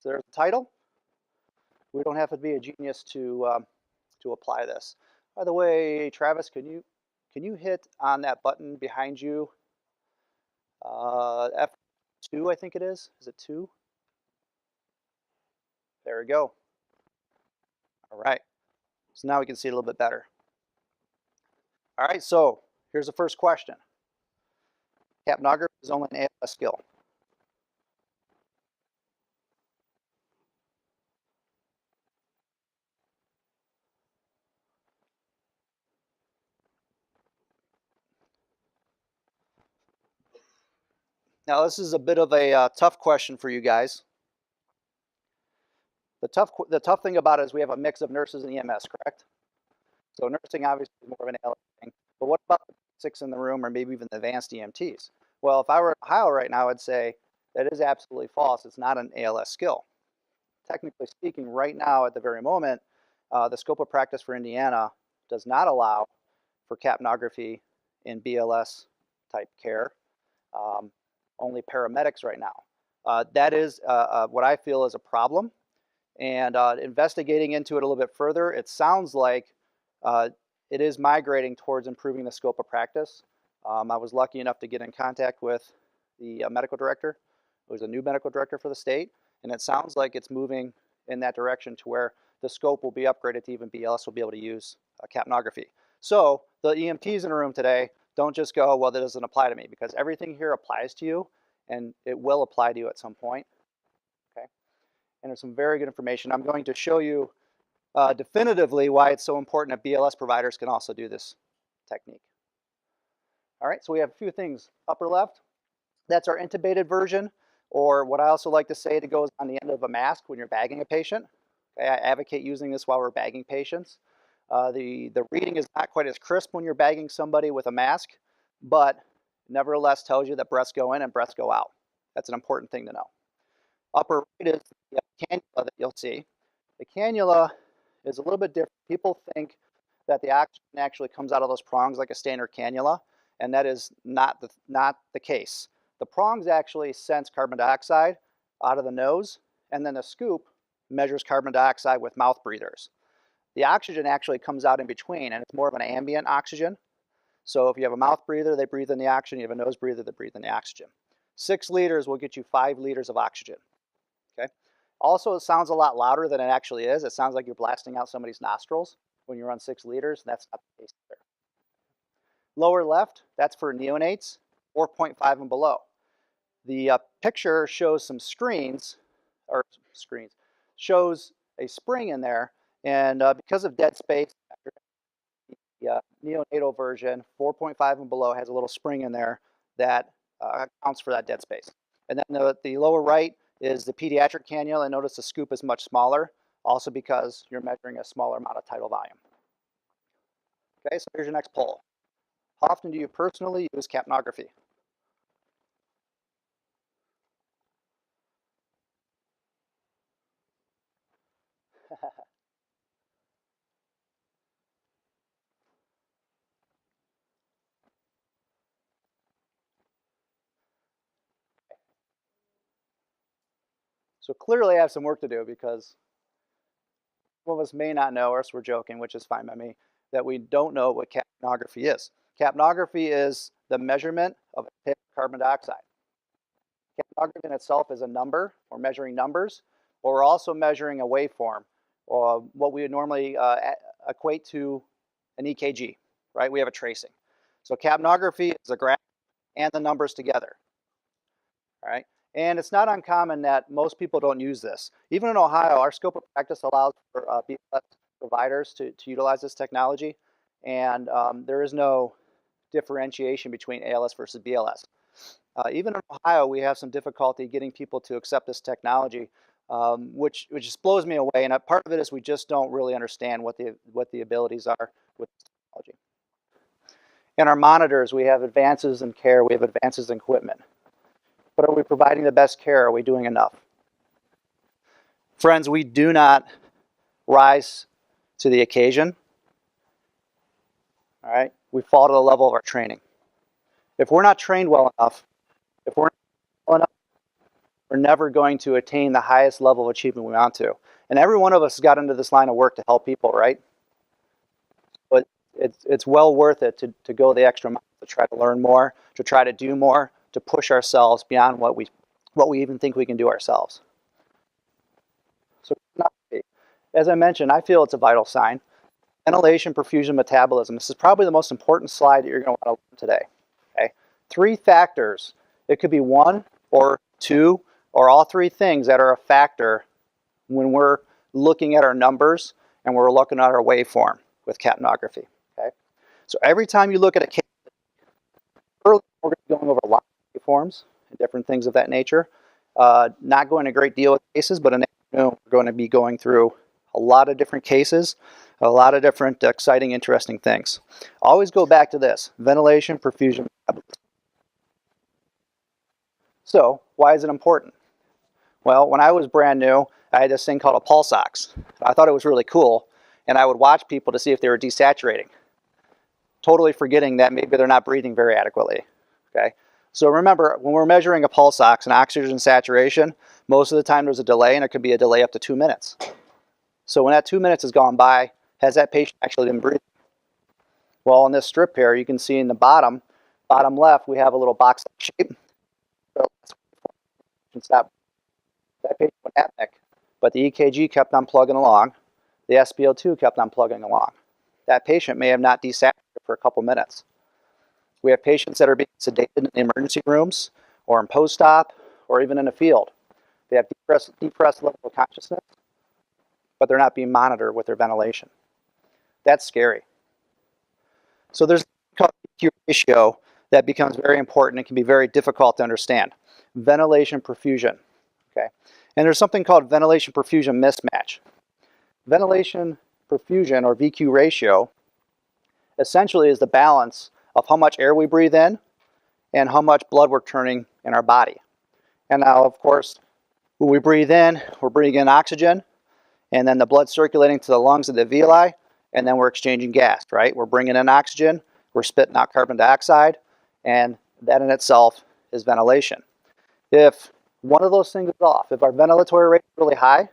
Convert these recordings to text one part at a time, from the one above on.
So there's the title. We don't have to be a genius to apply this. By the way, Travis, can you hit on that button behind you? F2, I think it is. Is it 2? There we go. All right. So now we can see it a little bit better. All right, so here's the first question. Capnography is only an ALS skill. Now this is a bit of a tough question for you guys. The tough thing about it is we have a mix of nurses and EMS, correct? So nursing obviously is more of an ALS thing. But what about the basics in the room, or maybe even the advanced EMTs? Well, if I were in Ohio right now, I'd say that is absolutely false. It's not an ALS skill. Technically speaking, right now at the very moment, the scope of practice for Indiana does not allow for capnography in BLS type care. Only paramedics right now. That is what I feel is a problem. And investigating into it a little bit further, it sounds like it is migrating towards improving the scope of practice. I was lucky enough to get in contact with the medical director, who was a new medical director for the state, and it sounds like it's moving in that direction to where the scope will be upgraded to even BLS will be able to use capnography. So the EMTs in the room today, don't just go, well, that doesn't apply to me, because everything here applies to you, and it will apply to you at some point. Okay, and there's some very good information. I'm going to show you definitively why it's so important that BLS providers can also do this technique. All right, so we have a few things. Upper left, that's our intubated version, or what I also like to say, it goes on the end of a mask when you're bagging a patient. Okay, I advocate using this while we're bagging patients. The reading is not quite as crisp when you're bagging somebody with a mask, but nevertheless tells you that breaths go in and breaths go out. That's an important thing to know. Upper right is the cannula that you'll see. The cannula is a little bit different. People think that the oxygen actually comes out of those prongs like a standard cannula, and that is not the case. The prongs actually sense carbon dioxide out of the nose, and then the scoop measures carbon dioxide with mouth breathers. The oxygen actually comes out in between, and it's more of an ambient oxygen. So if you have a mouth breather, they breathe in the oxygen. You have a nose breather, they breathe in the oxygen. 6 liters will get you 5 liters of oxygen. Okay. Also, it sounds a lot louder than it actually is. It sounds like you're blasting out somebody's nostrils when you run 6 liters. That's not the case there. Lower left, that's for neonates, 4.5 and below. The picture shows some shows a spring in there, and because of dead space, the neonatal version, 4.5 and below, has a little spring in there that accounts for that dead space. And then the lower right is the pediatric cannula, and notice the scoop is much smaller, also because you're measuring a smaller amount of tidal volume. Okay, so here's your next poll. How often do you personally use capnography? So clearly I have some work to do, because some of us may not know, or else we're joking, which is fine by me, that we don't know what capnography is. Capnography is the measurement of carbon dioxide. Capnography in itself is a number. We're measuring numbers, but we're also measuring a waveform, or what we would normally equate to an EKG, right? We have a tracing. So capnography is a graph and the numbers together, all right? And it's not uncommon that most people don't use this. Even in Ohio, our scope of practice allows for BLS providers to utilize this technology, and there is no differentiation between ALS versus BLS. Even in Ohio, we have some difficulty getting people to accept this technology, which just blows me away. And part of it is we just don't really understand what the abilities are with this technology. In our monitors, we have advances in care. We have advances in equipment. But are we providing the best care? Are we doing enough? Friends, we do not rise to the occasion. All right? We fall to the level of our training. If we're not trained well enough, if we're not well enough, we're never going to attain the highest level of achievement we want to. And every one of us has got into this line of work to help people, right? But it's well worth it to go the extra mile, to try to learn more, to try to do more, to push ourselves beyond what we even think we can do ourselves. So, as I mentioned, I feel it's a vital sign. Ventilation, perfusion, metabolism. This is probably the most important slide that you're going to want to learn today. Okay? 3 factors. It could be 1 or 2 or all 3 things that are a factor when we're looking at our numbers and we're looking at our waveform with capnography. Okay? So every time you look at a case, earlier we're going to be going over a lot of waveforms and different things of that nature. Not going a great deal of cases, but in the afternoon we're going to be going through a lot of different cases, a lot of different exciting, interesting things. Always go back to this: ventilation, perfusion, metabolism. So why is it important? Well, when I was brand new, I had this thing called a pulse ox. I thought it was really cool, and I would watch people to see if they were desaturating, totally forgetting that maybe they're not breathing very adequately. Okay? So remember, when we're measuring a pulse ox and oxygen saturation, most of the time there's a delay, and it could be a delay up to 2 minutes. So when that 2 minutes has gone by, has that patient actually been breathing? Well, in this strip here, you can see in the bottom left, we have a little box-like shape. So that patient went apneic, but the EKG kept on plugging along. The SpO2 kept on plugging along. That patient may have not desaturated for a couple minutes. We have patients that are being sedated in emergency rooms or in post-op or even in the field. They have depressed level of consciousness, but they're not being monitored with their ventilation. That's scary. So there's a VQ ratio that becomes very important and can be very difficult to understand. Ventilation perfusion. Okay? And there's something called ventilation perfusion mismatch. Ventilation perfusion, or VQ ratio, essentially is the balance of how much air we breathe in and how much blood we're turning in our body. And now, of course, when we breathe in, we're breathing in oxygen, and then the blood circulating to the lungs and the alveoli, and then we're exchanging gas, right? We're bringing in oxygen, we're spitting out carbon dioxide, and that in itself is ventilation. If one of those things is off, if our ventilatory rate is really high,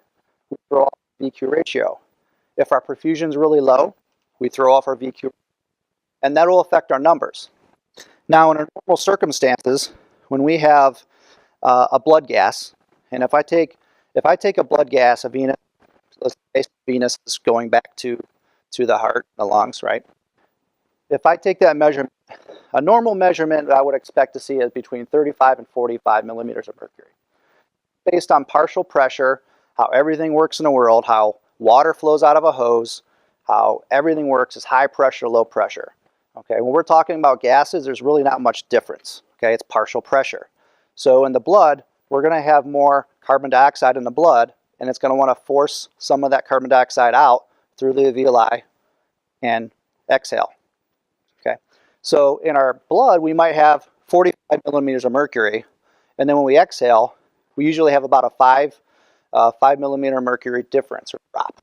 we throw off VQ ratio. If our perfusion is really low, we throw off our VQ, and that will affect our numbers. Now, in normal circumstances, when we have a blood gas, and if I take a blood gas, a venous, let's say venous is going back to the heart, the lungs, right? If I take that measurement, a normal measurement I would expect to see is between 35 and 45 millimeters of mercury. Based on partial pressure, how everything works in the world, how water flows out of a hose, how everything works is high pressure, low pressure. Okay, when we're talking about gases, there's really not much difference. Okay, it's partial pressure. So in the blood, we're going to have more carbon dioxide in the blood, and it's going to want to force some of that carbon dioxide out through the alveoli and exhale. Okay, so in our blood, we might have 45 millimeters of mercury, and then when we exhale, we usually have about a 5 millimeter mercury difference or drop.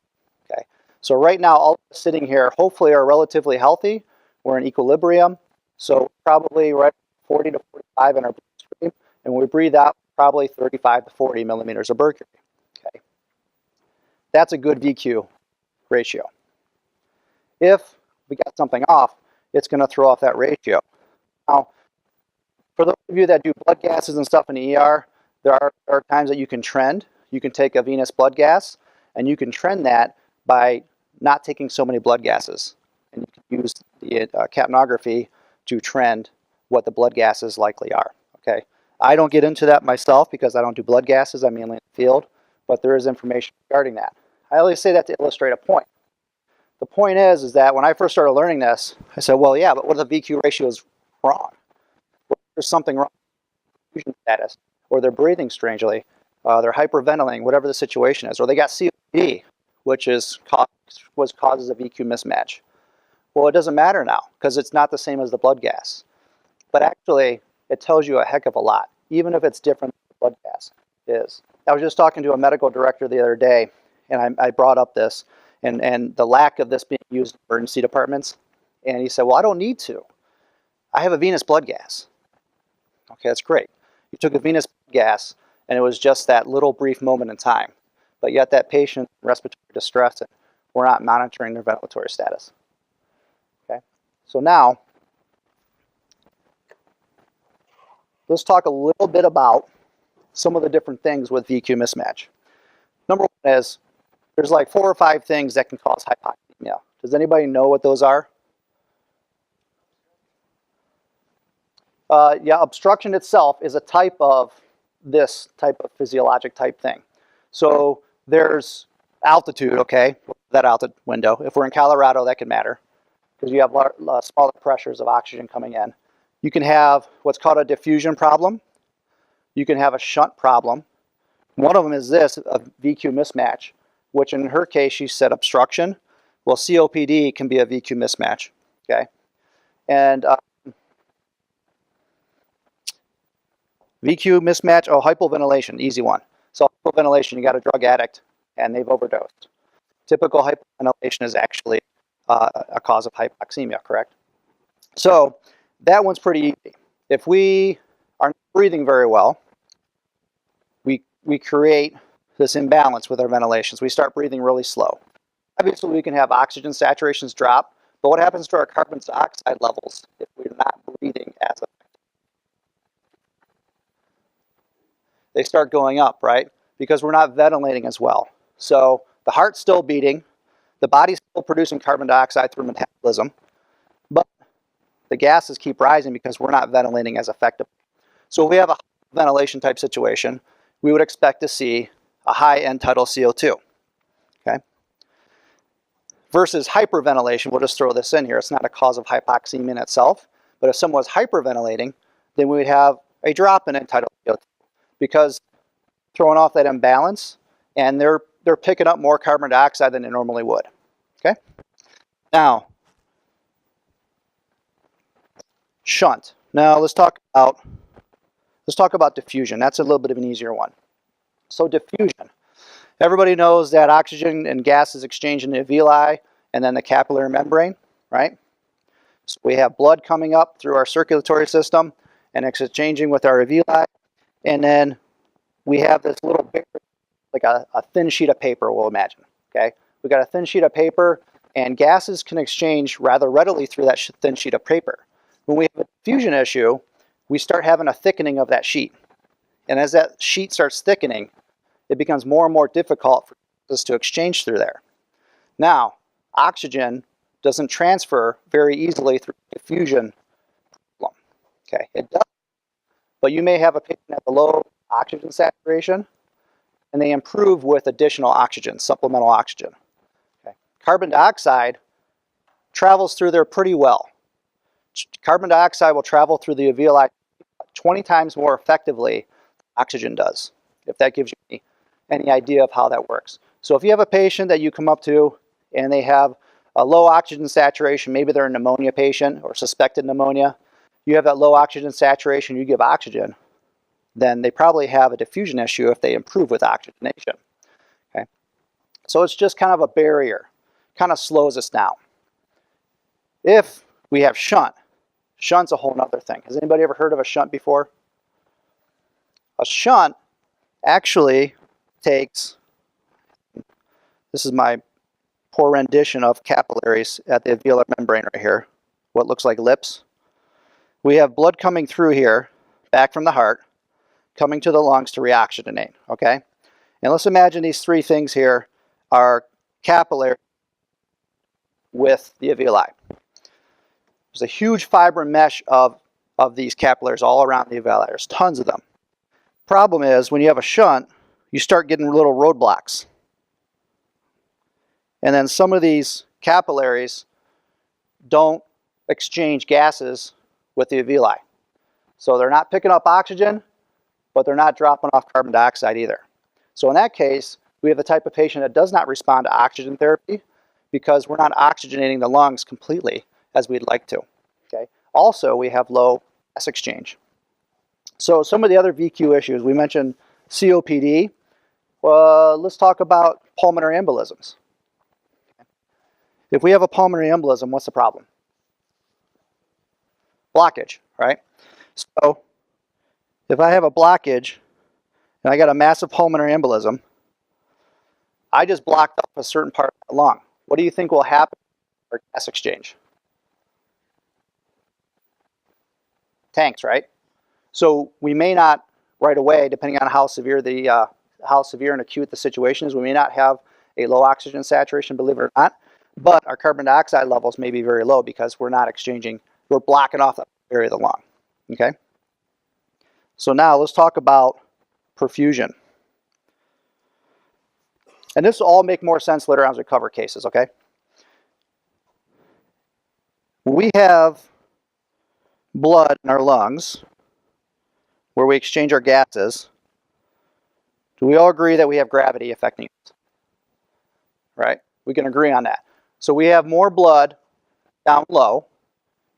Okay, so right now, all of us sitting here hopefully are relatively healthy. We're in equilibrium, so probably right 40 to 45 in our bloodstream, and when we breathe out, probably 35 to 40 millimeters of mercury. Okay, that's a good VQ ratio. If we got something off, it's going to throw off that ratio. Now, for those of you that do blood gases and stuff in the ER, there are times that you can trend. You can take a venous blood gas, and you can trend that by not taking so many blood gases. And you can use the capnography to trend what the blood gases likely are. Okay, I don't get into that myself because I don't do blood gases. I'm mainly in the field, but there is information regarding that. I always say that to illustrate a point. The point is that when I first started learning this, I said, well, yeah, but what if the VQ ratio is wrong? What if there's something wrong with perfusion status, or they're breathing strangely, they're hyperventilating, whatever the situation is, or they got COPD, which causes a VQ mismatch. Well, it doesn't matter now because it's not the same as the blood gas. But actually, it tells you a heck of a lot, even if it's different than the blood gas is. I was just talking to a medical director the other day, and I brought up this, and the lack of this being used in emergency departments. And he said, well, I don't need to. I have a venous blood gas. Okay, that's great. You took a venous blood gas, and it was just that little brief moment in time. But yet that patient in respiratory distress, and we're not monitoring their ventilatory status. Okay, so now let's talk a little bit about some of the different things with VQ mismatch. Number one is there's like 4 or 5 things that can cause hypoxemia. Does anybody know what those are? Yeah, obstruction itself is a type of this type of physiologic type thing. So there's altitude, okay, that altitude window. If we're in Colorado, that can matter because you have smaller pressures of oxygen coming in. You can have what's called a diffusion problem. You can have a shunt problem. One of them is this, a VQ mismatch, which in her case, she said obstruction. Well, COPD can be a VQ mismatch, okay? And VQ mismatch, oh, hypoventilation, easy one. So hypoventilation, you got a drug addict and they've overdosed. Typical hypoventilation is actually a cause of hypoxemia, correct? So that one's pretty easy. If we are not breathing very well, we create this imbalance with our ventilations. We start breathing really slow. Obviously, we can have oxygen saturations drop, but what happens to our carbon dioxide levels if we're not breathing as effectively? They start going up, right? Because we're not ventilating as well. So the heart's still beating, the body's still producing carbon dioxide through metabolism, but the gases keep rising because we're not ventilating as effectively. So if we have a ventilation type situation, we would expect to see a high end tidal CO2, okay? Versus hyperventilation, we'll just throw this in here. It's not a cause of hypoxemia in itself, but if someone was hyperventilating, then we would have a drop in end tidal CO2 because throwing off that imbalance, and they're picking up more carbon dioxide than they normally would, okay? Now, shunt. Now let's talk about diffusion. That's a little bit of an easier one. So diffusion. Everybody knows that oxygen and gas is exchanged in the alveoli and then the capillary membrane, right? So we have blood coming up through our circulatory system and it's exchanging with our alveoli, and then we have this little bigger, like a thin sheet of paper, we'll imagine, okay? We've got a thin sheet of paper and gases can exchange rather readily through that thin sheet of paper. When we have a diffusion issue, we start having a thickening of that sheet. And as that sheet starts thickening, it becomes more and more difficult for us to exchange through there. Now, oxygen doesn't transfer very easily through diffusion problem. Okay, it does, but you may have a patient at a low oxygen saturation, and they improve with additional oxygen, supplemental oxygen. Okay. Carbon dioxide travels through there pretty well. Carbon dioxide will travel through the alveoli 20 times more effectively than oxygen does, if that gives you any idea of how that works. So if you have a patient that you come up to and they have a low oxygen saturation, maybe they're a pneumonia patient or suspected pneumonia, you have that low oxygen saturation, you give oxygen, then they probably have a diffusion issue if they improve with oxygenation. Okay? So it's just kind of a barrier, kind of slows us down. If we have shunt, shunt's a whole other thing. Has anybody ever heard of a shunt before? A shunt actually takes, this is my poor rendition of capillaries at the alveolar membrane right here, what looks like lips. We have blood coming through here, back from the heart, coming to the lungs to reoxygenate, okay? And let's imagine these 3 things here are capillary with the alveoli. There's a huge fiber mesh of these capillaries all around the alveoli. There's tons of them. Problem is, when you have a shunt, you start getting little roadblocks. And then some of these capillaries don't exchange gases with the alveoli. So they're not picking up oxygen, but they're not dropping off carbon dioxide either. So in that case, we have the type of patient that does not respond to oxygen therapy because we're not oxygenating the lungs completely as we'd like to. Okay. Also, we have low gas exchange. So some of the other VQ issues, we mentioned COPD. Well, let's talk about pulmonary embolisms. If we have a pulmonary embolism, what's the problem? Blockage, right? So if I have a blockage and I got a massive pulmonary embolism, I just blocked up a certain part of the lung. What do you think will happen for gas exchange? Tanks, right? So we may not right away, depending on how severe and acute the situation is, we may not have a low oxygen saturation, believe it or not, but our carbon dioxide levels may be very low because we're not exchanging, we're blocking off that area of the lung. Okay? So now let's talk about perfusion. And this will all make more sense later on as we cover cases, okay? We have blood in our lungs where we exchange our gases. Do we all agree that we have gravity affecting us? Right? We can agree on that. So we have more blood down low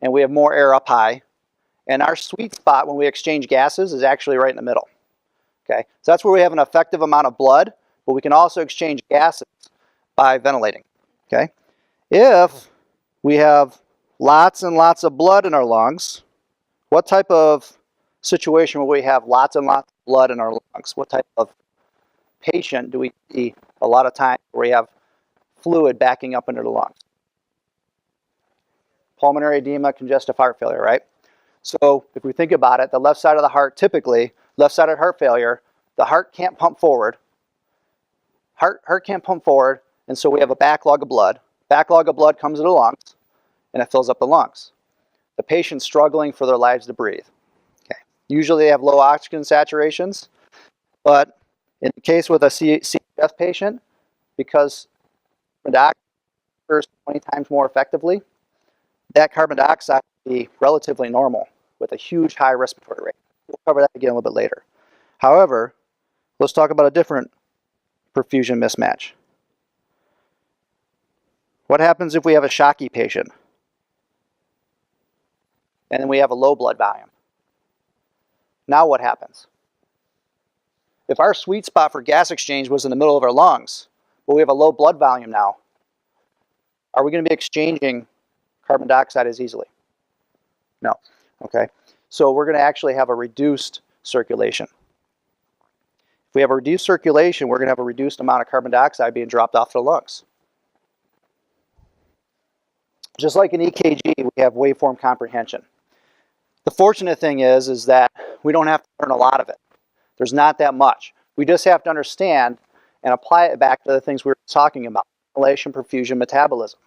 and we have more air up high. And our sweet spot when we exchange gases is actually right in the middle. Okay? So that's where we have an effective amount of blood, but we can also exchange gases by ventilating. Okay? If we have lots and lots of blood in our lungs, what type of situation will we have lots and lots of blood in our lungs? What type of patient do we see a lot of times where we have fluid backing up into the lungs? Pulmonary edema, congestive heart failure, right? So if we think about it, the left side of the heart, typically, left-sided heart failure, the heart can't pump forward. Heart can't pump forward, and so we have a backlog of blood. Backlog of blood comes to the lungs, and it fills up the lungs. The patient's struggling for their lives to breathe. Okay. Usually they have low oxygen saturations, but in the case with a CHF patient, because the dioxide occurs 20 times more effectively, that carbon dioxide will be relatively normal with a huge high respiratory rate. We'll cover that again a little bit later. However, let's talk about a different perfusion mismatch. What happens if we have a shocky patient and then we have a low blood volume? Now what happens? If our sweet spot for gas exchange was in the middle of our lungs, but we have a low blood volume now, are we going to be exchanging carbon dioxide as easily? No. Okay. So we're going to actually have a reduced circulation. If we have a reduced circulation, we're going to have a reduced amount of carbon dioxide being dropped off the lungs. Just like in EKG, we have waveform comprehension. The fortunate thing is that we don't have to learn a lot of it. There's not that much. We just have to understand and apply it back to the things we were talking about: ventilation, perfusion, metabolism.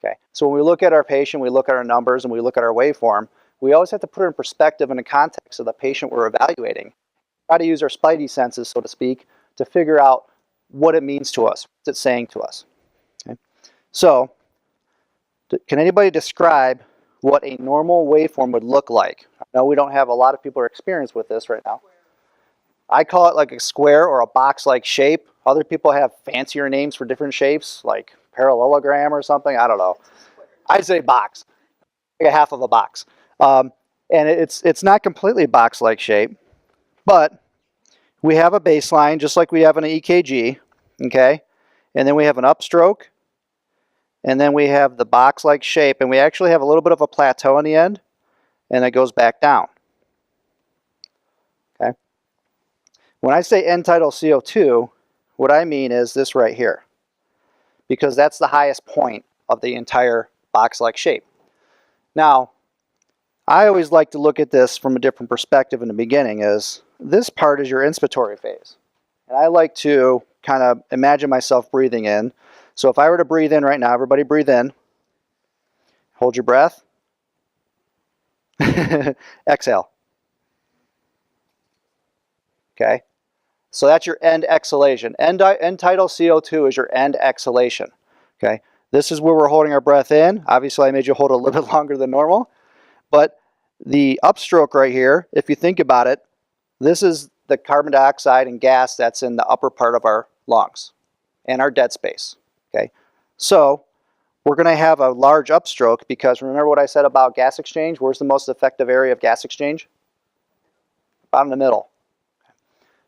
Okay. So when we look at our patient, we look at our numbers, and we look at our waveform, we always have to put it in perspective in the context of the patient we're evaluating. Try to use our spidey senses, so to speak, to figure out what it means to us, what it's saying to us. Okay. So, can anybody describe what a normal waveform would look like? I know we don't have a lot of people who are experienced with this right now. I call it like a square or a box-like shape. Other people have fancier names for different shapes, like parallelogram or something. I don't know. I'd say box, like a half of a box. And it's not completely box-like shape, but we have a baseline just like we have in an EKG, okay? And then we have an upstroke, and then we have the box-like shape, and we actually have a little bit of a plateau on the end, and it goes back down. Okay? When I say end tidal CO2, what I mean is this right here, because that's the highest point of the entire box-like shape. Now, I always like to look at this from a different perspective in the beginning. Is this part is your inspiratory phase. And I like to kind of imagine myself breathing in. So if I were to breathe in right now, everybody breathe in. Hold your breath. Exhale. Okay. So that's your end exhalation. End tidal CO2 is your end exhalation. Okay. This is where we're holding our breath in. Obviously, I made you hold it a little bit longer than normal. But the upstroke right here, if you think about it, this is the carbon dioxide and gas that's in the upper part of our lungs and our dead space. Okay. So we're going to have a large upstroke because remember what I said about gas exchange? Where's the most effective area of gas exchange? About in the middle.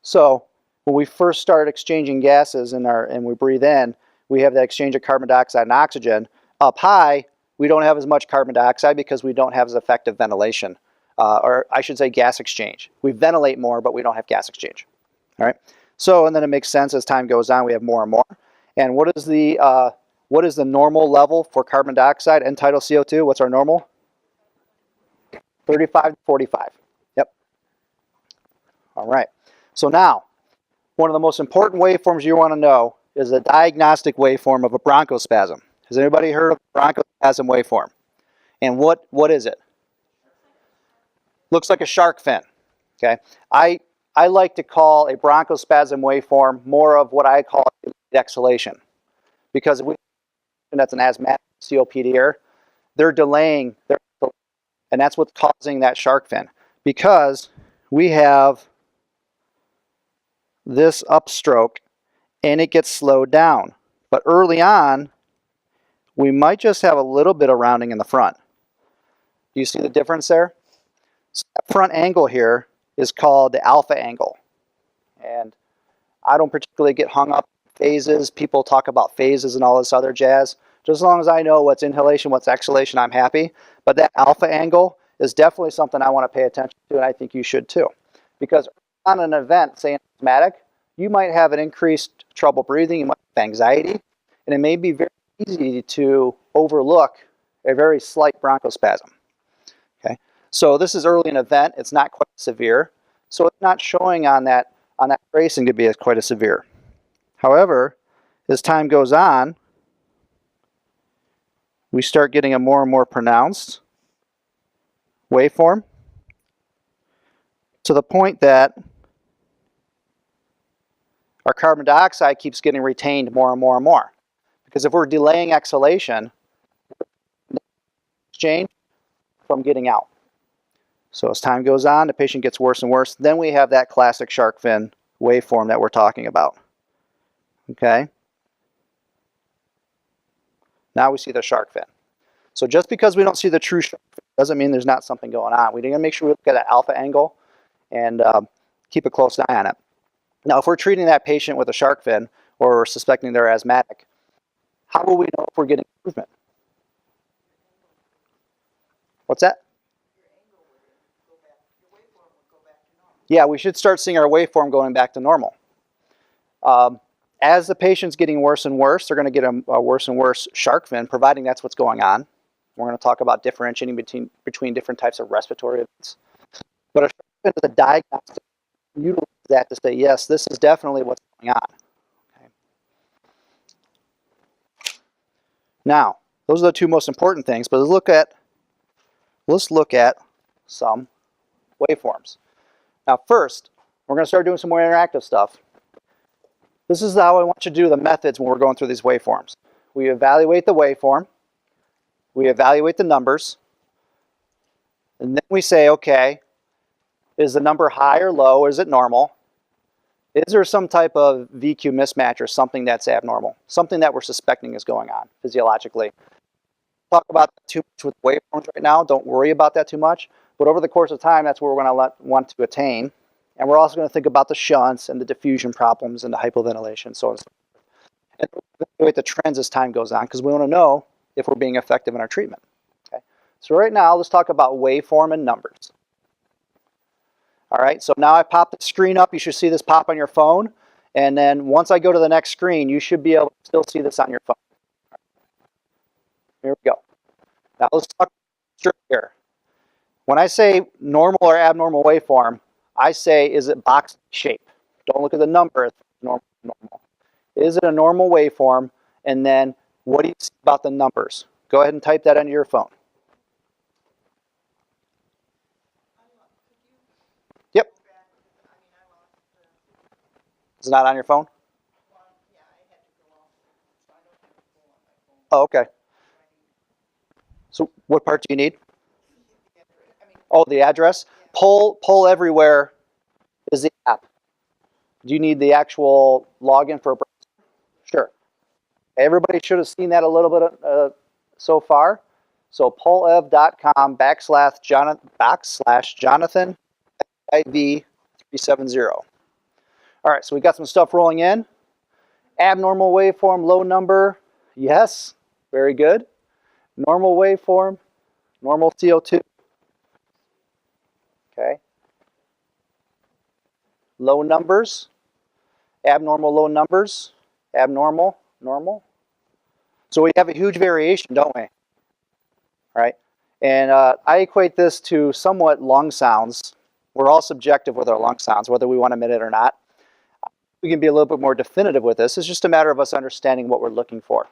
So when we first start exchanging gases and we breathe in, we have that exchange of carbon dioxide and oxygen. Up high, we don't have as much carbon dioxide because we don't have as effective ventilation, or I should say gas exchange. We ventilate more, but we don't have gas exchange. All right. So, and then it makes sense as time goes on, we have more and more. And what is the normal level for carbon dioxide and tidal CO2? What's our normal? 35 to 45. Yep. All right. So now, one of the most important waveforms you want to know is the diagnostic waveform of a bronchospasm. Has anybody heard of the bronchospasm waveform? And what is it? Looks like a shark fin. Okay. I like to call a bronchospasm waveform more of what I call exhalation, because if we that's an asthmatic COPD, they're delaying their, and that's what's causing that shark fin, because we have this upstroke and it gets slowed down. But early on, we might just have a little bit of rounding in the front. Do you see the difference there? So that front angle here is called the alpha angle. And I don't particularly get hung up in phases. People talk about phases and all this other jazz. Just as long as I know what's inhalation, what's exhalation, I'm happy. But that alpha angle is definitely something I want to pay attention to, and I think you should too. Because on an event, say an asthmatic, you might have an increased trouble breathing, you might have anxiety, and it may be very easy to overlook a very slight bronchospasm. Okay, so this is early in an event, it's not quite severe, so it's not showing on that tracing to be quite as severe. However, as time goes on, we start getting a more and more pronounced waveform to the point that our carbon dioxide keeps getting retained more and more and more. Because if we're delaying exhalation, exchange from getting out. So as time goes on, the patient gets worse and worse. Then we have that classic shark fin waveform that we're talking about. Okay? Now we see the shark fin. So just because we don't see the true shark fin doesn't mean there's not something going on. We need to make sure we look at that alpha angle and keep a close eye on it. Now, if we're treating that patient with a shark fin, or we're suspecting they're asthmatic, how will we know if we're getting improvement? What's that? Yeah, we should start seeing our waveform going back to normal. As the patient's getting worse and worse, they're going to get a worse and worse shark fin, providing that's what's going on. We're going to talk about differentiating between different types of respiratory events. But a shark fin is a diagnostic. Utilize that to say, yes, this is definitely what's going on. Okay. Now, those are the two most important things, but let's look at some waveforms. Now first, we're going to start doing some more interactive stuff. This is how I want you to do the methods when we're going through these waveforms. We evaluate the waveform, we evaluate the numbers, and then we say, okay, is the number high or low, or is it normal? Is there some type of VQ mismatch or something that's abnormal? Something that we're suspecting is going on physiologically. Talk about that too much with waveforms right now. Don't worry about that too much. But over the course of time, that's where we're going to want to attain. And we're also going to think about the shunts and the diffusion problems and the hypoventilation, so on and so forth. And evaluate the trends as time goes on, because we want to know if we're being effective in our treatment. Okay. So right now, let's talk about waveform and numbers. All right, so now I pop the screen up. You should see this pop on your phone. And then once I go to the next screen, you should be able to still see this on your phone. Here we go. Now let's talk straight here. When I say normal or abnormal waveform, I say, is it box shape? Don't look at the number, it's normal. Is it a normal waveform? And then what do you see about the numbers? Go ahead and type that into your phone. Yep. Is it not on your phone? Oh, okay. So what part do you need? Oh, the address? Poll Everywhere is the app. Do you need the actual login for a browser? Sure. Everybody should have seen that a little bit so far. So pollev.com/Jonathan IV 370. All right, so we got some stuff rolling in. Abnormal waveform, low number. Yes, very good. Normal waveform, normal CO2. Okay. Low numbers, Abnormal low numbers, abnormal, normal. So we have a huge variation, don't we? Right? And I equate this to somewhat lung sounds. We're all subjective with our lung sounds, whether we want to admit it or not. We can be a little bit more definitive with this. It's just a matter of us understanding what we're looking for.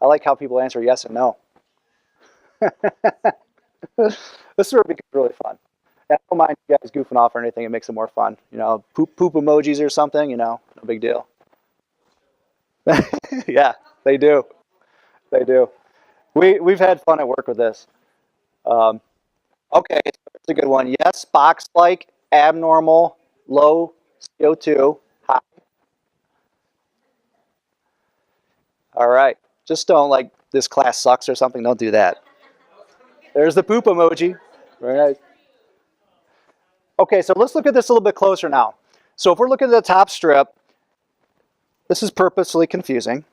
I like how people answer yes and no. This sort of becomes really fun. And I don't mind you guys goofing off or anything. It makes it more fun. You know, poop emojis or something, you know, no big deal. Yeah, they do. They do. We've had fun at work with this. Okay, it's a good one. Yes, box-like, abnormal, low CO2, high. All right. Just don't like this class sucks or something. Don't do that. There's the poop emoji. Very nice. Okay, so let's look at this a little bit closer now. So if we're looking at the top strip, this is purposely confusing,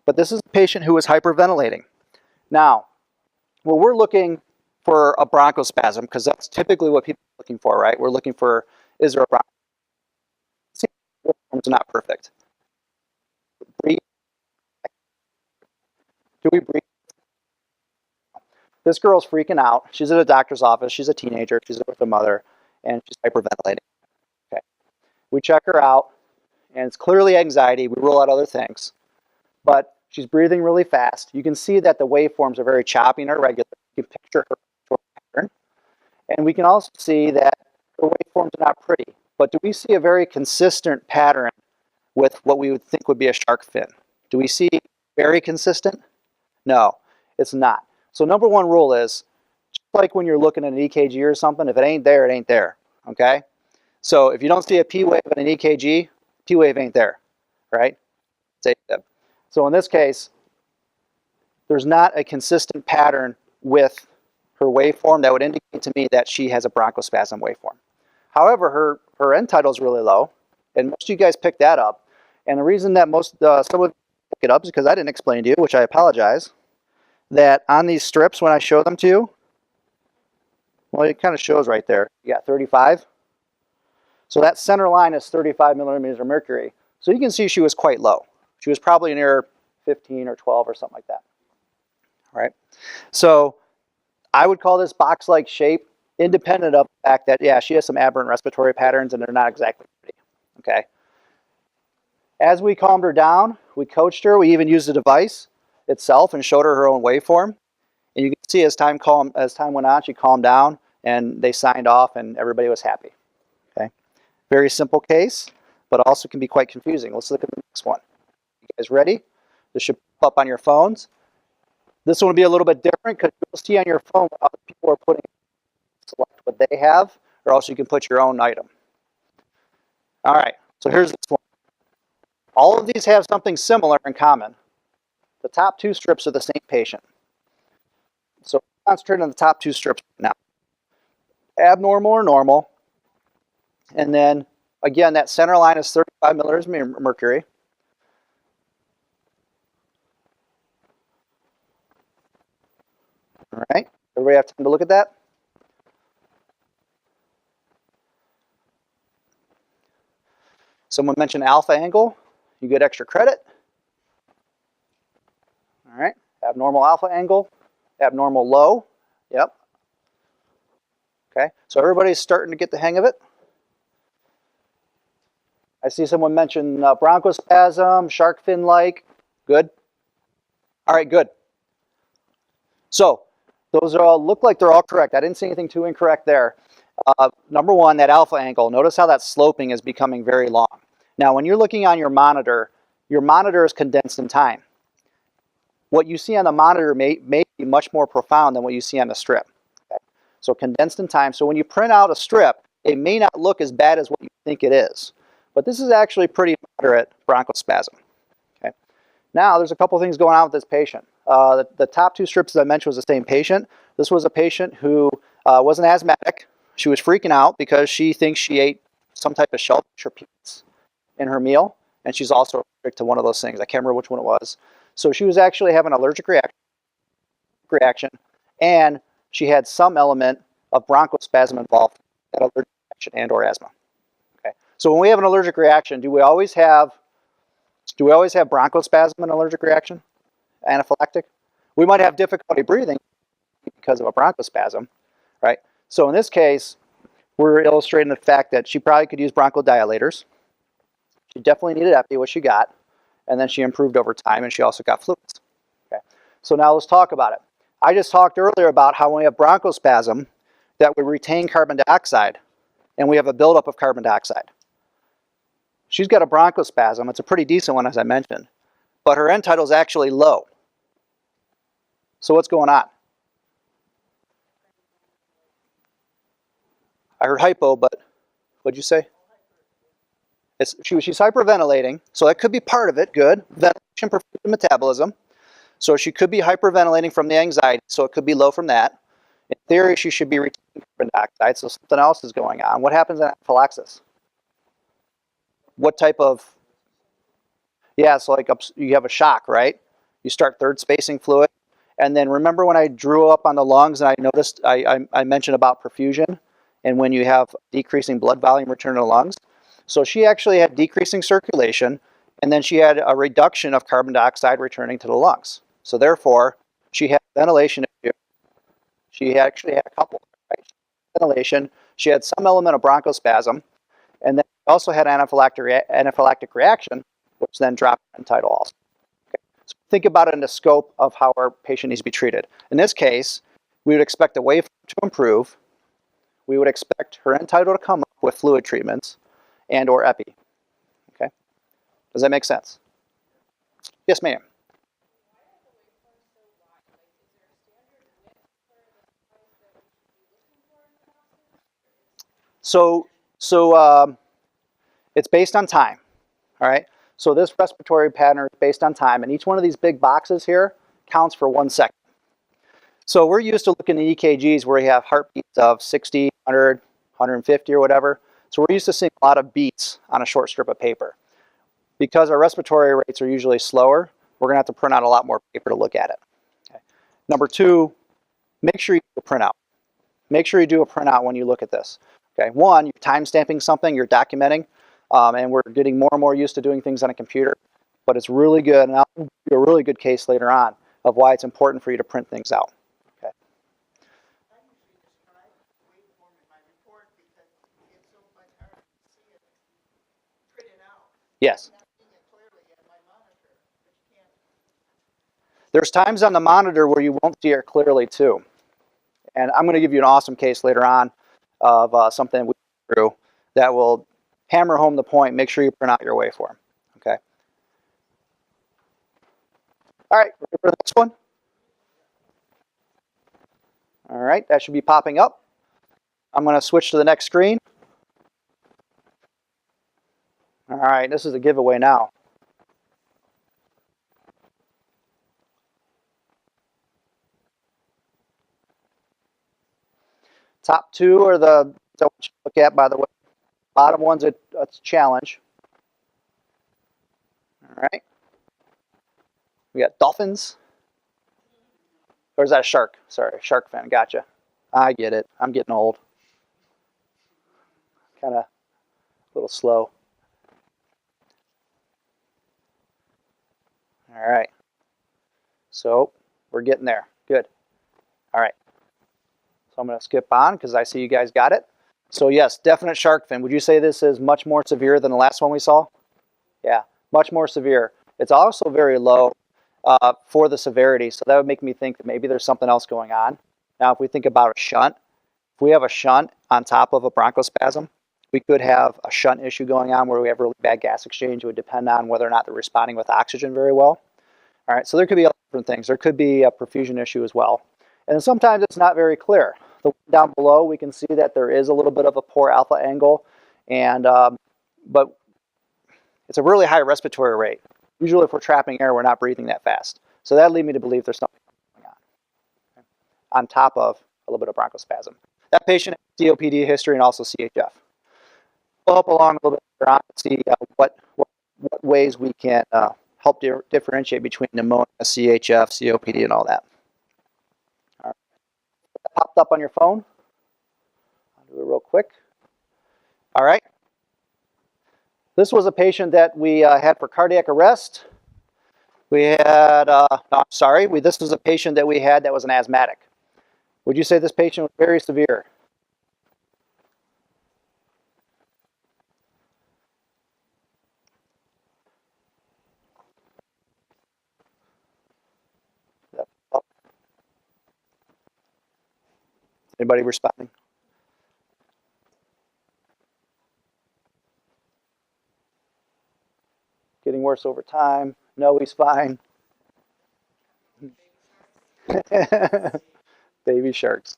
but this is a patient who is hyperventilating. Now, well, we're looking for a bronchospasm because that's typically what people are looking for, right? We're looking for, is there a bronchospasm? It's not perfect. Breathe. Do we breathe? This girl's freaking out. She's at a doctor's office. She's a teenager. She's with her mother, and she's hyperventilating. Okay. We check her out, and it's clearly anxiety. We rule out other things, but she's breathing really fast. You can see that the waveforms are very choppy and irregular. You can picture her pattern, and we can also see that the waveforms are not pretty. But do we see a very consistent pattern with what we would think would be a shark fin? Do we see very consistent? No, it's not. So number one rule is, just like when you're looking at an EKG or something, if it ain't there, it ain't there, okay? So if you don't see a P wave in an EKG, P wave ain't there, right? So in this case, there's not a consistent pattern with her waveform that would indicate to me that she has a bronchospasm waveform. However, her end tidal is really low, and most of you guys picked that up. And the reason that some of you pick it up is because I didn't explain to you, which I apologize, that on these strips, when I show them to you, well, it kind of shows right there. You got 35. So that center line is 35 millimeters of mercury. So you can see she was quite low. She was probably near 15 or 12 or something like that. All right. So I would call this box-like shape independent of the fact that, yeah, she has some aberrant respiratory patterns and they're not exactly pretty. Okay. As we calmed her down, we coached her. We even used the device itself and showed her own waveform. And you can see as time went on, she calmed down and they signed off and everybody was happy. Okay. Very simple case, but also can be quite confusing. Let's look at the next one. You guys ready? This should pop up on your phones. This one will be a little bit different because you'll see on your phone what other people are putting. Select what they have, or else you can put your own item. All right, so here's this one. All of these have something similar in common. The top two strips are the same patient. So concentrate on the top two strips now. Abnormal or normal. And then, again, that center line is 35 millimeters of mercury. All right, everybody have time to look at that? Someone mentioned alpha angle. You get extra credit. All right, abnormal alpha angle, abnormal low. Yep. Okay, so everybody's starting to get the hang of it. I see someone mention bronchospasm, shark fin-like. Good. All right, good. So those all look like they're all correct. I didn't see anything too incorrect there. Number one, that alpha angle. Notice how that sloping is becoming very long. Now, when you're looking on your monitor is condensed in time. What you see on the monitor may be much more profound than what you see on the strip. Okay? So condensed in time. So when you print out a strip, it may not look as bad as what you think it is. But this is actually pretty moderate bronchospasm. Okay? Now, there's a couple things going on with this patient. The top two strips, as I mentioned, was the same patient. This was a patient who was an asthmatic. She was freaking out because she thinks she ate some type of shellfish or peanuts in her meal, and she's also allergic to one of those things. I can't remember which one it was. So she was actually having an allergic reaction, and she had some element of bronchospasm involved, that allergic reaction and or asthma. So when we have an allergic reaction, do we always have bronchospasm and allergic reaction? Anaphylactic? We might have difficulty breathing because of a bronchospasm, right? So in this case, we're illustrating the fact that she probably could use bronchodilators. She definitely needed epi, which she got, and then she improved over time, and she also got fluids. Okay. So now let's talk about it. I just talked earlier about how when we have bronchospasm, that we retain carbon dioxide, and we have a buildup of carbon dioxide. She's got a bronchospasm. It's a pretty decent one, as I mentioned, but her end tidal is actually low. So what's going on? I heard hypo, but what'd you say? She's hyperventilating, so that could be part of it. Good. Ventilation, perfusion, metabolism. So she could be hyperventilating from the anxiety, so it could be low from that. In theory, she should be retaining carbon dioxide, so something else is going on. What happens in anaphylaxis? What type of... Yeah, so like you have a shock, right? You start third spacing fluid. And then remember when I drew up on the lungs and I noticed, I mentioned about perfusion and when you have decreasing blood volume return to the lungs. So she actually had decreasing circulation, and then she had a reduction of carbon dioxide returning to the lungs. So therefore, she had ventilation issue. She actually had a couple, right? Ventilation. She had some element of bronchospasm, and then also had anaphylactic reaction, which then dropped her end tidal also. Okay. So think about it in the scope of how our patient needs to be treated. In this case, we would expect the waveform to improve. We would expect her end tidal to come up with fluid treatments and or epi. Okay, does that make sense? Yes, ma'am. So it's based on time. All right. So this respiratory pattern is based on time, and each one of these big boxes here counts for 1 second. So we're used to looking at EKGs where you have heartbeats of 60, 100, 150 or whatever. So we're used to seeing a lot of beats on a short strip of paper. Because our respiratory rates are usually slower, we're going to have to print out a lot more paper to look at it. Okay. Number two, make sure you do a printout. Make sure you do a printout when you look at this. Okay. One, you're time stamping something, you're documenting, and we're getting more and more used to doing things on a computer. But it's really good, and I'll give you a really good case later on of why it's important for you to print things out. Okay. Yes. There's times on the monitor where you won't see it clearly too. And I'm going to give you an awesome case later on of something we went through that will hammer home the point. Make sure you print out your waveform. Okay. All right, ready for the next one? All right, that should be popping up. I'm going to switch to the next screen. All right, this is a giveaway now. Top two are the that you look at, by the way. Bottom one's a challenge. All right. We got dolphins. Or is that a shark? Sorry, shark fin. Gotcha. I get it. I'm getting old. Kind of a little slow. All right. So we're getting there. Good. All right. So I'm going to skip on because I see you guys got it. So yes, definite shark fin. Would you say this is much more severe than the last one we saw? Yeah, much more severe. It's also very low for the severity, so that would make me think that maybe there's something else going on. Now, if we think about a shunt, if we have a shunt on top of a bronchospasm, we could have a shunt issue going on where we have really bad gas exchange. It would depend on whether or not they're responding with oxygen very well. All right, so there could be other different things. There could be a perfusion issue as well. And sometimes it's not very clear. The one down below, we can see that there is a little bit of a poor alpha angle, and but it's a really high respiratory rate. Usually if we're trapping air, we're not breathing that fast. So that leads me to believe there's something going on top of a little bit of bronchospasm. That patient has COPD history and also CHF. We'll help along a little bit later on to see what ways we can help differentiate between pneumonia, CHF, COPD, and all that. All right. That popped up on your phone. I'll do it real quick. All right. This was a patient that we had for cardiac arrest. We had, no, sorry, this was a patient that we had that was an asthmatic. Would you say this patient was very severe? Anybody responding? Getting worse over time. No, he's fine. Baby sharks.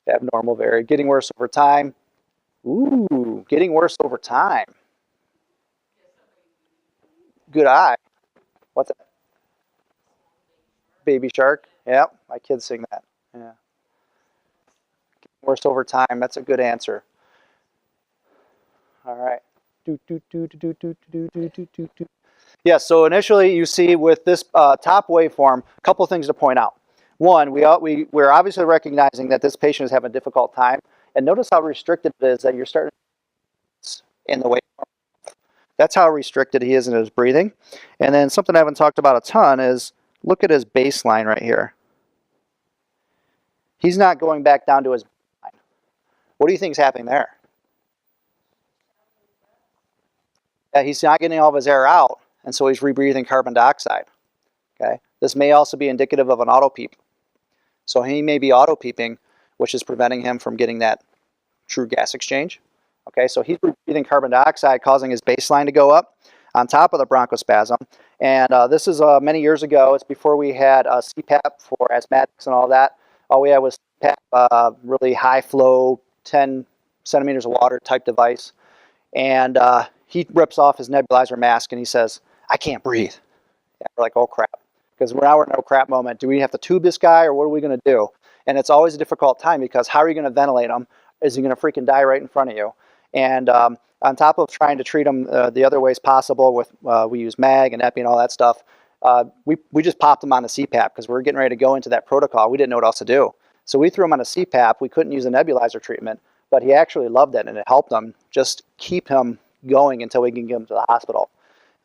Abnormal vary. Getting worse over time. Ooh, getting worse over time. Good eye. What's that? Baby shark. Yeah, my kids sing that. Yeah. Getting worse over time. That's a good answer. All right. Yeah, so initially you see with this top waveform, a couple of things to point out. One, we're obviously recognizing that this patient is having a difficult time. And notice how restricted it is that you're starting in the waveform. That's how restricted he is in his breathing. And then something I haven't talked about a ton is look at his baseline right here. He's not going back down to his baseline. What do you think is happening there? Yeah, he's not getting all of his air out, and so he's rebreathing carbon dioxide. Okay, this may also be indicative of an auto-peep. So he may be auto-peeping, which is preventing him from getting that true gas exchange. Okay, so he's breathing carbon dioxide, causing his baseline to go up on top of the bronchospasm. And this is many years ago. It's before we had CPAP for asthmatics and all that. All we had was CPAP, really high flow, 10 centimeters of water type device. And he rips off his nebulizer mask and he says, "I can't breathe." And we're like, oh crap. Because now we're in no crap moment. Do we have to tube this guy or what are we going to do? And it's always a difficult time because how are you going to ventilate him? Is he going to freaking die right in front of you? And on top of trying to treat him the other ways possible with, we use MAG and epi and all that stuff, we just popped him on the CPAP because we were getting ready to go into that protocol. We didn't know what else to do. So we threw him on a CPAP. We couldn't use a nebulizer treatment, but he actually loved it and it helped him just keep him going until we can get him to the hospital.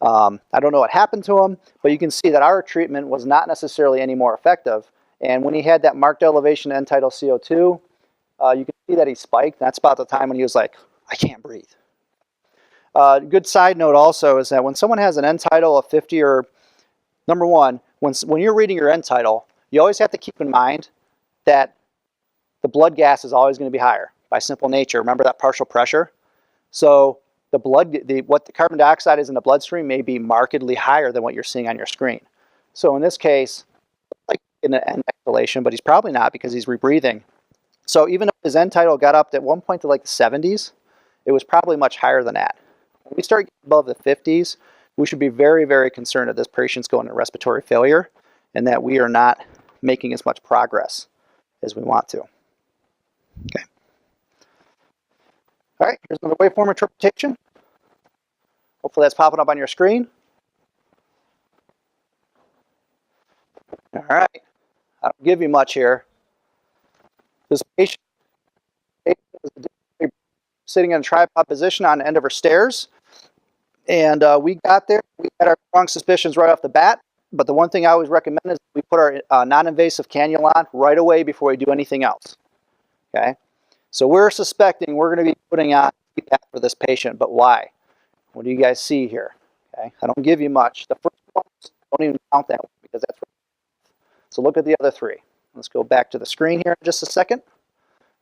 I don't know what happened to him, but you can see that our treatment was not necessarily any more effective. And when he had that marked elevation in end-tidal CO2, you can see that he spiked. That's about the time when he was like, I can't breathe. Good side note also is that when someone has an end-tidal of 50 or, number one, when you're reading your end-tidal, you always have to keep in mind that the blood gas is always going to be higher by simple nature. Remember that partial pressure? So what the carbon dioxide is in the bloodstream may be markedly higher than what you're seeing on your screen. So in this case, like in an end exhalation, but he's probably not because he's rebreathing. So even if his end tidal got up at one point to like the 70s, it was probably much higher than that. When we start getting above the 50s, we should be very, very concerned that this patient's going to respiratory failure and that we are not making as much progress as we want to. Okay. All right, here's another waveform interpretation. Hopefully that's popping up on your screen. All right, I don't give you much here. This patient is sitting in a tripod position on the end of her stairs. And we got there, we had our strong suspicions right off the bat. But the one thing I always recommend is we put our non-invasive cannula on right away before we do anything else. Okay, so we're suspecting we're going to be putting on CPAP for this patient, but why? What do you guys see here? Okay, I don't give you much. The first one, don't even count that one because that's. So look at the other three. Let's go back to the screen here in just a second.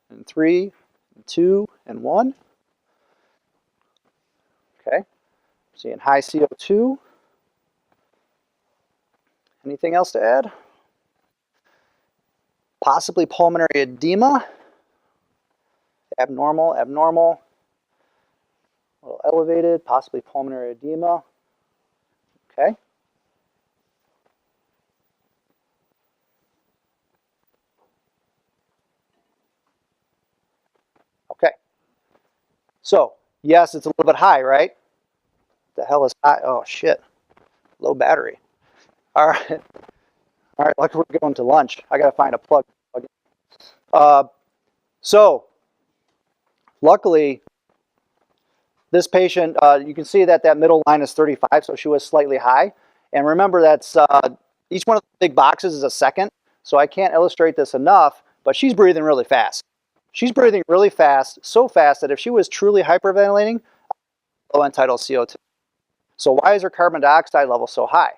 And 3, and 2, and 1. Okay, seeing high CO2. Anything else to add? Possibly pulmonary edema. Abnormal, abnormal. A little elevated, possibly pulmonary edema. Okay. Okay. So, yes, it's a little bit high, right? The hell is high? Oh, shit. Low battery. All right. All right, luckily we're going to lunch. I got to find a plug. So, luckily, This patient, you can see that that middle line is 35, so she was slightly high. And remember, that's each one of the big boxes is a second, so I can't illustrate this enough, but she's breathing really fast. She's breathing really fast, so fast that if she was truly hyperventilating, low end tidal CO2. So why is her carbon dioxide level so high?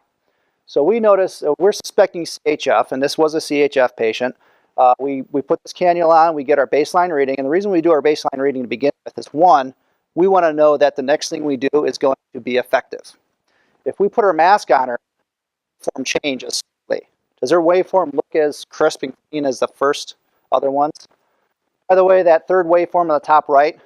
So we notice, we're suspecting CHF, and this was a CHF patient. We put this cannula on, we get our baseline reading, and the reason we do our baseline reading to begin with is, one, we want to know that the next thing we do is going to be effective. If we put our mask on her, form changes slightly. Does her waveform look as crisp and clean as the first other ones? By the way, that third waveform on the top right,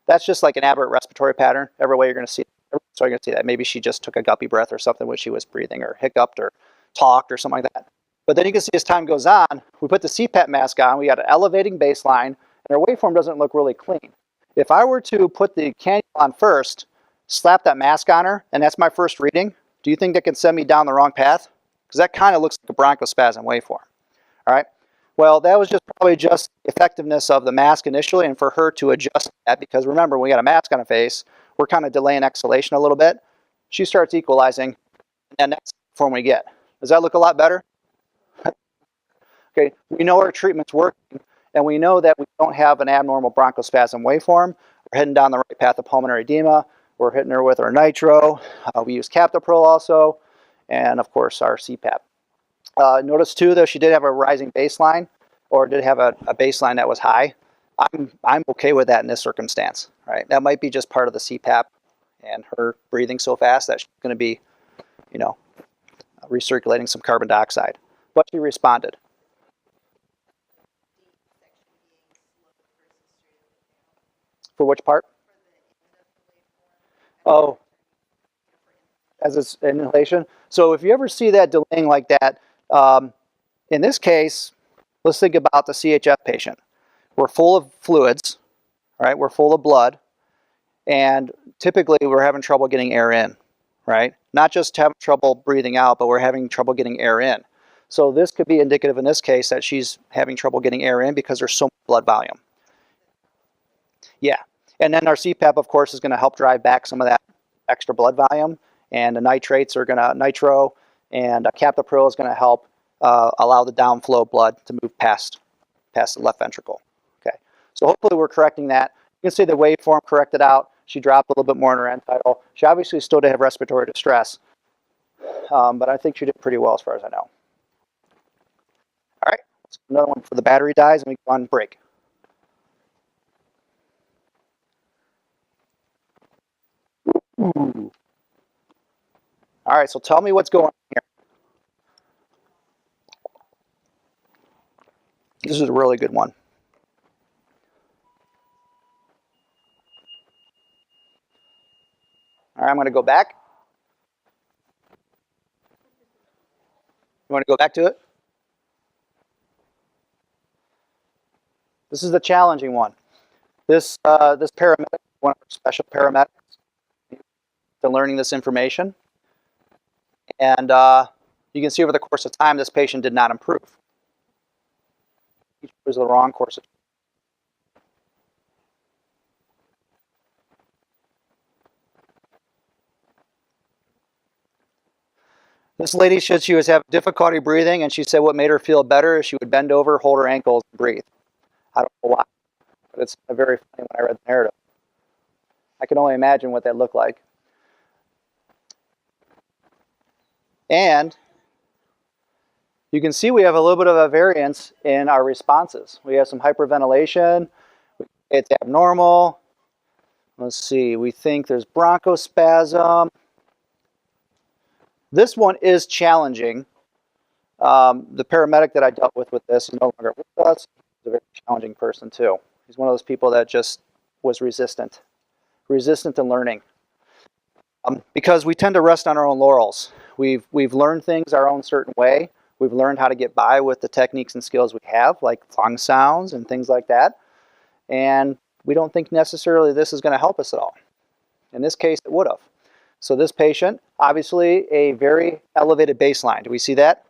that's just like an aberrant respiratory pattern. Every way you're going to see that. Maybe she just took a guppy breath or something when she was breathing, or hiccuped or talked or something like that. But then you can see as time goes on, we put the CPAP mask on, we got an elevating baseline, and our waveform doesn't look really clean. If I were to put the cannula on first, slap that mask on her, and that's my first reading, do you think that can send me down the wrong path? Because that kind of looks like a bronchospasm waveform. All right. Well, that was probably just the effectiveness of the mask initially, and for her to adjust that, because remember, when we got a mask on her face, we're kind of delaying exhalation a little bit. She starts equalizing, and that's the form we get. Does that look a lot better? Okay, we know our treatment's working, and we know that we don't have an abnormal bronchospasm waveform. We're heading down the right path of pulmonary edema. We're hitting her with our nitro. We use captopril also, and of course our CPAP. Notice too, though, she did have a rising baseline, or did have a baseline that was high. I'm okay with that in this circumstance, right? That might be just part of the CPAP and her breathing so fast that she's going to be, recirculating some carbon dioxide. But she responded. For which part? Oh, as its inhalation. So if you ever see that delaying like that, in this case, let's think about the CHF patient. We're full of fluids, right? We're full of blood, and typically we're having trouble getting air in, right? Not just having trouble breathing out, but we're having trouble getting air in. So this could be indicative in this case that she's having trouble getting air in because there's so much blood volume. Yeah, and then our CPAP, of course, is going to help drive back some of that extra blood volume, and the nitrates are going to, nitro, and captopril is going to help allow the downflow blood to move past the left ventricle. Okay, so hopefully we're correcting that. You can see the waveform corrected out. She dropped a little bit more in her end tidal. She obviously still did have respiratory distress, but I think she did pretty well as far as I know. All right, let's do another one for the battery dies, and we go on break. Ooh. All right, so tell me what's going on here. This is a really good one. All right, I'm going to go back. You want to go back to it? This is the challenging one. This paramedic, one of our special paramedics, to learning this information. And you can see over the course of time, this patient did not improve. He chose the wrong course of. This lady said she was having difficulty breathing, and she said what made her feel better is she would bend over, hold her ankles, and breathe. I don't know why, but it's very funny when I read the narrative. I can only imagine what that looked like. And you can see we have a little bit of a variance in our responses. We have some hyperventilation. It's abnormal. Let's see. We think there's bronchospasm. This one is challenging. The paramedic that I dealt with this is no longer with us. He's a very challenging person too. He's one of those people that just was resistant to learning. Because we tend to rest on our own laurels. We've learned things our own certain way. We've learned how to get by with the techniques and skills we have, like lung sounds and things like that. And we don't think necessarily this is going to help us at all. In this case, it would have. So this patient, obviously a very elevated baseline. Do we see that?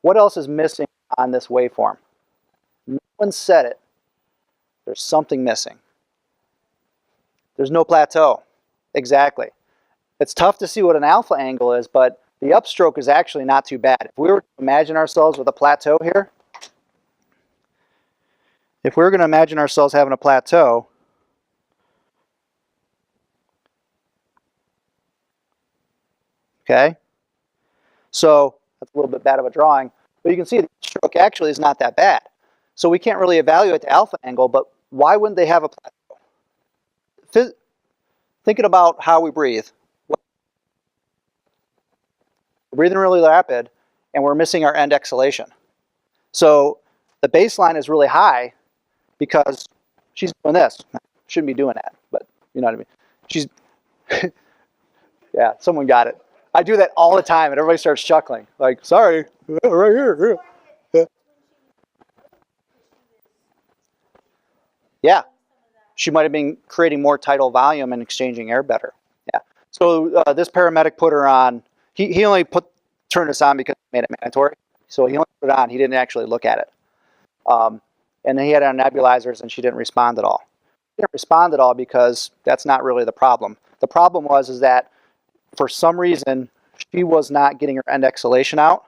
What else is missing on this waveform? No one said it. There's something missing. There's no plateau. Exactly. It's tough to see what an alpha angle is, but the upstroke is actually not too bad. If we were to imagine ourselves with a plateau here, if we were going to imagine ourselves having a plateau, okay, so that's a little bit bad of a drawing, but you can see the stroke actually is not that bad. So we can't really evaluate the alpha angle, but why wouldn't they have a plateau? Thinking about how we breathe. We're breathing really rapid, and we're missing our end exhalation. So the baseline is really high because she's doing this. Shouldn't be doing that, but you know what I mean. She's, yeah, someone got it. I do that all the time, and everybody starts chuckling. Like, sorry, right here. Yeah. Yeah, she might have been creating more tidal volume and exchanging air better. Yeah. So this paramedic put her on. He only turned us on because he made it mandatory. So he only put it on. He didn't actually look at it. And then he had it on nebulizers, and she didn't respond at all. She didn't respond at all because that's not really the problem. The problem was that for some reason she was not getting her end exhalation out.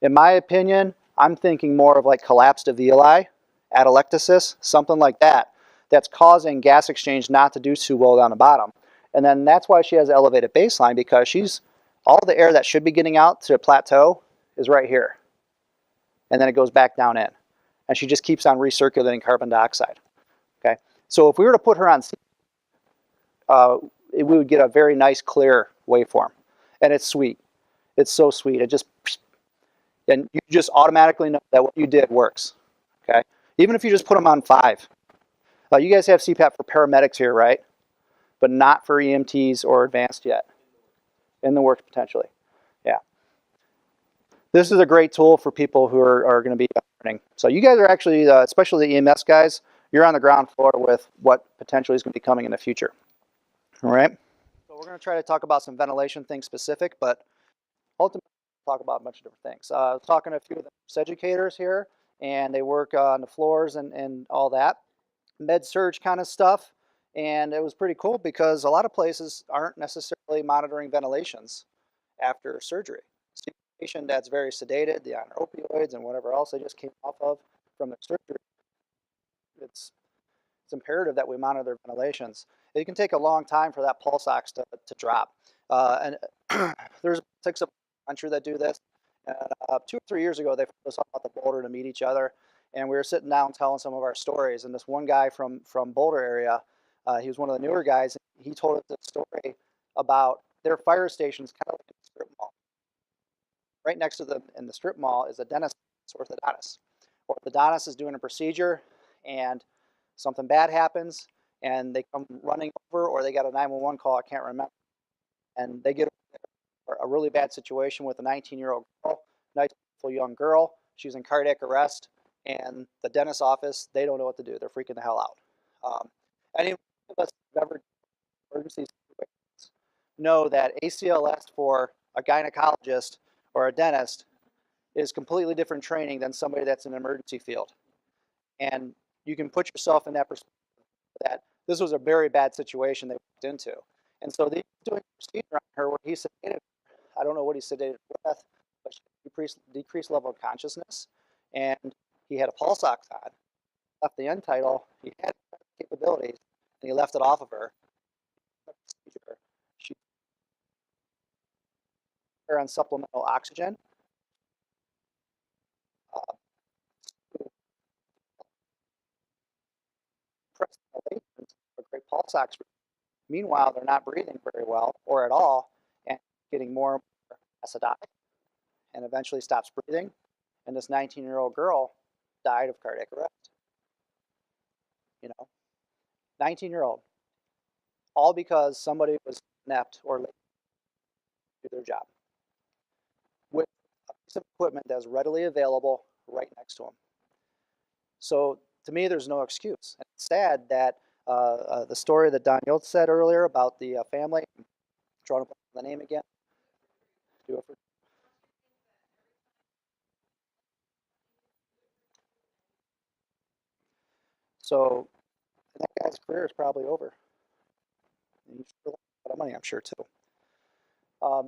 In my opinion, I'm thinking more of like collapsed alveoli, atelectasis, something like that, that's causing gas exchange not to do too well down the bottom. And then that's why she has an elevated baseline, because she's all the air that should be getting out to a plateau is right here. And then it goes back down in. And she just keeps on recirculating carbon dioxide. Okay, so if we were to put her on, we would get a very nice clear waveform, and it's sweet. It's so sweet. It just, and you just automatically know that what you did works. Okay, even if you just put them on 5. You guys have CPAP for paramedics here, right? But not for EMTs or advanced yet. In the works potentially. Yeah. This is a great tool for people who are going to be learning. So you guys are actually, especially the EMS guys, you're on the ground floor with what potentially is going to be coming in the future. All right. So we're going to try to talk about some ventilation things specific, but ultimately talk about a bunch of different things. I was talking to a few of the educators here, and they work on the floors and all that, med surge kind of stuff. And it was pretty cool because a lot of places aren't necessarily monitoring ventilations after surgery. See a patient that's very sedated, they're on opioids and whatever else they just came off of from their surgery, it's imperative that we monitor their ventilations. It can take a long time for that pulse ox to drop. And there's 6 of the country that do this. 2 or 3 years ago, they put us all out to Boulder to meet each other. And we were sitting down telling some of our stories. And this one guy from Boulder area, he was one of the newer guys. He told us a story about their fire stations kind of like in the strip mall. Right next to them in the strip mall is a dentist, orthodontist. Orthodontist is doing a procedure, and something bad happens, and they come running over, or they got a 911 call, I can't remember, and they get a really bad situation with a 19-year-old girl, nice young girl. She's in cardiac arrest, and the dentist's office, they don't know what to do. They're freaking the hell out. Any of us who've ever emergency situations know that ACLS for a gynecologist or a dentist is completely different training than somebody that's in an emergency field. And you can put yourself in that perspective that this was a very bad situation they walked into. And so they were doing a procedure on her where he sedated, I don't know what he sedated with, but she decreased level of consciousness. And he had a pulse ox on, left the end tidal, he had capabilities, and he left it off of her. She put her on supplemental oxygen. A great pulse ox. Meanwhile, they're not breathing very well or at all, and getting more and more acidotic, and eventually stops breathing. And this 19-year-old girl died of cardiac arrest. 19-year-old, all because somebody was inept or late to do their job with a piece of equipment that's readily available right next to them. So to me, there's no excuse. And it's sad that the story that Don Yost said earlier about the family, I'm drawing up the name again. Do it for So that guy's career is probably over. And you spend a lot of money, I'm sure, too.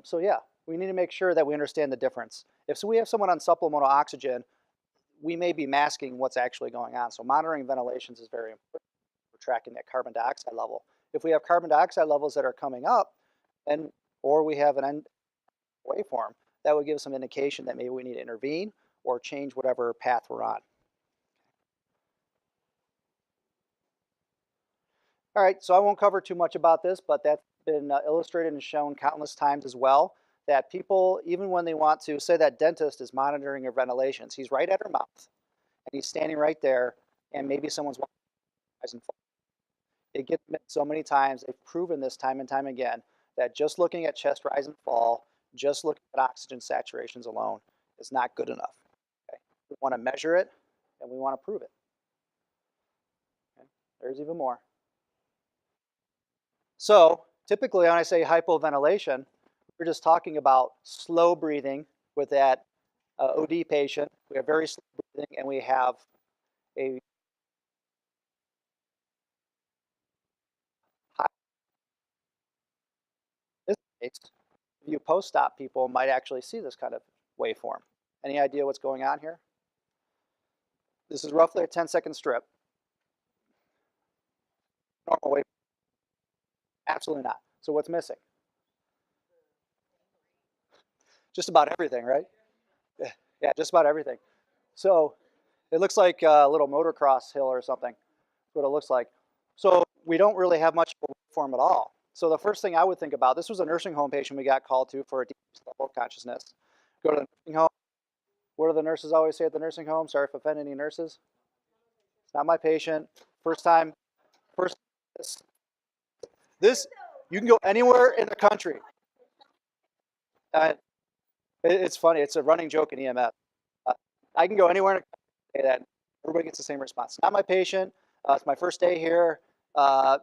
So yeah, we need to make sure that we understand the difference. If we have someone on supplemental oxygen, we may be masking what's actually going on. So monitoring ventilations is very important for tracking that carbon dioxide level. If we have carbon dioxide levels that are coming up, and or we have an end waveform, that would give some indication that maybe we need to intervene or change whatever path we're on. All right, so I won't cover too much about this, but that's been illustrated and shown countless times as well, that people, even when they want to, say that dentist is monitoring your ventilations, he's right at her mouth, and he's standing right there, and maybe someone's watching. It gets so many times, they've proven this time and time again, that just looking at chest rise and fall, just looking at oxygen saturations alone is not good enough. Okay? We want to measure it, and we want to prove it. Okay? There's even more. So typically when I say hypoventilation, we're just talking about slow breathing with that OD patient. We have very slow breathing, and we have a high, in this case, you post-op people might actually see this kind of waveform. Any idea what's going on here? This is roughly a 10-second strip. Normal wave, absolutely not. So what's missing? Just about everything, right? Yeah, just about everything. So it looks like a little motocross hill or something. That's what it looks like. So we don't really have much of a waveform at all. So the first thing I would think about, this was a nursing home patient we got called to for a decreased level of consciousness. Go to the nursing home. What do the nurses always say at the nursing home? Sorry if I offend any nurses. It's not my patient. First time, first, this you can go anywhere in the country. Uh, it's funny. It's a running joke in EMS. Uh, I can go anywhere in the country and say that. Everybody gets the same response. Not my patient. It's my first day here.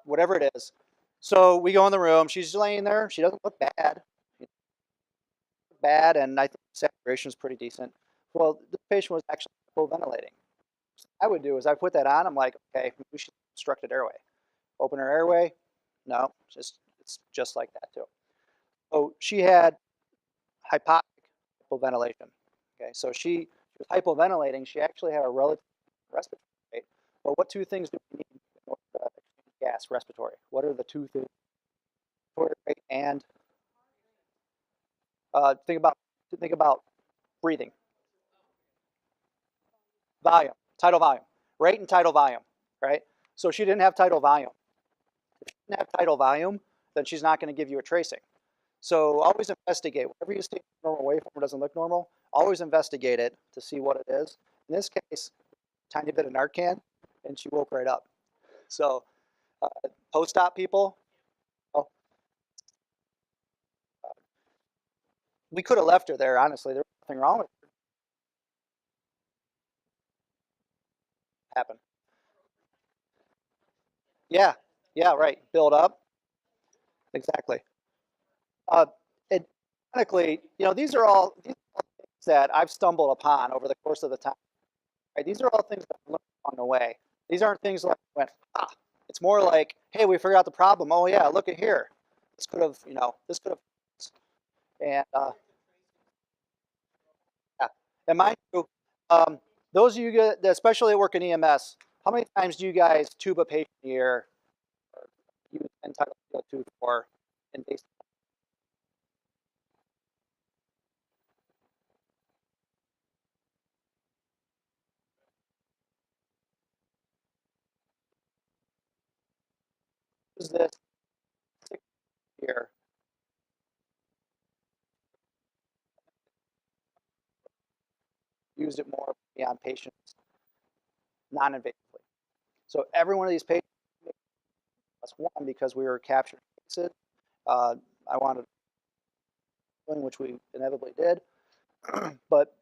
Whatever it is. So we go in the room. She's laying there. She doesn't look bad. And I think saturation is pretty decent. Well, the patient was actually hypoventilating. What I would do is I put that on. I'm like, okay, we should obstructed airway. Open her airway. No, it's just like that too. So she had hypoxic hypoventilation. Okay, so she was hypoventilating. She actually had a relative respiratory rate. But what two things do we need in order to exchange gas respiratory? What are the two things? Respiratory rate and think about breathing. Volume, tidal volume, rate and tidal volume, right? So she didn't have tidal volume. If she didn't have tidal volume, then she's not going to give you a tracing. So always investigate. Whenever you see a normal waveform doesn't look normal, always investigate it to see what it is. In this case, tiny bit of Narcan, and she woke right up. So post-op people, oh, we could have left her there, honestly. There was nothing wrong with it. Happen. Yeah, yeah, right. Build up. Exactly. Uh, it, Technically, these are all things that I've stumbled upon over the course of the time. Right? These are all things that I learned along the way. These aren't things like went, ah. It's more like, hey, we figured out the problem. Oh yeah, look at here. This could have, this could have, and yeah. And mind you, um, those of you that especially that work in EMS, how many times do you guys tube a patient a year or use entitled tube for invasive? Use this 6 year. Used it more on patients non-invasively. So every one of these patients, that's one because we were capturing cases. I wanted, which we inevitably did, but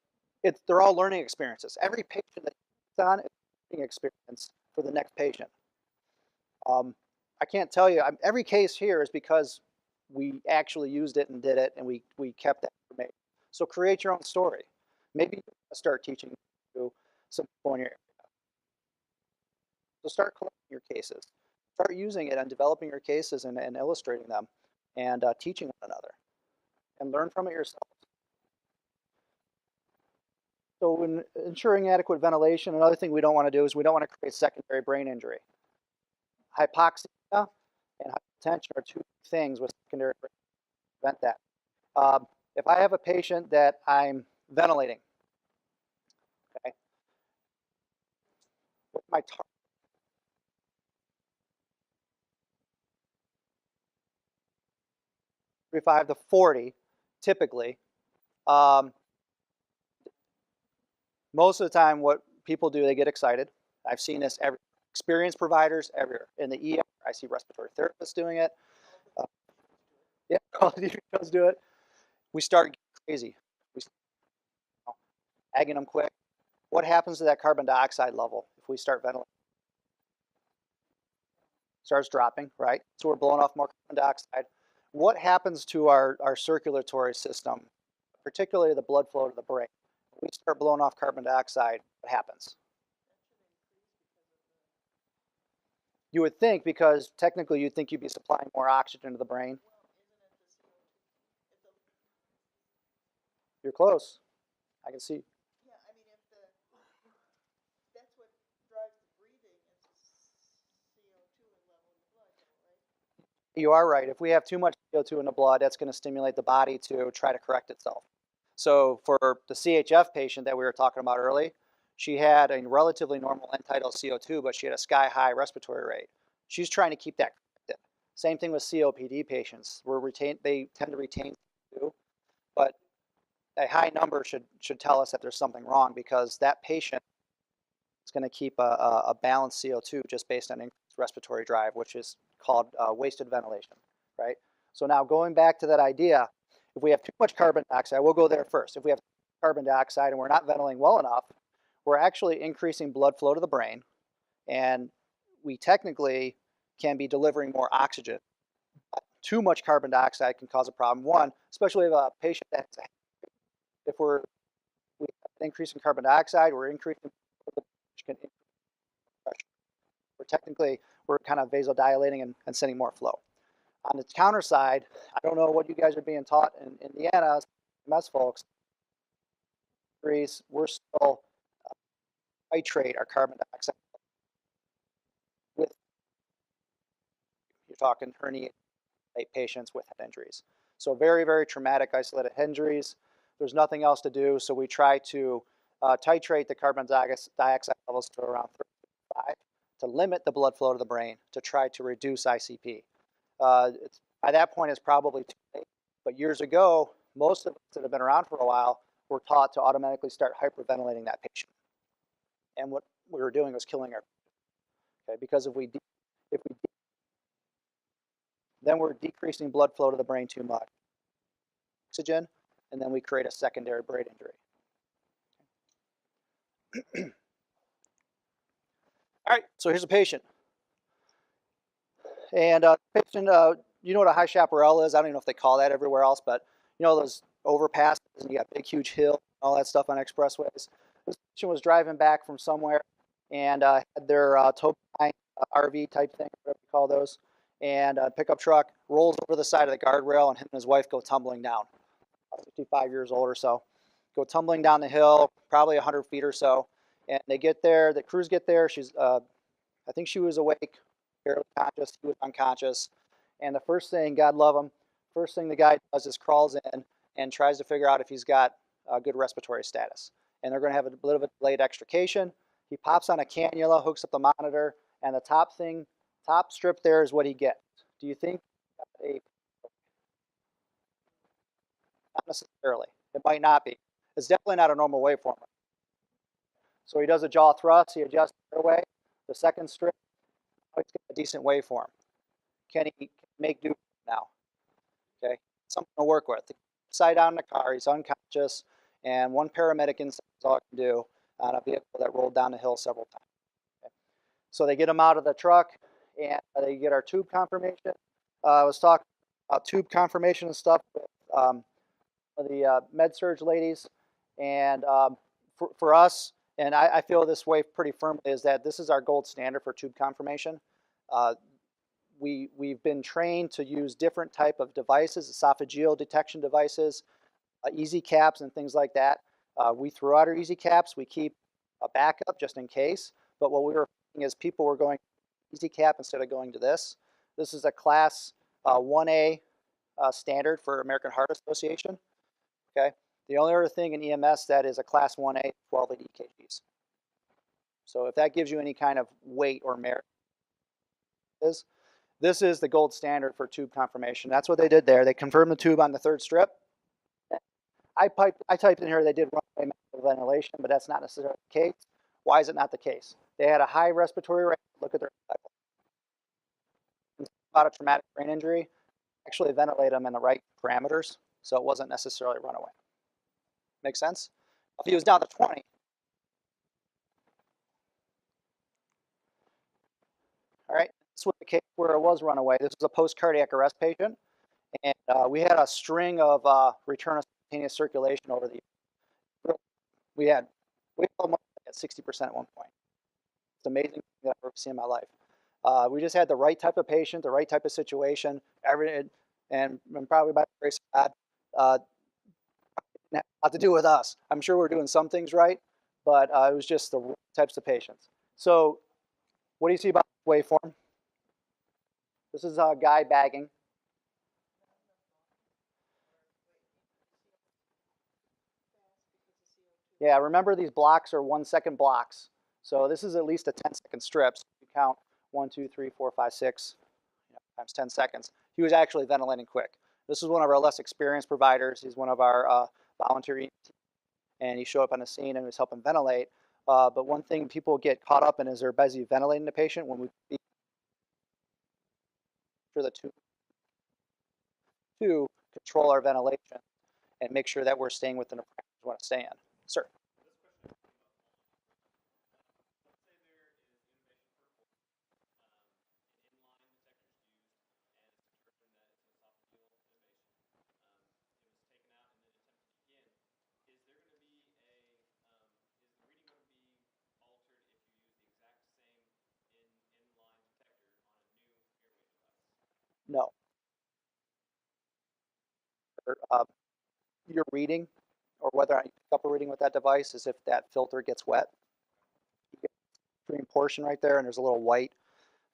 they're all learning experiences. Every patient that you on is a learning experience for the next patient. I can't tell you, every case here is because we actually used it and did it, and we kept that information. So create your own story. Maybe you start teaching to some people in your area. So start collecting your cases. start using it and developing your cases and illustrating them and teaching one another and learn from it yourself. So when ensuring adequate ventilation, another thing we don't want to do is we don't want to create secondary brain injury. Hypoxia and hypotension are two things with secondary brain injury prevent that. If I have a patient that I'm ventilating, okay, what's my target? 35 to 40, typically. Um, most of the time, what people do, they get excited. I've seen this every experienced providers everywhere. In the ER, I see respiratory therapists doing it. Uh, yeah, quality does do it. We start getting crazy. We start agging them quick. What happens to that carbon dioxide level if we start ventilating? Starts dropping, right? So we're blowing off more carbon dioxide. What happens to our circulatory system, particularly the blood flow to the brain? When we start blowing off carbon dioxide, what happens? You would think, because technically you'd think you'd be supplying more oxygen to the brain. You're close. I can see. Yeah, I mean, that's what drives the breathing is the CO2 level in the blood, right? You are right. If we have too much CO2 in the blood, that's going to stimulate the body to try to correct itself. So for the CHF patient that we were talking about early, she had a relatively normal end-tidal CO2, but she had a sky-high respiratory rate. She's trying to keep that corrected. Same thing with COPD patients. They tend to retain CO2, but a high number should tell us that there's something wrong, because that patient is going to keep a balanced CO2 just based on increased respiratory drive, which is called wasted ventilation, right? So now going back to that idea, if we have too much carbon dioxide, we'll go there first. If we have carbon dioxide and we're not ventilating well enough, we're actually increasing blood flow to the brain, and we technically can be delivering more oxygen. Too much carbon dioxide can cause a problem. One, especially if a patient that's, if we have an increase in carbon dioxide, we're increasing pressure. We're kind of vasodilating and sending more flow. On the counter side, I don't know what you guys are being taught in Indiana, EMS folks. We're still titrate our carbon dioxide with, you're talking herniated patients with head injuries. So very, very traumatic isolated head injuries. There's nothing else to do, so we try to titrate the carbon dioxide levels to around 35 to limit the blood flow to the brain to try to reduce ICP. By that point, it's probably too late. But years ago, most of us that have been around for a while were taught to automatically start hyperventilating that patient. And what we were doing was killing our patient. Okay? Because then we're decreasing blood flow to the brain too much. Oxygen, and then we create a secondary brain injury. All right, so here's a patient. And patient, you know what a high chaparral is? I don't even know if they call that everywhere else, but you know those overpasses, and you got big, huge hill, all that stuff on expressways. This patient was driving back from somewhere and had their tow line, RV type thing, whatever you call those, and a pickup truck rolls over the side of the guardrail, and him and his wife go tumbling down. 55 years old or so, go tumbling down the hill, probably 100 feet or so, and they get there. The crews get there. She's, I think she was awake, barely conscious. He was unconscious, and the first thing, God love him, first thing the guy does is crawls in and tries to figure out if he's got a good respiratory status. And they're going to have a bit of a delayed extrication. He pops on a cannula, hooks up the monitor, and the top strip there is what he gets. Do you think not necessarily. It might not be. It's definitely not a normal waveform. So he does a jaw thrust, he adjusts the airway. The second strip, he's got a decent waveform. Can he make do now? Okay, something to work with. Upside down in the car, he's unconscious, and one paramedic inside is all I can do on a vehicle that rolled down the hill several times. Okay. So they get him out of the truck, and they get our tube confirmation. I was talking about tube confirmation and stuff with the med-surg ladies, and for us, and I feel this way pretty firmly, is that this is our gold standard for tube confirmation. we've been trained to use different type of devices, esophageal detection devices, easy caps and things like that. We throw out our easy caps. We keep a backup just in case. But what we were finding is people were going easy cap instead of going to this. This is a class 1A standard for American Heart Association. Okay. The only other thing in EMS that is a class 1A, 12 lead EKGs. So if that gives you any kind of weight or merit, this is the gold standard for tube confirmation. That's what they did there. They confirmed the tube on the third strip. I typed in here they did runaway ventilation, but that's not necessarily the case. Why is it not the case? They had a high respiratory rate. Look at their cycle. About a traumatic brain injury, actually ventilate them in the right parameters, so it wasn't necessarily runaway. Make sense? If he was down to 20, all right, this was the case where it was runaway. This was a post-cardiac arrest patient, and we had a string of return of spontaneous circulation over the year. We almost at 60% at one point. It's amazing thing that I've ever seen in my life. We just had the right type of patient, the right type of situation, and probably by the grace of God, didn't have a lot to do with us. I'm sure we're doing some things right, but it was just the types of patients. So what do you see about the waveform? This is a guy bagging. Yeah, remember these blocks are 1 second blocks. So this is at least a 10-second strip. So you count 1, 2, 3, 4, 5, 6 times 10 seconds. He was actually ventilating quick. This is one of our less experienced providers. He's one of our volunteer EMTs, and he showed up on the scene and was helping ventilate. But one thing people get caught up in is they're busy ventilating the patient when we for the tube to control our ventilation and make sure that we're staying within the parameters we want to stay in. Sir. No. Your reading, or whether or not you pick up a reading with that device, is if that filter gets wet. You get a green portion right there, and there's a little white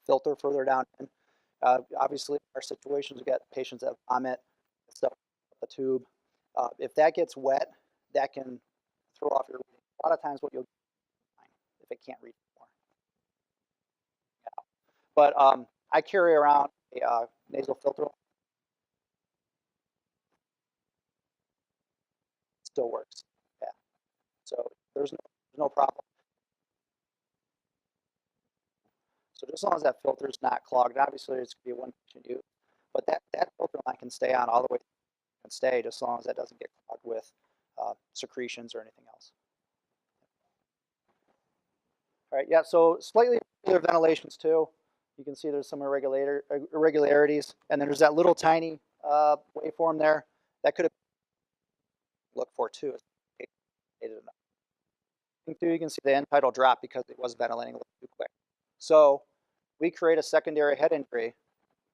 filter further down in. Obviously, in our situations, we got patients that vomit, stuff the tube. If that gets wet, that can throw off your reading. A lot of times what you'll get if it can't read anymore. Yeah. But I carry around a nasal filter. It still works. Yeah. So there's no problem. So just as long as that filter is not clogged, obviously it's going to be one patient use, but that filter line can stay on all the way and stay just as long as that doesn't get clogged with secretions or anything else. All right, yeah, so slightly irregular ventilations too. You can see there's some irregularities, and then there's that little tiny waveform there that could have looked for too. You can see the end tidal drop because it was ventilating a little too quick. So we create a secondary head injury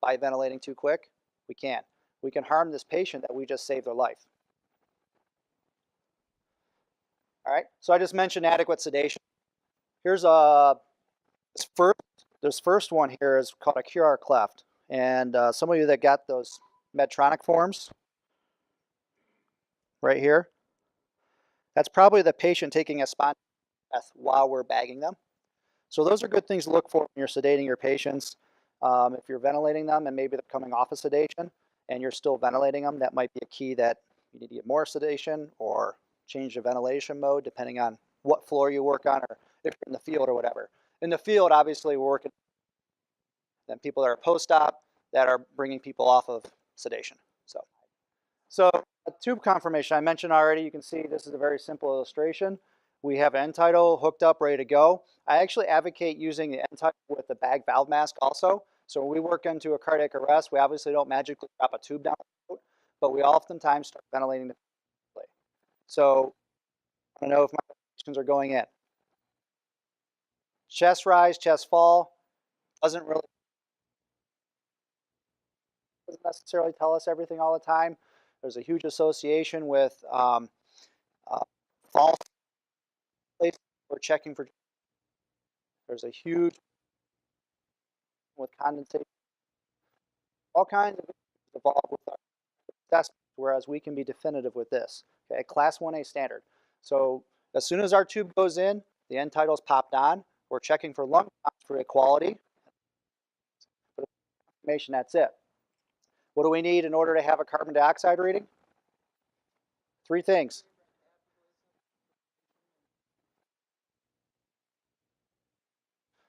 by ventilating too quick. We can. We can harm this patient that we just saved their life. All right, so I just mentioned adequate sedation. Here's this first one here is called a QR cleft. And some of you that got those Medtronic forms right here, that's probably the patient taking a spontaneous breath while we're bagging them. So those are good things to look for when you're sedating your patients. If you're ventilating them and maybe they're coming off of sedation and you're still ventilating them, that might be a key that you need to get more sedation or change the ventilation mode depending on what floor you work on or if you're in the field or whatever. In the field, obviously, we're working then people that are post-op that are bringing people off of sedation. So a tube confirmation, I mentioned already, you can see this is a very simple illustration. We have an end tidal hooked up, ready to go. I actually advocate using the end tidal with the bag valve mask also. So when we work into a cardiac arrest, we obviously don't magically drop a tube down the throat, but we oftentimes start ventilating the tube. So I don't know if my questions are going in. Chest rise, chest fall, doesn't really doesn't necessarily tell us everything all the time. There's a huge association with false places we're checking for. There's a huge with condensation. All kinds of issues involved with our assessment, whereas we can be definitive with this. Okay, Class 1A standard. So as soon as our tube goes in, the end title's popped on. We're checking for lung for equality. For information, that's it. What do we need in order to have a carbon dioxide reading? 3 things.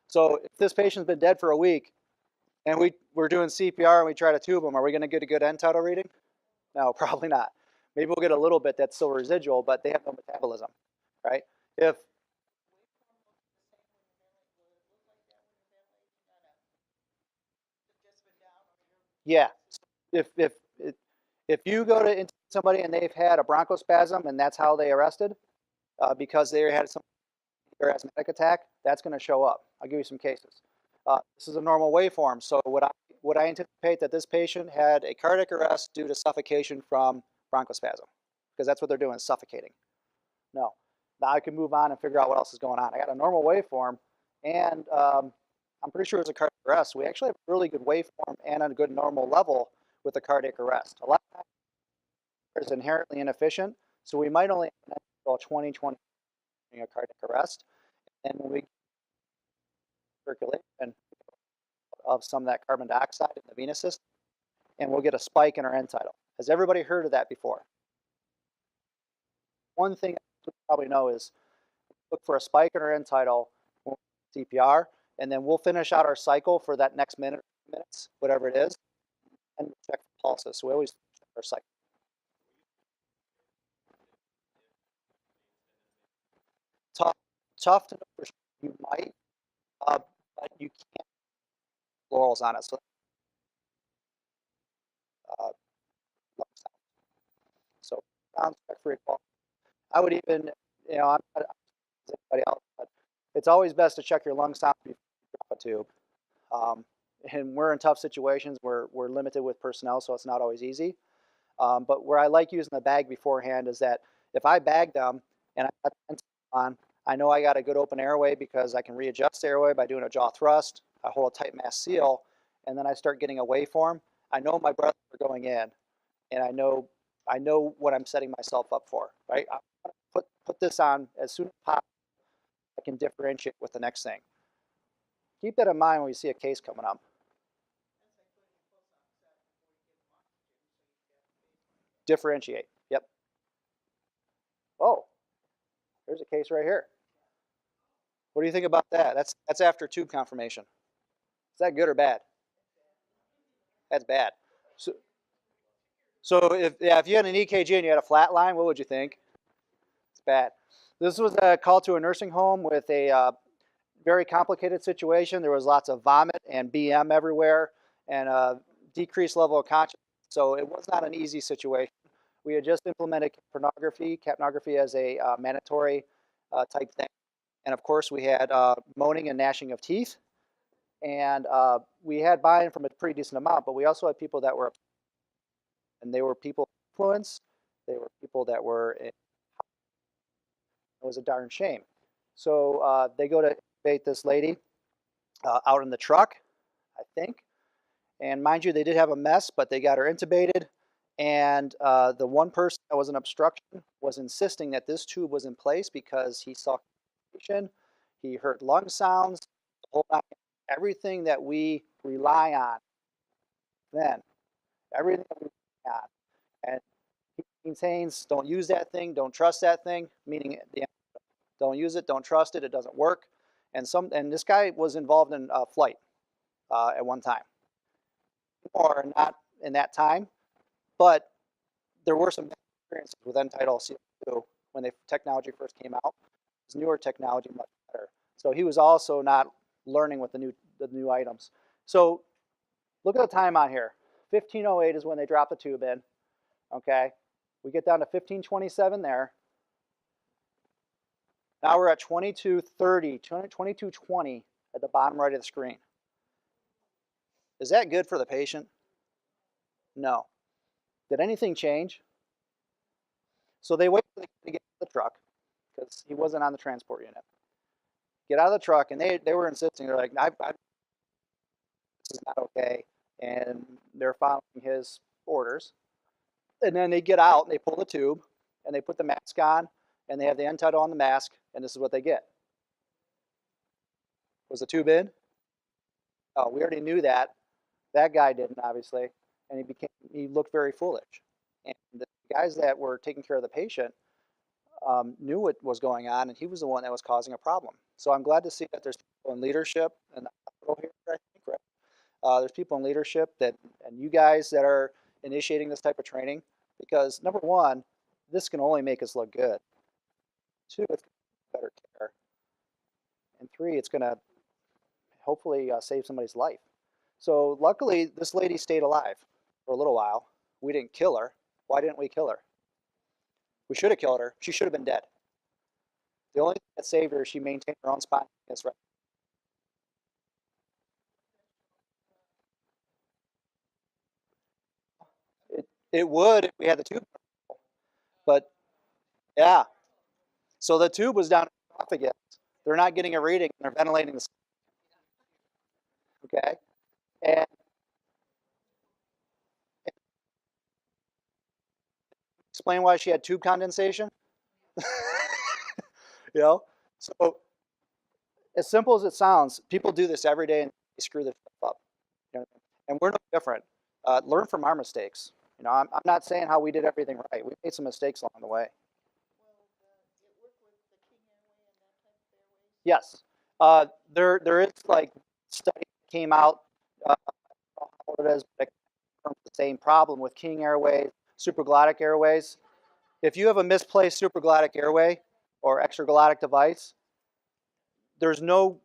So if this patient's been dead for a week and we're doing CPR and we try to tube them, are we going to get a good end tidal reading? No, probably not. Maybe we'll get a little bit that's still residual, but they have no metabolism, right? If yeah, if you go to somebody and they've had a bronchospasm and that's how they arrested because they had some asthmatic attack, that's going to show up. I'll give you some cases. This is a normal waveform, so would I anticipate that this patient had a cardiac arrest due to suffocation from bronchospasm? Because that's what they're doing, is suffocating. No. Now I can move on and figure out what else is going on. I got a normal waveform, and I'm pretty sure it's a cardiac arrest. We actually have a really good waveform and a good normal level with a cardiac arrest. A lot of times it's inherently inefficient, so we might only have about 20 a cardiac arrest. And when we circulation of some of that carbon dioxide in the venous system, and we'll get a spike in our end tidal. Has everybody heard of that before? One thing you probably know is look for a spike in our end tidal CPR, and then we'll finish out our cycle for that next minutes, whatever it is, and check for pulses. So we always check our cycle. Tough to know for sure. You might, but you can't laurels on it. So, so sounds check for equality. I would even, I'm not anybody else, but it's always best to check your lung sound before you drop a tube. And we're in tough situations. We're limited with personnel, so it's not always easy. But where I like using the bag beforehand is that if I bag them and I got on, I know I got a good open airway because I can readjust the airway by doing a jaw thrust. I hold a tight mask seal, and then I start getting a waveform. I know my breaths are going in, and I know what I'm setting myself up for. Right? I put this on as soon as possible. I can differentiate with the next thing. Keep that in mind when you see a case coming up. Differentiate. Yep. Oh, there's a case right here. What do you think about that? That's after tube confirmation. Is that good or bad? That's bad. So if you had an EKG and you had a flat line, what would you think? It's bad. This was a call to a nursing home with a very complicated situation. There was lots of vomit and BM everywhere and a decreased level of consciousness. So it was not an easy situation. We had just implemented capnography as a mandatory type thing. And of course, we had moaning and gnashing of teeth. And we had buy-in from a pretty decent amount, but we also had people that were, and they were people of influence. They were people that were, it was a darn shame. So they go to intubate this lady out in the truck, I think. And mind you, they did have a mess, but they got her intubated. And the one person that was an obstruction was insisting that this tube was in place because he saw he heard lung sounds, everything that we rely on then, everything that we rely on. And he maintains, don't use that thing, don't trust that thing, meaning don't use it, don't trust it, it doesn't work. And this guy was involved in flight at one time. Or not in that time, but there were some experiences with end-tidal CO2 when the technology first came out. It was newer technology, much better. So he was also not learning with the new items. So look at the time on here. 1508 is when they drop the tube in. Okay, we get down to 1527 there. Now we're at 2230, 2220 at the bottom right of the screen. Is that good for the patient? No. Did anything change? So they wait for the kid to get out of the truck because he wasn't on the transport unit. Get out of the truck, and they were insisting. They're like, this is not okay, and they're following his orders. And then they get out and they pull the tube and they put the mask on and they have the end title on the mask, and this is what they get. Was the tube in? Oh, we already knew that. That guy didn't, obviously, and he looked very foolish. And the guys that were taking care of the patient knew what was going on, and he was the one that was causing a problem. So I'm glad to see that there's people in leadership in the hospital here, I think, right? There's people in leadership and you guys that are initiating this type of training, because number one, this can only make us look good. Two, it's better care. And three, it's going to hopefully save somebody's life. So luckily, this lady stayed alive for a little while. We didn't kill her. Why didn't we kill her? We should have killed her. She should have been dead. The only thing that saved her is she maintained her own spontaneous right. It would if we had the tube, but yeah. So the tube was down in the esophagus. They're not getting a reading. They're ventilating the. Okay, and explain why she had tube condensation. You know, so as simple as it sounds, people do this every day and they screw this stuff up. You know? And we're no different. Learn from our mistakes. You know, I'm not saying how we did everything right. We made some mistakes along the way. Yes, there is like study that came out. I don't know how it is, but it confirms the same problem with King Airways, supraglottic airways. If you have a misplaced supraglottic airway or extraglottic device, there's no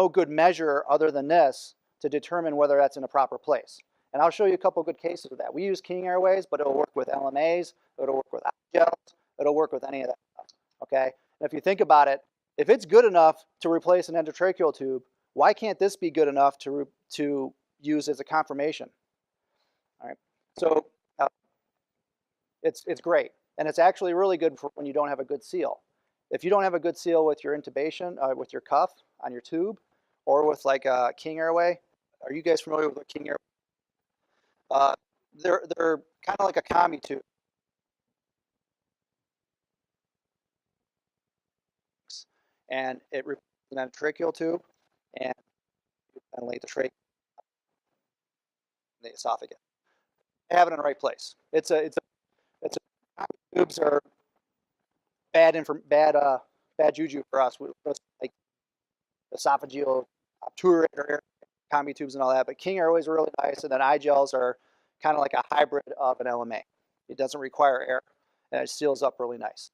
good measure other than this to determine whether that's in a proper place. And I'll show you a couple good cases of that. We use King Airways, but it'll work with LMAs, it'll work with gels, it'll work with any of that stuff. Okay? And if you think about it, if it's good enough to replace an endotracheal tube, why can't this be good enough to use as a confirmation? All right. So it's great, and it's actually really good for when you don't have a good seal. If you don't have a good seal with your intubation, with your cuff on your tube, or with like a King Airway, are you guys familiar with a King Airway? They're kind of like a combi tube, and it replaces an endotracheal tube, and you ventilate the trach, the esophagus. Have it in the right place. Tubes are bad juju for us. Like esophageal obturator combi tubes and all that. But King Airways are really nice, and then iGels are kind of like a hybrid of an LMA. It doesn't require air, and it seals up really nice.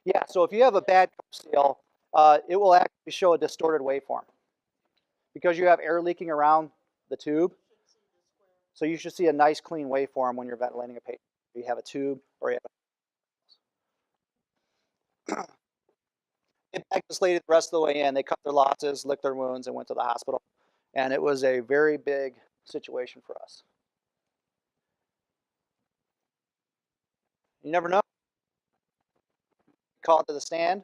Yeah, so if you have a bad seal, it will actually show a distorted waveform because you have air leaking around the tube. So you should see a nice clean waveform when you're ventilating a patient. You have a tube or you have They bagged this lady the rest of the way in. They cut their losses, licked their wounds, and went to the hospital. And it was a very big situation for us. You never know. Call it to the stand.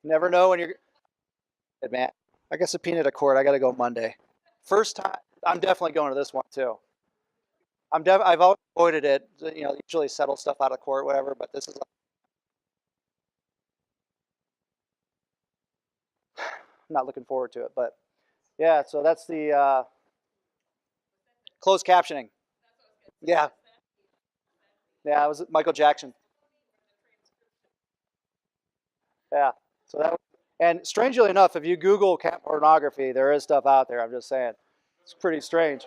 Never know when you're. Man, I got subpoenaed to court. I got to go Monday. First time. I'm definitely going to this one too. I've always avoided it. You know, usually settle stuff out of court, whatever. But this is. I'm not looking forward to it, but yeah. So that's the closed captioning. Yeah, yeah. It was Michael Jackson. Yeah. So that. And strangely enough, if you Google cat pornography, there is stuff out there. I'm just saying, it's pretty strange.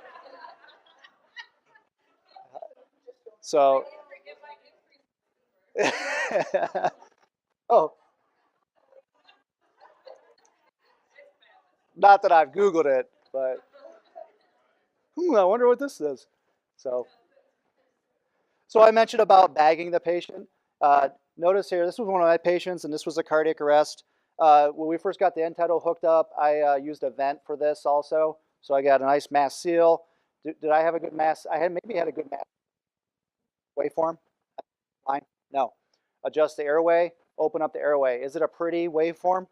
So. Oh, not that I've Googled it, but I wonder what this is. So, so I mentioned about bagging the patient. notice here, this was one of my patients, and this was a cardiac arrest. When we first got the end tidal hooked up, I used a vent for this also. So I got a nice mass seal. Did I have a good mass? Maybe had a good mass waveform. Line? No. Adjust the airway, open up the airway. Is it a pretty waveform?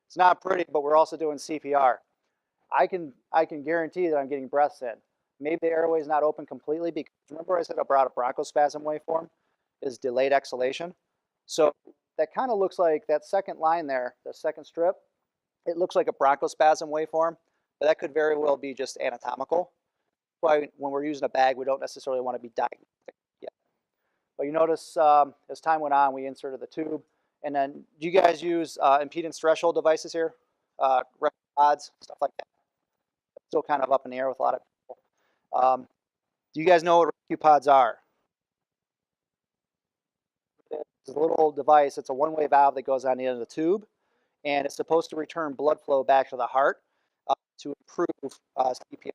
It's not pretty, but we're also doing CPR. I can guarantee that I'm getting breaths in. Maybe the airway is not open completely because remember I said about a bronchospasm waveform is delayed exhalation. So that kind of looks like that second line there, the second strip. It looks like a bronchospasm waveform, but that could very well be just anatomical. Why when we're using a bag, we don't necessarily want to be diagnostic yet. But you notice as time went on, we inserted the tube. And then do you guys use impedance threshold devices here? Pods, stuff like that. Still kind of up in the air with a lot of people. Do you guys know what rescue pods are? It's a little device. It's a one-way valve that goes on the end of the tube, and it's supposed to return blood flow back to the heart to improve CPR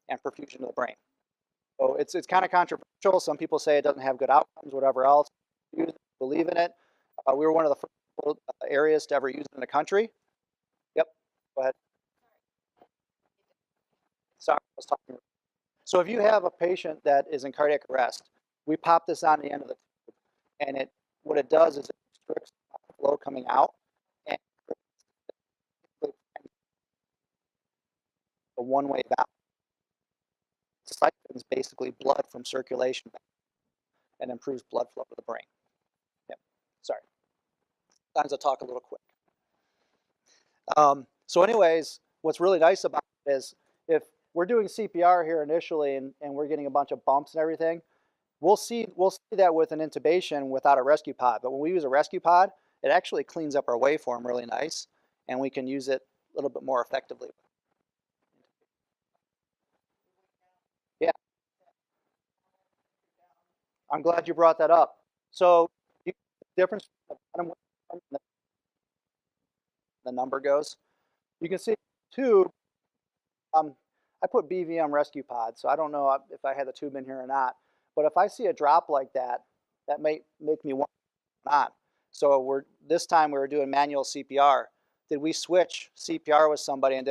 and perfusion to the brain. So it's kind of controversial. Some people say it doesn't have good outcomes, whatever else. Use it, believe in it. We were one of the first areas to ever use it in the country. Yep, go ahead. Sorry, I was talking. So if you have a patient that is in cardiac arrest, we pop this on the end of the tube, and what it does is it restricts the flow coming out, and a one-way valve siphons basically blood from circulation and improves blood flow to the brain. Yep. Sorry. Sometimes I talk a little quick. So anyways, what's really nice about it is if we're doing CPR here initially and we're getting a bunch of bumps and everything, we'll see that with an intubation without a rescue pod. But when we use a rescue pod, it actually cleans up our waveform really nice, and we can use it a little bit more effectively. Yeah. I'm glad you brought that up. So the difference the number goes. You can see tube. I put BVM rescue pod, so I don't know if I had the tube in here or not. But if I see a drop like that, that may make me want not. So this time we were doing manual CPR. Did we switch CPR with somebody, and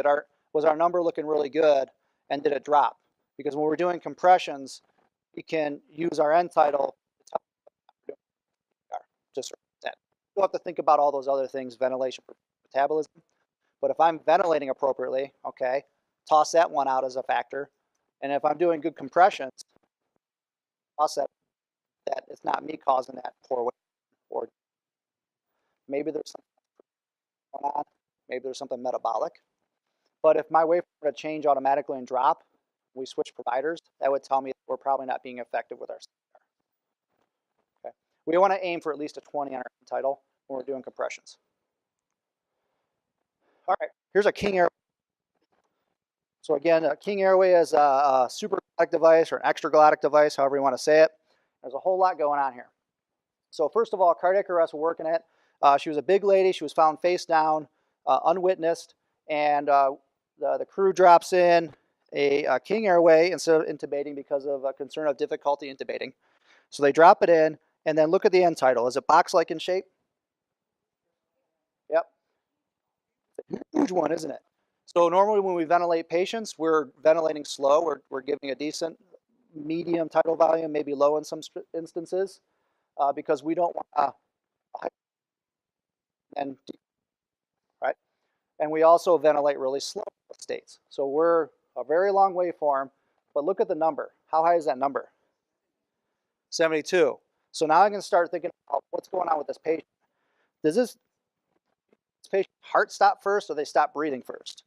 was our number looking really good, and did it drop? Because when we're doing compressions, we can use our end tidal just that. You don't have to think about all those other things, ventilation for metabolism. But if I'm ventilating appropriately, okay, toss that one out as a factor. And if I'm doing good compressions, toss that it's not me causing that poor weight. Or maybe there's something going on. Maybe there's something metabolic. But if my waveform were to change automatically and drop, we switch providers, that would tell me we're probably not being effective with our CPR. Okay. We want to aim for at least a 20 on our tidal when we're doing compressions. All right, here's a King airway. So again, a King airway is a supraglottic device or an extraglottic device, however you want to say it. There's a whole lot going on here. So first of all, cardiac arrest we're working at. She was a big lady. She was found face down, unwitnessed, and the crew drops in a King airway instead of intubating because of a concern of difficulty intubating. So they drop it in, and then look at the end tidal. Is it box-like in shape? Yep. It's a huge one, isn't it? So normally when we ventilate patients, we're ventilating slow. We're giving a decent medium tidal volume, maybe low in some instances, because we don't want right? And we also ventilate really slow states. So we're a very long waveform, but look at the number. How high is that number? 72. So now I can start thinking about what's going on with this patient. Does this patient's heart stop first, or they stop breathing first?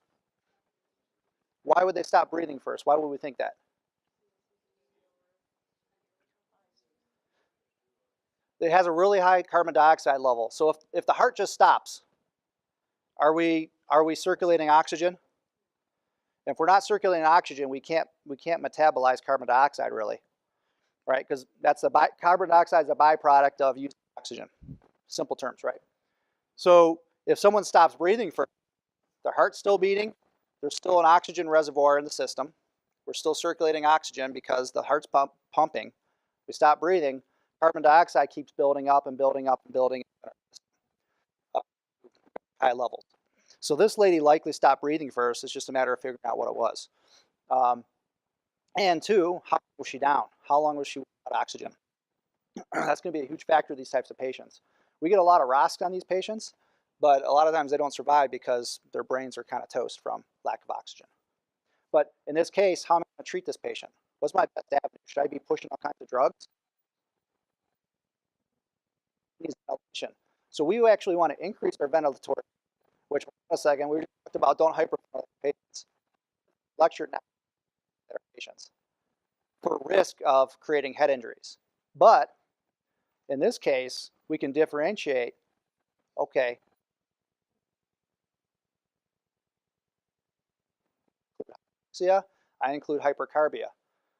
Why would they stop breathing first? Why would we think that? It has a really high carbon dioxide level. So if the heart just stops, are we circulating oxygen? If we're not circulating oxygen, we can't metabolize carbon dioxide really, right? Because that's carbon dioxide is a byproduct of using oxygen. Simple terms, right? So if someone stops breathing first, their heart's still beating, there's still an oxygen reservoir in the system. We're still circulating oxygen because the heart's pumping. We stop breathing. carbon dioxide keeps building up and building up and building up high levels. So this lady likely stopped breathing first. It's just a matter of figuring out what it was. And two, how long was she down? How long was she without oxygen? That's going to be a huge factor of these types of patients. We get a lot of ROSC on these patients, but a lot of times they don't survive because their brains are kind of toast from lack of oxygen. But in this case, how am I going to treat this patient? What's my best avenue? Should I be pushing all kinds of drugs? Ventilation. So we actually want to increase our ventilatory, which in a second, we talked about don't hyperventilate patients. Lecture now at our patients for risk of creating head injuries. But in this case, we can differentiate, okay, I include hypercarbia.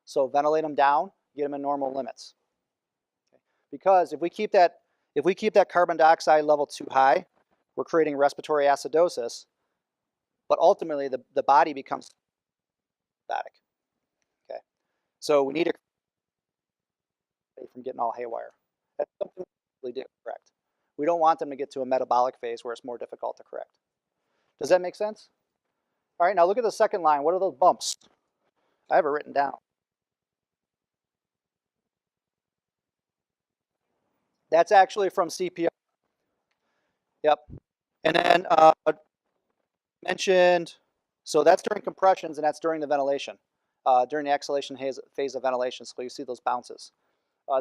So ventilate them down, get them in normal limits. Okay. Because if we keep that carbon dioxide level too high, we're creating respiratory acidosis, but ultimately the body becomes static. Okay. So we need to from getting all haywire. That's something we do correct. We don't want them to get to a metabolic phase where it's more difficult to correct. Does that make sense? All right, now look at the second line. What are those bumps? I have it written down. That's actually from CPR. Yep. And then mentioned, so that's during compressions and that's during the ventilation, during the exhalation phase of ventilation. So you see those bounces.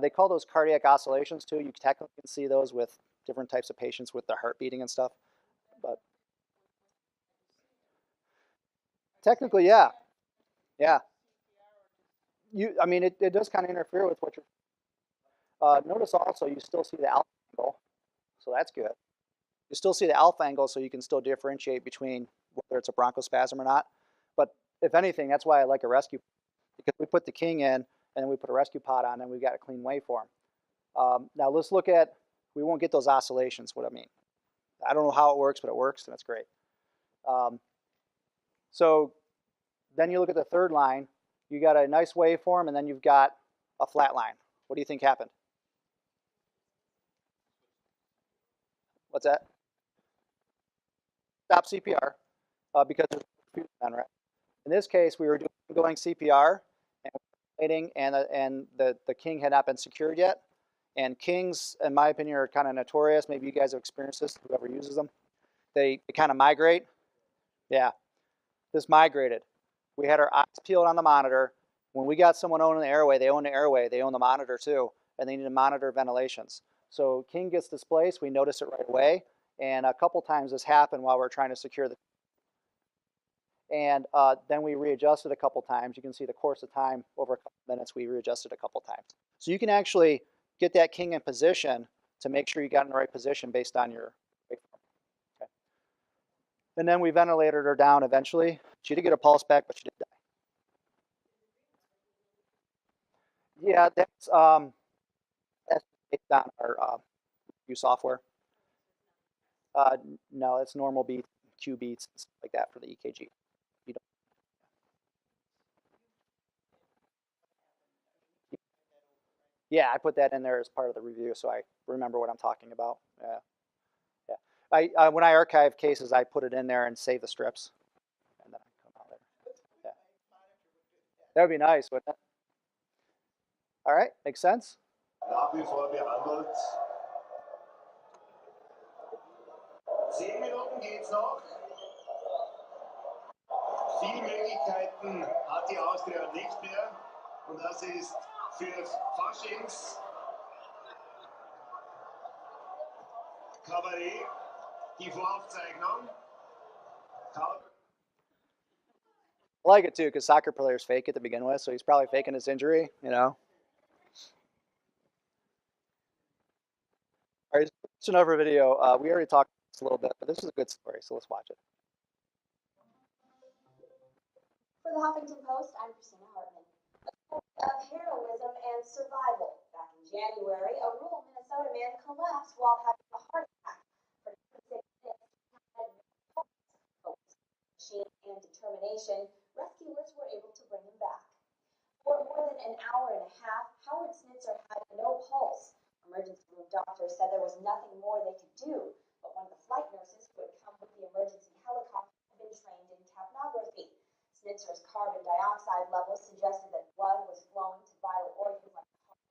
They call those cardiac oscillations too. You technically can see those with different types of patients with their heart beating and stuff. But technically, yeah. Yeah. I mean, it does kind of interfere with what you're. Notice also you still see the alpha angle, so that's good. You still see the alpha angle, so you can still differentiate between whether it's a bronchospasm or not. But if anything, that's why I like a rescue, because we put the king in, and then we put a rescue pod on, and we've got a clean waveform. Now let's look at, we won't get those oscillations, what I mean. I don't know how it works, but it works, and it's great. So then you look at the third line, you got a nice waveform, and then you've got a flat line. What do you think happened? What's that? Stop CPR because there's confusion on, right? In this case, we were doing ongoing CPR and the king had not been secured yet. And kings, in my opinion, are kind of notorious. Maybe you guys have experienced this, whoever uses them. They kind of migrate. Yeah, this migrated. We had our eyes peeled on the monitor. When we got someone owning the airway, they own the airway, they own the monitor too, and they need to monitor ventilations. So king gets displaced, we notice it right away, and a couple times this happened while we're trying to secure the. And then we readjusted a couple times. You can see the course of time over a couple minutes, we readjusted a couple times. So you can actually get that king in position to make sure you got in the right position based on your waveform. Okay. And then we ventilated her down eventually. She did get a pulse back, but she did die. Yeah, that's based on our review software. No, it's normal beats, Q beats, and stuff like that for the EKG. You don't. Yeah, I put that in there as part of the review, so I remember what I'm talking about. Yeah, yeah. When I archive cases, I put it in there and save the strips, and then I come out there. Yeah, that would be nice, wouldn't it? All right, makes sense. Nach wie vor behandelt. 10 Minuten geht's noch. Viele Möglichkeiten hat die Austria nicht mehr. Und das ist für Faschings Kabarett die Voraufzeichnung. I like it too because soccer players fake it to begin with, so he's probably faking his injury, you know. All right, it's another video. We already talked about this a little bit, but this is a good story, so let's watch it. For the Huffington Post, I'm Christina Hartman. Of heroism and survival. Back in January, a rural Minnesota man collapsed while having a heart attack. For 26 minutes, machine and determination, rescuers were able to bring him back. For more than an hour and a half, Howard Snitzer had no pulse. Emergency room doctors said there was nothing more they could do, but one of the flight nurses who had come with the emergency helicopter had been trained in capnography. Snitzer's carbon dioxide levels suggested that blood was flowing to vital organs like the heart.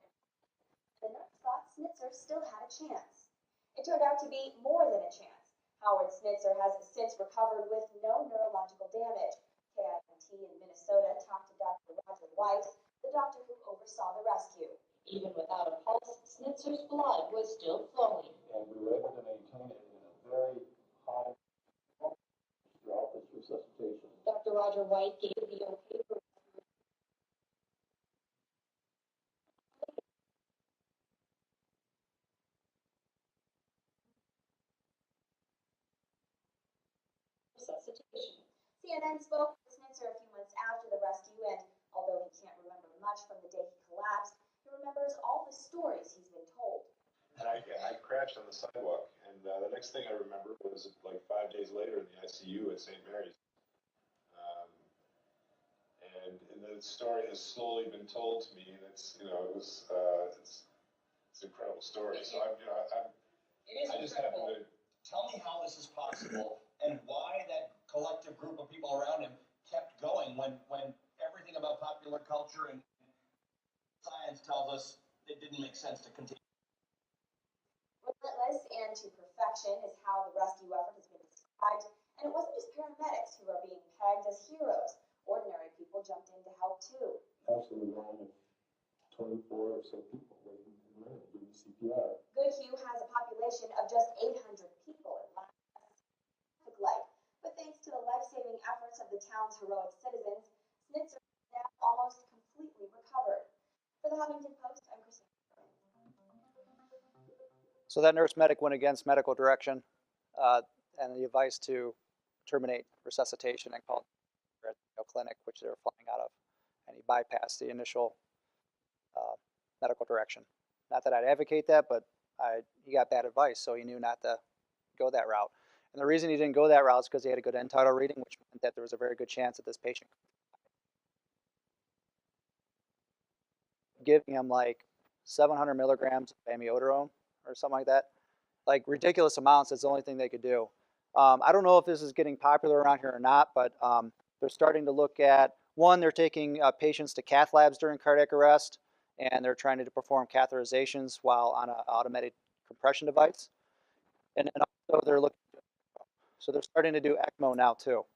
The nurse thought Snitzer still had a chance. It turned out to be more than a chance. Howard Snitzer has since recovered with no neurological damage. KIMT in Minnesota talked to Dr. Roger White, the doctor who oversaw the rescue. Even without a pulse, Snitzer's blood was still flowing. And we were able to maintain it in a very high throughout this resuscitation. Dr. Roger White gave the okay for resuscitation. CNN spoke with Snitzer a few months after the rescue, and although he can't remember much from the day he collapsed, he remembers all the stories he's been told. And I crashed on the sidewalk, and the next thing I remember was like 5 days later in the ICU at St. Mary's. And the story has slowly been told to me, and it's it was it's an incredible story. So I just happen to. Tell me how this is possible and why that collective group of people around him kept going when everything about popular culture and science tells us it didn't make sense to continue. Relentless and to perfection is how the rescue effort has been described, and it wasn't just paramedics who are being pegged as heroes. Ordinary people jumped in to help too. Absolutely wrong with 24 or so people waiting in the room doing CPR. Goodhue has a population of just 800 people in life, but thanks to the life-saving efforts of the town's heroic citizens, Snitzer is now almost completely recovered. For the Huffington Post, I'm Christine. So that nurse medic went against medical direction and the advice to terminate resuscitation and called at the clinic, which they were flying out of, and he bypassed the initial medical direction. Not that I'd advocate that, but he got bad advice, so he knew not to go that route. And the reason he didn't go that route is because he had a good end tidal reading, which meant that there was a very good chance that this patient giving him like 700 milligrams of amiodarone or something like that, like ridiculous amounts. That's the only thing they could do. I don't know if this is getting popular around here or not, but they're starting to look at, one, they're taking patients to cath labs during cardiac arrest, and they're trying to perform catheterizations while on an automated compression device. And also they're looking, so they're starting to do ECMO now too.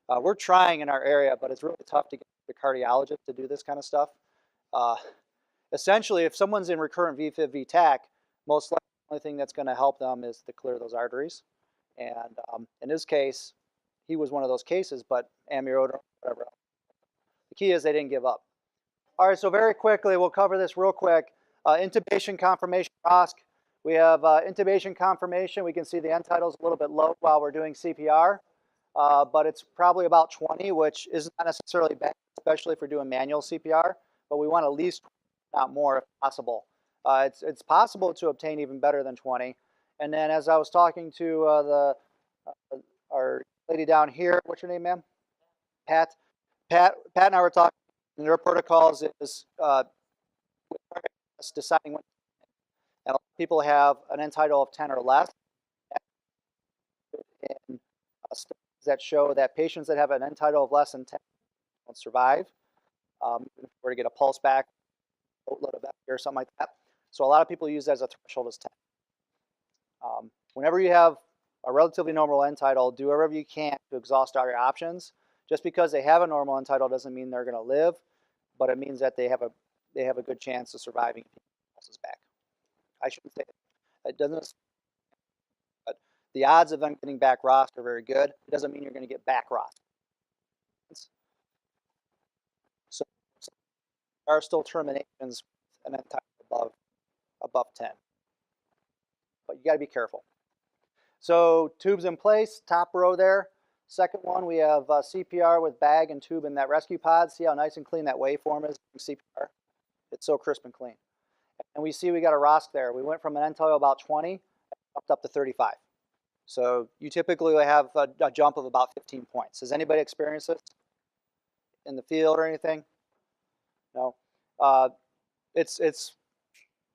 We're trying in our area, but it's really tough to get the cardiologist to do this kind of stuff. Essentially, if someone's in recurrent VFib VTAC, most likely the only thing that's going to help them is to clear those arteries. And in this case, he was one of those cases, but amiodarone, whatever else. The key is they didn't give up. All right, so very quickly, we'll cover this real quick. Intubation confirmation ROSC. We have intubation confirmation. We can see the end tidal's a little bit low while we're doing CPR, but it's probably about 20, which is not necessarily bad, especially if we're doing manual CPR, but we want at least, not more if possible. It's possible to obtain even better than 20. And then as I was talking to our lady down here, what's your name, ma'am? Pat and I were talking, and their protocols is deciding when, and a lot of people have an end tidal of 10 or less. And studies that show that patients that have an end tidal of less than 10 don't survive. If we were to get a pulse back, boatload of or something like that. So a lot of people use that as a threshold as 10. Whenever you have a relatively normal end tidal, do whatever you can to exhaust all your options. Just because they have a normal end tidal doesn't mean they're going to live, but it means that they have a good chance of surviving if pulses back. I shouldn't say it doesn't, but the odds of them getting back ROSC are very good. It doesn't mean you're going to get back ROSC. So there are still terminations with an end tidal above 10, but you got to be careful. So tubes in place, top row there. Second one, we have CPR with bag and tube in that rescue pod. See how nice and clean that waveform is in CPR? It's so crisp and clean. And we see we got a ROSC there. We went from an end tidal about 20 up to 35. So you typically have a jump of about 15 points. Has anybody experienced this in the field or anything? No. It's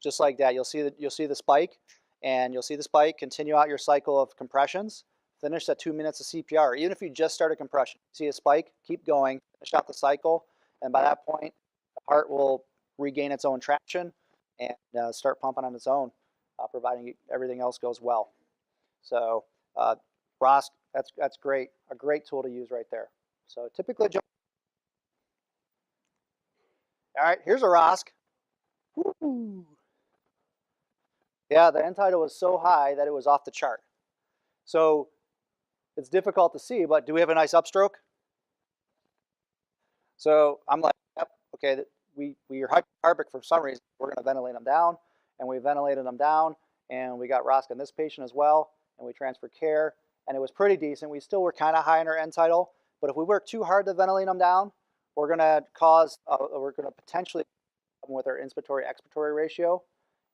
just like that. You'll see the spike, and you'll see the spike. Continue out your cycle of compressions. Finish at 2 minutes of CPR. Even if you just started compression, see a spike, keep going. Finish out the cycle, and by that point, the heart will regain its own traction and start pumping on its own, providing everything else goes well. So, ROSC, that's great. A great tool to use right there. So typically, all right, here's a ROSC. Woo-hoo. Yeah, the end tidal was so high that it was off the chart. So it's difficult to see, but do we have a nice upstroke? So I'm like, yep, okay, we are hypercarbic for some reason. We're going to ventilate them down, and we ventilated them down, and we got ROSC on this patient as well, and we transferred care, and it was pretty decent. We still were kind of high in our end tidal, but if we work too hard to ventilate them down, we're going to potentially with our inspiratory-expiratory ratio,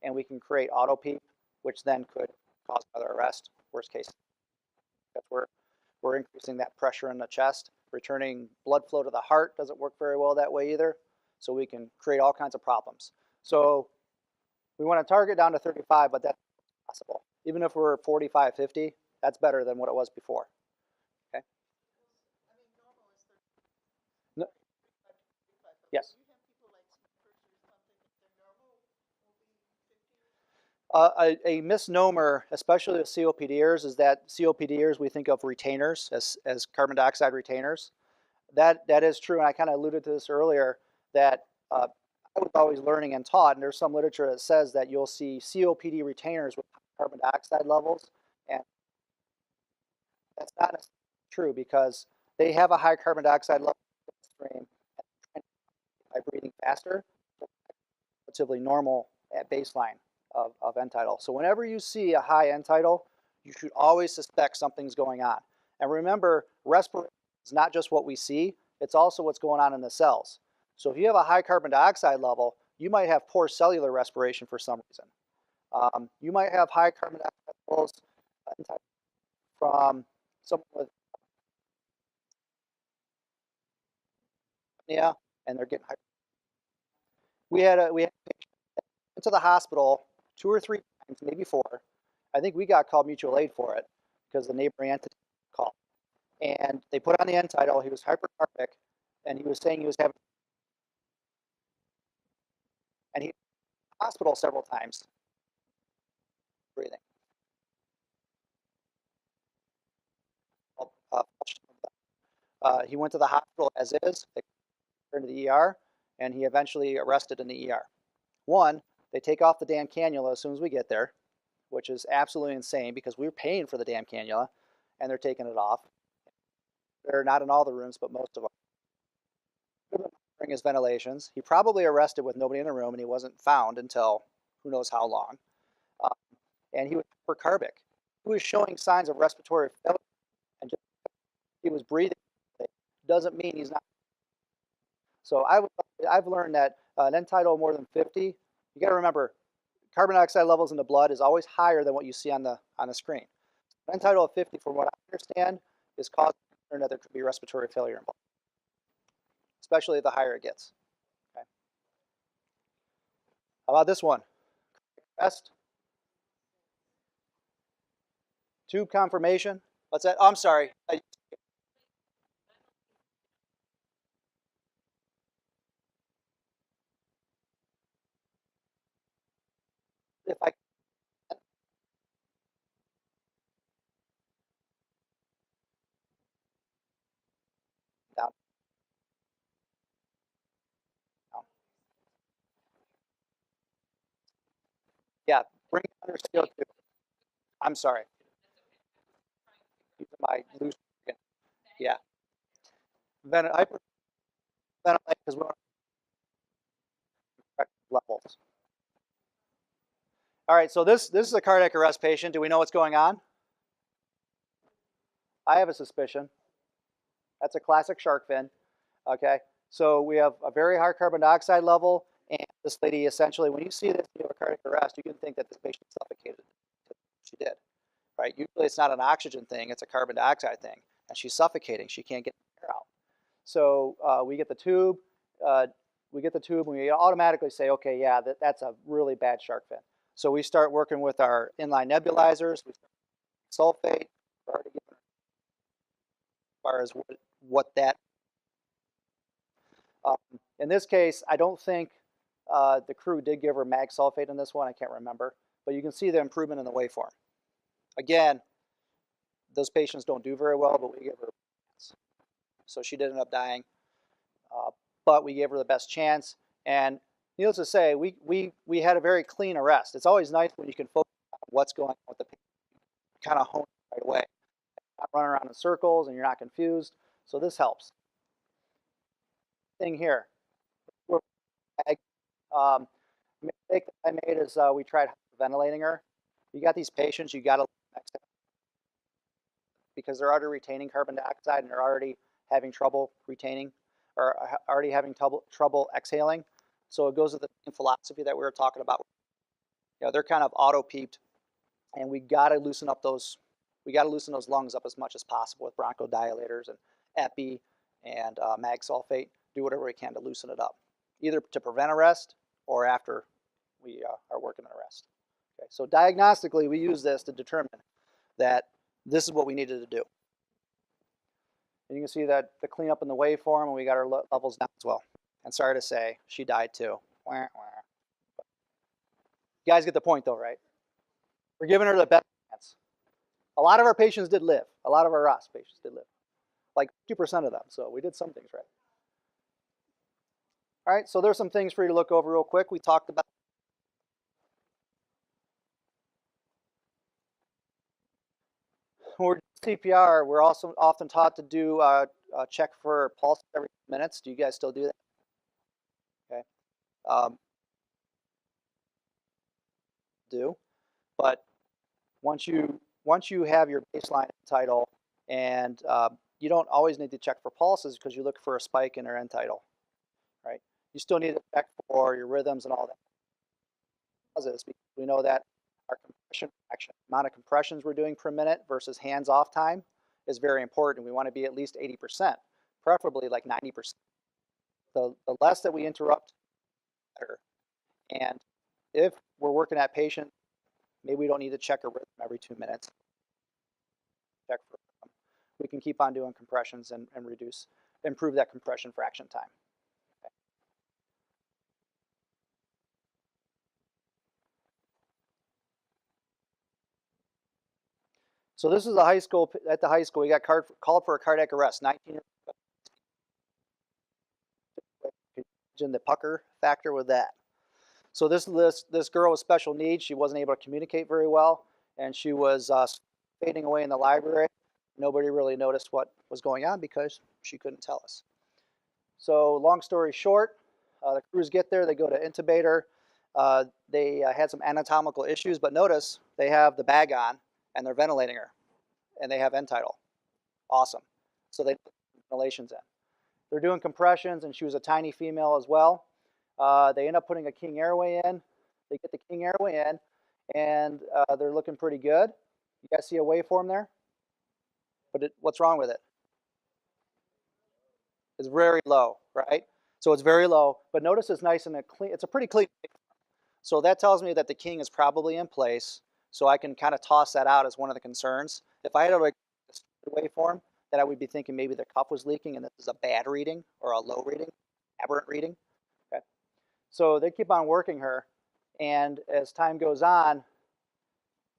and we can create auto PEEP, which then could cause another arrest, worst case. That's where we're increasing that pressure in the chest. Returning blood flow to the heart doesn't work very well that way either, so we can create all kinds of problems. So we want to target down to 35, but that's possible. Even if we're 45, 50, that's better than what it was before. Okay? I mean, normal is 35 No. to 45. Yes. You have people like smokers or something that their normal will be 50 or A misnomer, especially with COPDers, is that COPDers we think of retainers as carbon dioxide retainers. That is true, and I kind of alluded to this earlier, that I was always learning and taught, and there's some literature that says that you'll see COPD retainers with carbon dioxide levels, and that's not true because they have a high carbon dioxide level stream by breathing faster, relatively normal at baseline of end tidal. So whenever you see a high end tidal, you should always suspect something's going on. And remember, respiration is not just what we see, it's also what's going on in the cells. So if you have a high carbon dioxide level, you might have poor cellular respiration for some reason. You might have high carbon dioxide levels from someone with apnea, and they're getting high. We had a patient that went to the hospital 2 or 3 times, maybe 4. I think we got called mutual aid for it because the neighboring entity called. And they put on the end tidal. He was hypercarbic, and he was saying he was having, and he was in the hospital several times breathing. He went to the hospital as is, they turned to the ER, and he eventually arrested in the ER. One, they take off the damn cannula as soon as we get there, which is absolutely insane because we were paying for the damn cannula, and they're taking it off. They're not in all the rooms, but most of them. During his ventilations, he probably arrested with nobody in the room, and he wasn't found until who knows how long. And he was hypercarbic. He was showing signs of respiratory failure, and just he was breathing. Doesn't mean he's not. So I've learned that an end tidal more than 50, you got to remember, carbon dioxide levels in the blood is always higher than what you see on the screen. An end tidal of 50, from what I understand, is causing that there could be respiratory failure involved, especially the higher it gets. Okay. How about this one? Best tube conformation. What's that? Oh, I'm sorry. If I down, down. Yeah, bring under CO2. I'm sorry. Using my loose. Yeah. Hyperventilate because we want to levels. All right, so this is a cardiac arrest patient. Do we know what's going on? I have a suspicion. That's a classic shark fin. Okay, so we have a very high carbon dioxide level, and this lady essentially, when you see this, you have a cardiac arrest, you can think that this patient suffocated. She did, right? Usually it's not an oxygen thing, it's a carbon dioxide thing, and she's suffocating. She can't get the air out. So we get the tube. get the tube and we automatically say, okay, yeah, that's a really bad shark fin. So we start working with our inline nebulizers, we start sulfate, already as far as what that. In this case, I don't think the crew did give her mag sulfate in this one. I can't remember, but you can see the improvement in the waveform. Again, those patients don't do very well, but we give her a chance. So she did end up dying, but we gave her the best chance. And needless to say, we had a very clean arrest. It's always nice when you can focus on what's going on with the patient, kind of hone it right away. Not running around in circles and you're not confused. So this helps. Thing here. Mistake that I made is we tried ventilating her. You got these patients, you got to because they're already retaining carbon dioxide and they're already having trouble retaining or already having trouble exhaling. So it goes with the same philosophy that we were talking about. You know, they're kind of auto peeped, and we got to loosen up those. We got to loosen those lungs up as much as possible with bronchodilators and epi and mag sulfate. Do whatever we can to loosen it up, either to prevent arrest or after we are working an arrest. Okay, so diagnostically, we use this to determine that this is what we needed to do. And you can see that the cleanup in the waveform, and we got our levels down as well. And sorry to say, she died too. You guys get the point though, right? We're giving her the best chance. A lot of our patients did live. A lot of our ROS patients did live. Like 50% of them, so we did some things right. All right, so there's some things for you to look over real quick. We talked about when we're doing CPR, we're also often taught to do a check for pulse every minutes. Do you guys still do that? Okay. But once you have your baseline title, and you don't always need to check for pulses because you look for a spike in her end tidal, right? You still need to check for your rhythms and all that. Because we know that our compression fraction, amount of compressions we're doing per minute versus hands-off time, is very important. We want to be at least 80%, preferably like 90%. The less that we interrupt, the better. And if we're working at patient, maybe we don't need to check a rhythm every 2 minutes. Check for rhythm. We can keep on doing compressions and improve that compression fraction time. Okay. So this is a high school. At the high school, we got called for a cardiac arrest. 19. Imagine the pucker factor with that. So this girl with special needs, she wasn't able to communicate very well, and she was fading away in the library. Nobody really noticed what was going on because she couldn't tell us. So long story short, the crews get there, they go to intubate her. They had some anatomical issues, but notice they have the bag on and they're ventilating her, and they have end tidal. Awesome. So they put ventilations in. They're doing compressions, and she was a tiny female as well. They end up putting a king airway in. They get the king airway in, and they're looking pretty good. You guys see a waveform there? But what's wrong with it? It's very low, right? So it's very low, but notice it's nice and clean. It's a pretty clean. So that tells me that the king is probably in place. So I can kind of toss that out as one of the concerns. If I had a waveform, then I would be thinking maybe the cuff was leaking and this is a bad reading or a low reading, aberrant reading. Okay. So they keep on working her, and as time goes on,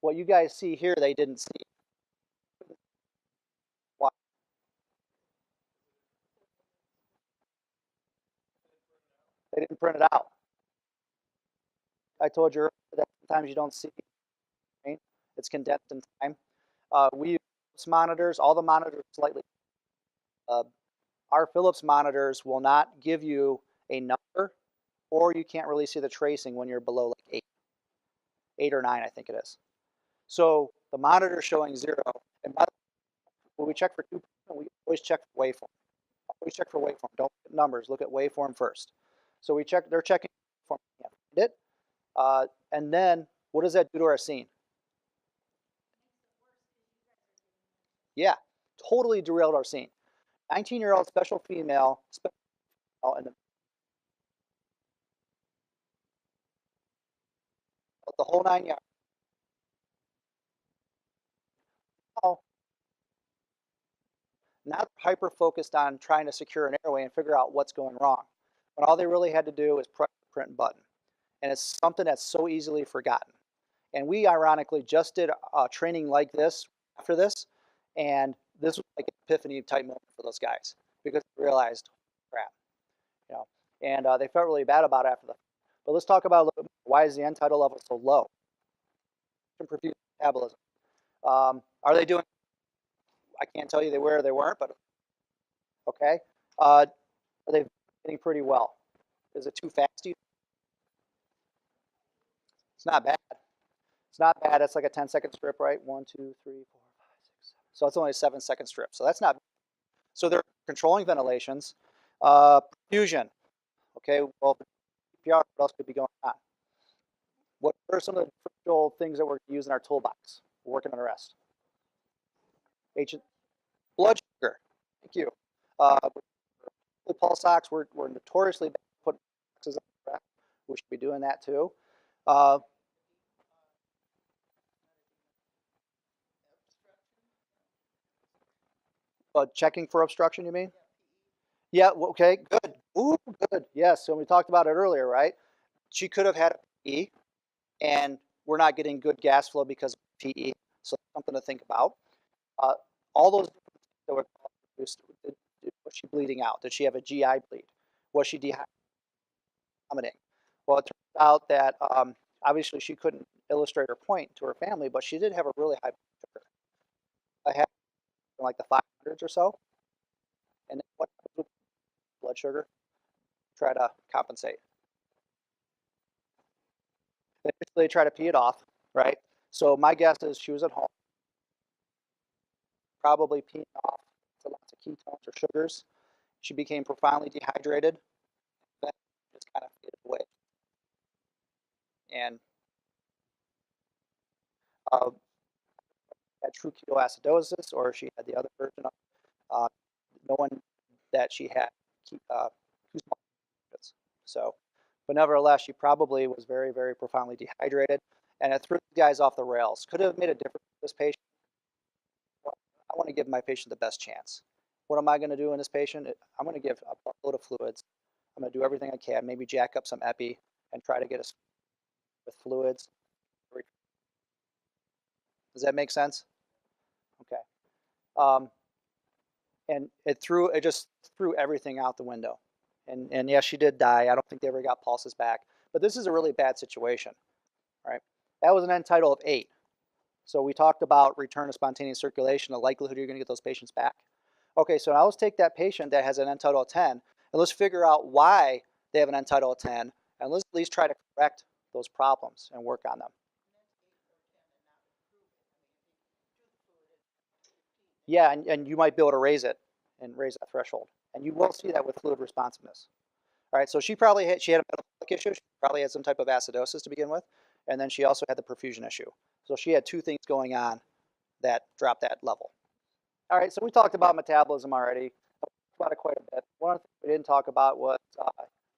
what you guys see here, they didn't see. Why? They didn't print it out. I told you earlier that sometimes you don't see it, right? It's condensed in time. We use Philips monitors. All the monitors are slightly. Our Philips monitors will not give you a number, or you can't really see the tracing when you're below like 8 or 9, I think it is. So the monitor is showing 0. And when we check for 2%, we always check for waveform. Always check for waveform. Don't look at numbers. Look at waveform first. So we check. They're checking waveform. Can't find it. And then what does that do to our scene? Yeah, totally derailed our scene. 19-year-old special female, and the whole 9 yards. Now they're hyper focused on trying to secure an airway and figure out what's going wrong. When all they really had to do was press the print button. And it's something that's so easily forgotten. And we ironically just did a training like this after this, and this was like an epiphany type moment for those guys because they realized, crap, you know, and they felt really bad about it after the. But let's talk about a little bit, why is the end tidal level so low? Perfusion metabolism. Are they doing? I can't tell you they were or they weren't, but okay. Are they getting pretty well? Is it too fast? It's not bad. It's not bad. It's like a 10-second strip, right? 1, 2, 3, 4, 5, 6, 7. So it's only a 7-second strip. So that's not. So they're controlling ventilations. Perfusion. Okay. Well, PPR, what else could be going on? What are some of the crucial things that we're using in our toolbox? We're working on the rest. Blood sugar. Thank you. The pulse ox, we're notoriously bad at putting boxes on the rack. We should be doing that too. Checking for obstruction, you mean? Yeah, okay, good. Ooh, good. Yes, so we talked about it earlier, right? She could have had a PE, and we're not getting good gas flow because of PE, so something to think about. All those that were produced, was she bleeding out? Did she have a GI bleed? Was she dehydrated? Well, it turns out that obviously she couldn't illustrate her point to her family, but she did have a really high blood sugar. I had like the 500s or so, and what blood sugar? Try to compensate. They try to pee it off, right? So my guess is she was at home, probably peeing off lots of ketones or sugars. She became profoundly dehydrated, then just kind of faded away. And had true ketoacidosis, or she had the other version of knowing that she had so, but nevertheless, she probably was very, very profoundly dehydrated, and it threw the guys off the rails. Could have made a difference for this patient. Well, I want to give my patient the best chance. What am I going to do in this patient? I'm going to give a buttload of fluids. I'm going to do everything I can, maybe jack up some epi and try to get us with fluids. Does that make sense? Okay. And it just threw everything out the window. And yes, she did die. I don't think they ever got pulses back. But this is a really bad situation, right? That was an end tidal of 8. So we talked about return of spontaneous circulation, the likelihood you're going to get those patients back. Okay, so now let's take that patient that has an end tidal of 10, and let's figure out why they have an end tidal of 10, and let's at least try to correct those problems and work on them. Yeah, and you might be able to raise it and raise that threshold. And you will see that with fluid responsiveness. All right, so she had a metabolic issue. She probably had some type of acidosis to begin with, and then she also had the perfusion issue. So she had 2 things going on that dropped that level. All right, so we talked about metabolism already. I talked about it quite a bit. One of the things we didn't talk about was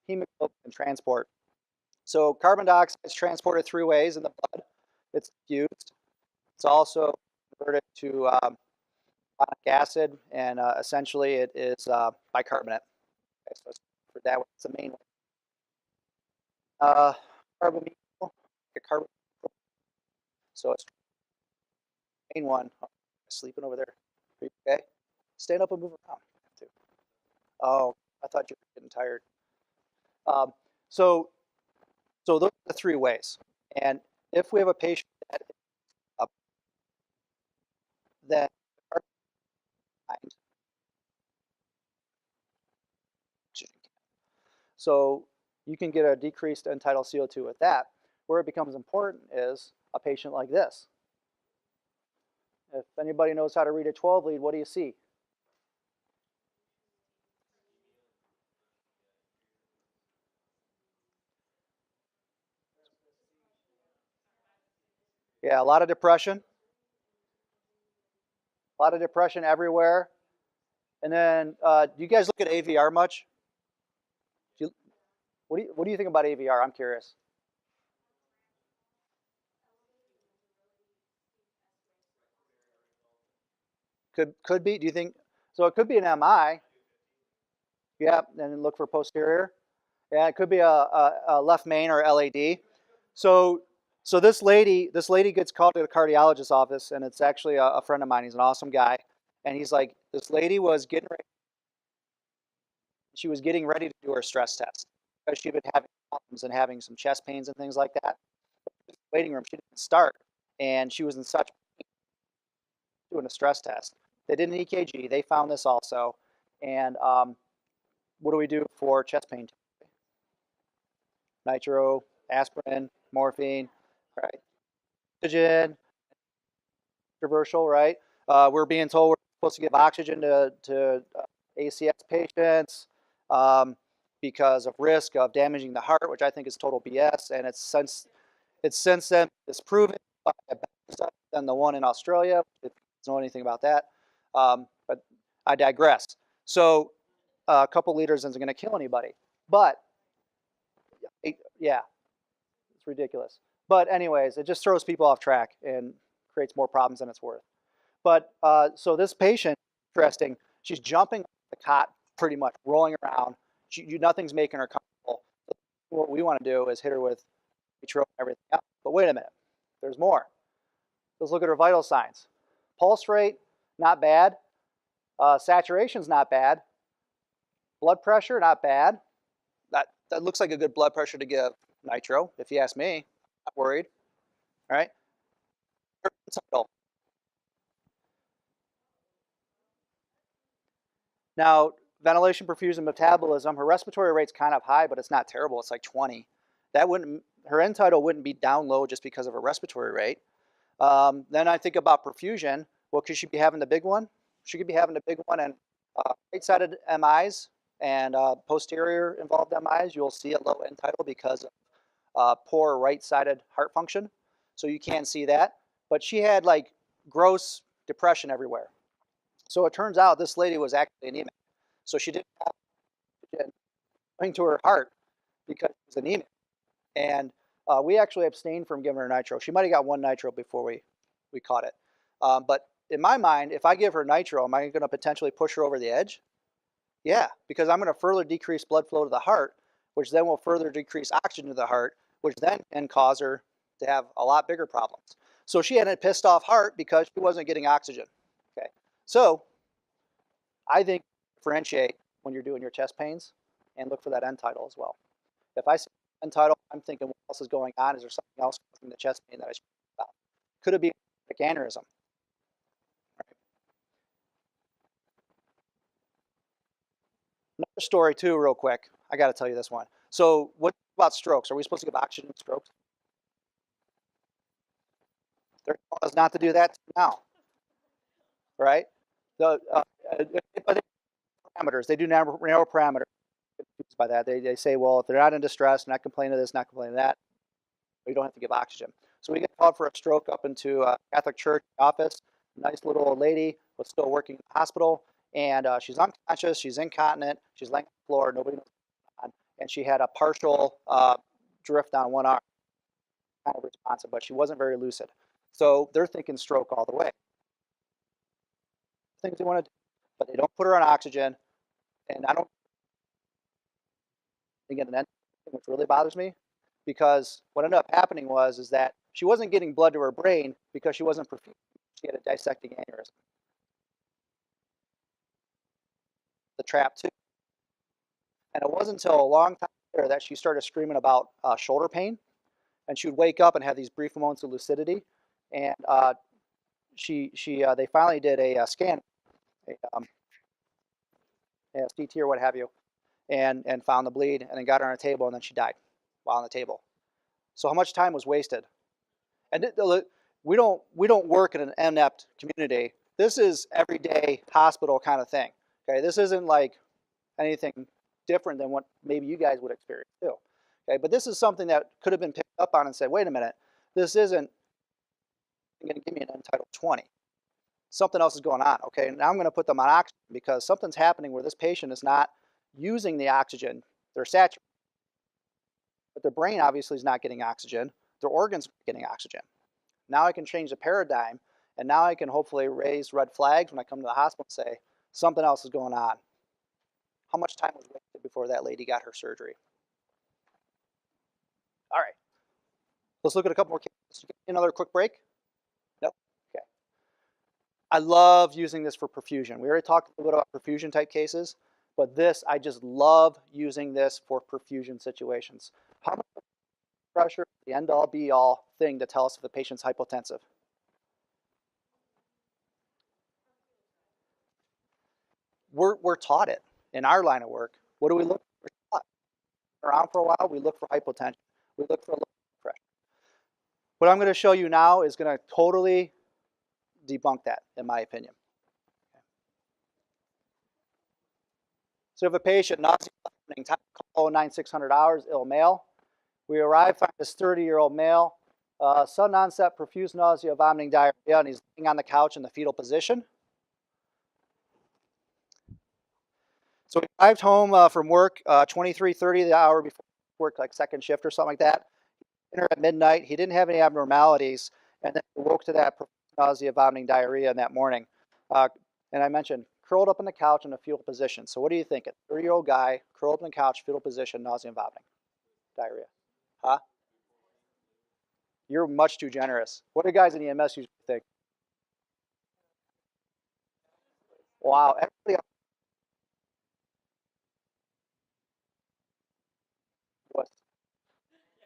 hemoglobin transport. So carbon dioxide is transported 3 ways in the blood. It's diffused. It's also converted to ionic acid, and essentially it is bicarbonate. Okay, so for that, it's the main one. Carbamide, carbon. So it's the main one. Oh, sleeping over there. Are you okay? Stand up and move around. Oh, I thought you were getting tired. So those are the 3 ways. And if we have a patient that then so you can get a decreased end tidal CO2 with that. Where it becomes important is a patient like this. If anybody knows how to read a 12 lead, what do you see? Yeah, a lot of depression. A lot of depression everywhere. And then, do you guys look at AVR much? What do you think about AVR? I'm curious. Could be. Do you think? So it could be an MI. Yeah, and then look for posterior. Yeah, it could be a left main or LAD. So this lady gets called to the cardiologist's office, and it's actually a friend of mine. He's an awesome guy, and he's like, this lady was getting ready. She was getting ready to do her stress test because she'd been having problems and having some chest pains and things like that. Waiting room, she didn't start, and she was in such pain doing a stress test. They did an EKG. They found this also, and what do we do for chest pain? Nitro, aspirin, morphine, right? Oxygen, controversial, right? We're being told we're supposed to give oxygen to ACS patients because of risk of damaging the heart, which I think is total BS. And it's since then it's proven by a better study than the one in Australia. If you don't know anything about that, but I digress. So a couple liters isn't going to kill anybody, but yeah, it's ridiculous. But anyways, it just throws people off track and creates more problems than it's worth. But so this patient, interesting, she's jumping on the cot pretty much, rolling around. Nothing's making her comfortable. What we want to do is hit her with nitro and everything else. But wait a minute, there's more. Let's look at her vital signs. Pulse rate, not bad. Saturation's not bad. Blood pressure, not bad. That looks like a good blood pressure to give nitro, if you ask me. Not worried. All right. Now, ventilation, perfusion, metabolism, her respiratory rate's kind of high, but it's not terrible. It's like 20. Her end tidal wouldn't be down low just because of her respiratory rate. Then I think about perfusion. Well, could she be having the big one? She could be having the big one, and right-sided MIs and posterior involved MIs, you'll see a low end tidal because of poor right-sided heart function. So you can't see that. But she had like gross depression everywhere. So it turns out this lady was actually anemic. So she didn't have oxygen going to her heart because she was anemic. And we actually abstained from giving her nitro. She might have got one nitro before we caught it. But in my mind, if I give her nitro, am I going to potentially push her over the edge? Yeah, because I'm going to further decrease blood flow to the heart, which then will further decrease oxygen to the heart, which then can cause her to have a lot bigger problems. So she had a pissed off heart because she wasn't getting oxygen. Okay, so I think differentiate when you're doing your chest pains and look for that end tidal as well. If I see end tidal, I'm thinking what else is going on? Is there something else in the chest pain that I should think about? Could it be a aneurysm? Another story too, real quick. I got to tell you this one. So what about strokes? Are we supposed to give oxygen in strokes? They're telling us not to do that now, right? The parameters, they do narrow parameters. By that, they say, well, if they're not in distress, not complaining of this, not complaining of that, we don't have to give oxygen. So we get called for a stroke up into a Catholic church office. Nice little old lady was still working in the hospital, and she's unconscious, she's incontinent, she's laying on the floor, nobody knows what's going on, and she had a partial drift on one arm, kind of responsive, but she wasn't very lucid. So they're thinking stroke all the way. Things they want to do, but they don't put her on oxygen, and I don't think an end, which really bothers me, because what ended up happening is that she wasn't getting blood to her brain because she wasn't perfusing. She had a dissecting aneurysm. The trap too. And it wasn't until a long time later that she started screaming about shoulder pain, and she would wake up and have these brief moments of lucidity. And they finally did a scan, a CT or what have you, and found the bleed, and then got her on a table, and then she died while on the table. So how much time was wasted? And we don't work in an inept community. This is everyday hospital kind of thing. Okay, this isn't like anything different than what maybe you guys would experience too. Okay, but this is something that could have been picked up on and said, wait a minute, this isn't going to give me an entitled 20. Something else is going on. Okay, now I'm going to put them on oxygen because something's happening where this patient is not using the oxygen. They're saturated, but their brain obviously is not getting oxygen. Their organs are getting oxygen. Now I can change the paradigm And now I can hopefully raise red flags when I come to the hospital and say, something else is going on. How much time was wasted before that lady got her surgery? All right. Let's look at a couple more cases. Another quick break? Nope. Okay. I love using this for perfusion. We already talked a little bit about perfusion type cases, but this, I just love using this for perfusion situations. How much pressure is the end all be all thing to tell us if the patient's hypotensive? We're taught it in our line of work. What do we look for? Around for a while, we look for hypotension. We look for low pressure. What I'm going to show you now is going to totally debunk that, in my opinion. So if a patient, nausea, time call 9600 hours, ill male. We arrive, find this 30-year-old male, sudden onset, profuse nausea, vomiting, diarrhea, and he's laying on the couch in the fetal position. So he arrived home from work 23:30, the hour before work, like second shift or something like that. Dinner at midnight. He didn't have any abnormalities, and then he woke to that nausea, vomiting, diarrhea in that morning. And I mentioned curled up on the couch in a fetal position. So what do you think? A 30-year-old guy curled up on the couch, fetal position, nausea and vomiting, diarrhea. Huh? You're much too generous. What do guys in EMS usually think? Wow, everybody was.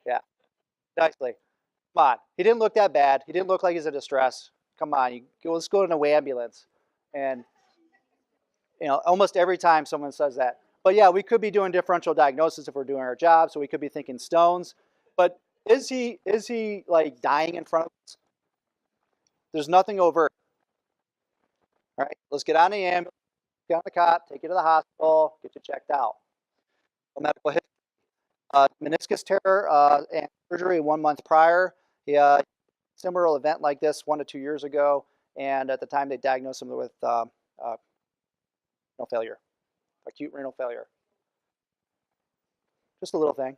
Yeah, nicely. Come on. He didn't look that bad. He didn't look like he's in distress. Come on, let's go in an ambulance. And almost every time someone says that. But yeah, we could be doing differential diagnosis if we're doing our job, so we could be thinking stones. But is he like dying in front of us? There's nothing overt. All right, let's get on the ambulance, get on the cot, take you to the hospital, get you checked out. Medical history. Meniscus tear and surgery 1 month prior. He similar event like this 1 to 2 years ago, and at the time they diagnosed him with renal failure, acute renal failure. Just a little thing.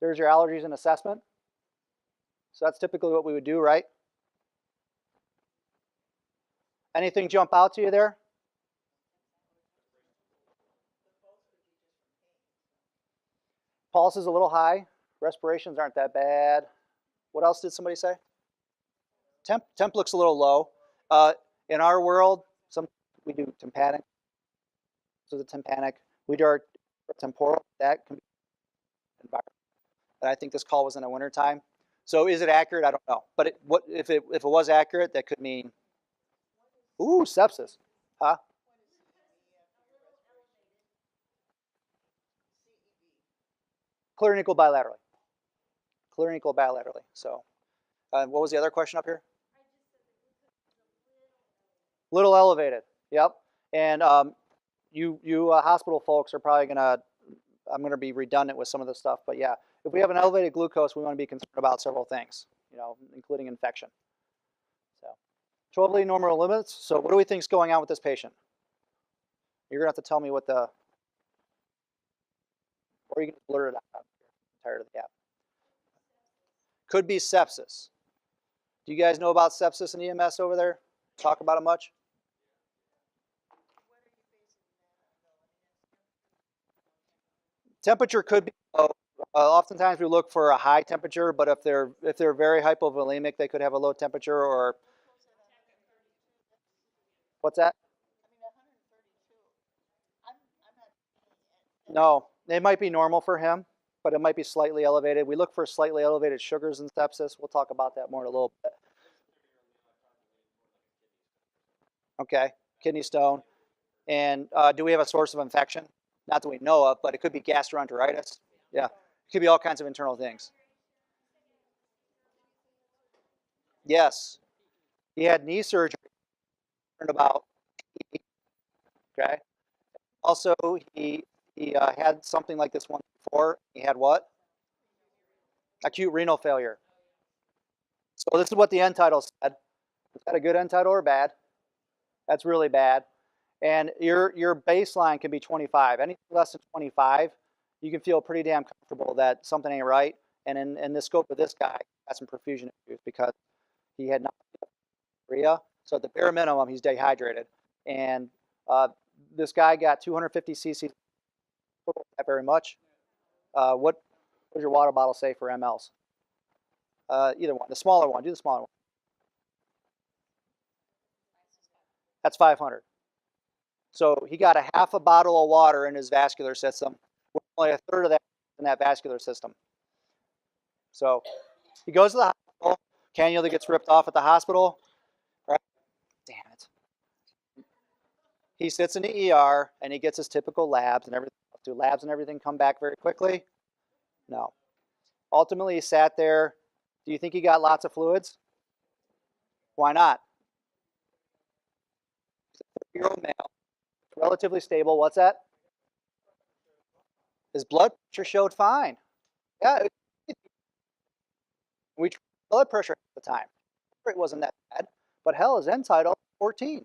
There's your allergies and assessment. So that's typically what we would do, right? Anything jump out to you there? Pulse is a little high. Respirations aren't that bad. What else did somebody say? Temp looks a little low. In our world, we do tympanic. So the tympanic. We do our temporal. That can be environment. And I think this call was in the wintertime. So is it accurate? I don't know. But if it was accurate, that could mean, ooh, sepsis. Huh? Clear and equal bilaterally. Clear and equal bilaterally. So what was the other question up here? Little elevated. Yep. And you hospital folks are probably gonna, I'm gonna be redundant with some of this stuff, but yeah, if we have an elevated glucose, we want to be concerned about several things, including infection. So 12 lead normal limits. So what do we think is going on with this patient? You're gonna have to tell me what the, or you can blur it out. I'm tired of the gap. Could be sepsis. Do you guys know about sepsis and EMS over there? Talk about it much? Temperature could be low. Oftentimes we look for a high temperature, but if they're very hypovolemic, they could have a low temperature. Or what's that? No, it might be normal for him, but it might be slightly elevated. We look for slightly elevated sugars in sepsis. We'll talk about that more in a little bit. Okay, kidney stone. And do we have a source of infection? Not that we know of, but it could be gastroenteritis. Yeah, it could be all kinds of internal things. Yes, he had knee surgery. Learned about. Okay. Also, he had something like this once before. He had what? Acute renal failure. So this is what the end title said. Is that a good end title or bad? That's really bad. And your baseline can be 25. Anything less than 25, you can feel pretty damn comfortable that something ain't right. And in the scope of this guy, got some perfusion issues because He had diarrhea, so at the bare minimum, he's dehydrated. And this guy got 250 cc's, not very much. What does your water bottle say for mLs? Either one, the smaller one, do the smaller one. That's 500. So he got a half a bottle of water in his vascular system, with only a third of that in that vascular system. So he goes to the hospital, cannula gets ripped off at the hospital, right? Damn it. He sits in the ER and he gets his typical labs and everything. Do labs and everything come back very quickly? No. Ultimately, he sat there. Do you think he got lots of fluids? Why not? He's a 30-year-old male, relatively stable. What's that? His blood pressure showed fine. Yeah, we tried blood pressure at the time. It wasn't that bad, but hell, his end tidal 14.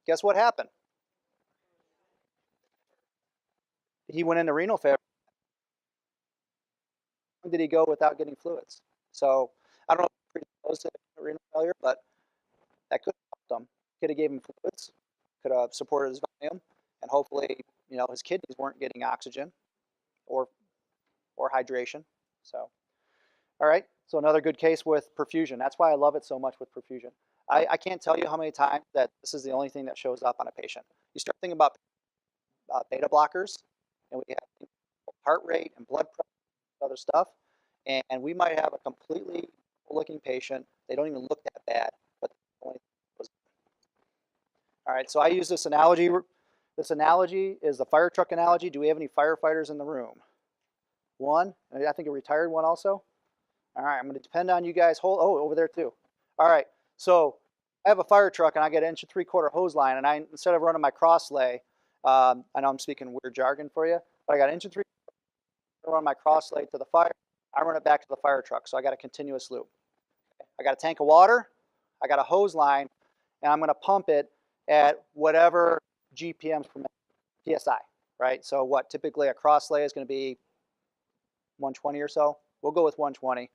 Guess what happened? He went into renal failure. How long did he go without getting fluids? So I don't know if he's predisposed to renal failure, but that could have helped him. Could have gave him fluids, could have supported his volume, and hopefully, you know, his kidneys weren't getting oxygen or hydration. So, all right. So another good case with perfusion. That's why I love it so much with perfusion. I can't tell you how many times that this is the only thing that shows up on a patient. You start thinking about beta blockers, and we have heart rate and blood pressure and other stuff, and we might have a completely looking patient. They don't even look that bad, but only was. All right, so I use this analogy. This analogy is the fire truck analogy. Do we have any firefighters in the room? One, I think a retired one also. All right, I'm going to depend on you guys. Oh, over there too. All right, so I have a fire truck and I get an 1 3/4 hose line, and instead of running my cross lay, I know I'm speaking weird jargon for you, but I got an 1 3/4 run my cross lay to the fire. I run it back to the fire truck, so I got a continuous loop. I got a tank of water, I got a hose line, and I'm going to pump it at whatever GPMs per minute, PSI, right? So what typically a cross lay is going to be 120 or so. We'll go with 120,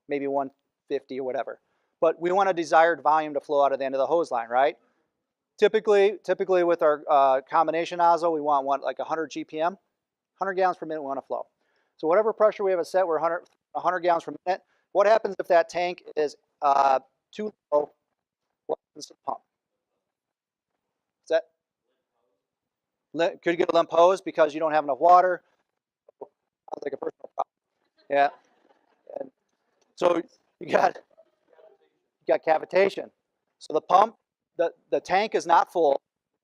maybe 150 or whatever. But we want a desired volume to flow out of the end of the hose line, right? Typically with our combination nozzle, we want like 100 GPM, 100 gallons per minute we want to flow. So whatever pressure we have it set, we're 100 gallons per minute. What happens if that tank is too low? What happens to the pump? Is that, could you get a limp hose because you don't have enough water? Sounds like a personal problem. Yeah. And so you got cavitation. So the pump, the tank is not full.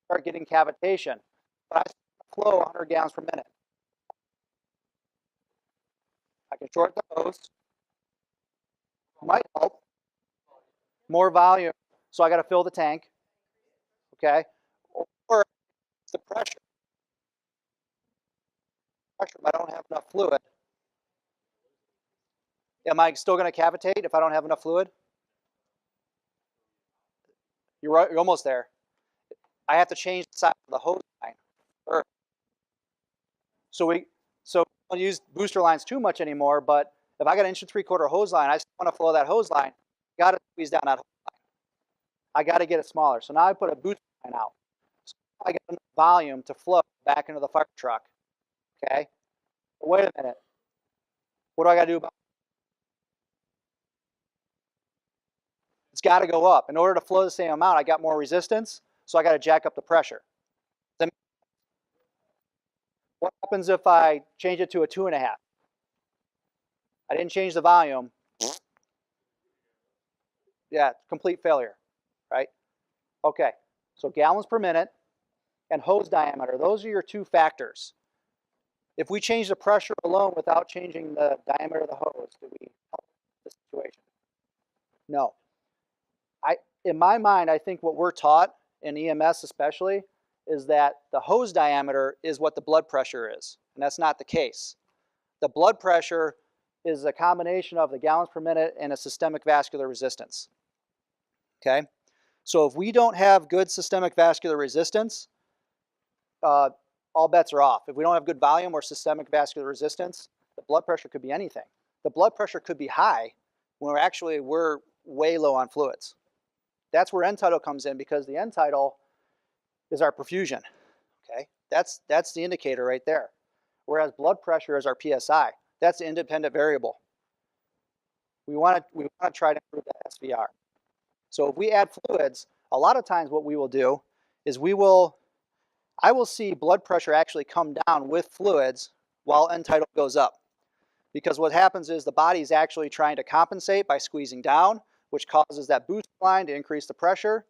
Start getting cavitation, but I flow 100 gallons per minute. I can short the hose. Might help. More volume. So I got to fill the tank. Okay. Or it's the pressure. But I don't have enough fluid. Am I still going to cavitate if I don't have enough fluid? You're right. You're almost there. I have to change the size of the hose line. So we don't use booster lines too much anymore, but if I got an 1 3/4 hose line, I still want to flow that hose line, got to squeeze down that hose line. I got to get it smaller. So now I put a booster line out. So I get enough volume to flow back into the fire truck. Okay? But wait a minute. What do I got to do about it? It's got to go up. In order to flow the same amount, I got more resistance, so I got to jack up the pressure. What happens if I change it to a 2.5? I didn't change the volume. Yeah, complete failure, right? Okay, so gallons per minute and hose diameter, those are your two factors. If we change the pressure alone without changing the diameter of the hose, do we help the situation? No. In my mind, I think what we're taught in EMS especially is that the hose diameter is what the blood pressure is, and that's not the case. The blood pressure is a combination of the gallons per minute and a systemic vascular resistance. Okay? So if we don't have good systemic vascular resistance, all bets are off. If we don't have good volume or systemic vascular resistance, the blood pressure could be anything. The blood pressure could be high when we're way low on fluids. That's where end tidal comes in, because the end tidal is our perfusion. Okay, that's the indicator right there. Whereas blood pressure is our PSI. That's the independent variable. We want to try to improve that SVR. So if we add fluids, a lot of times what we will do is I will see blood pressure actually come down with fluids while end tidal goes up. Because what happens is the body is actually trying to compensate by squeezing down, which causes that boost line to increase the pressure,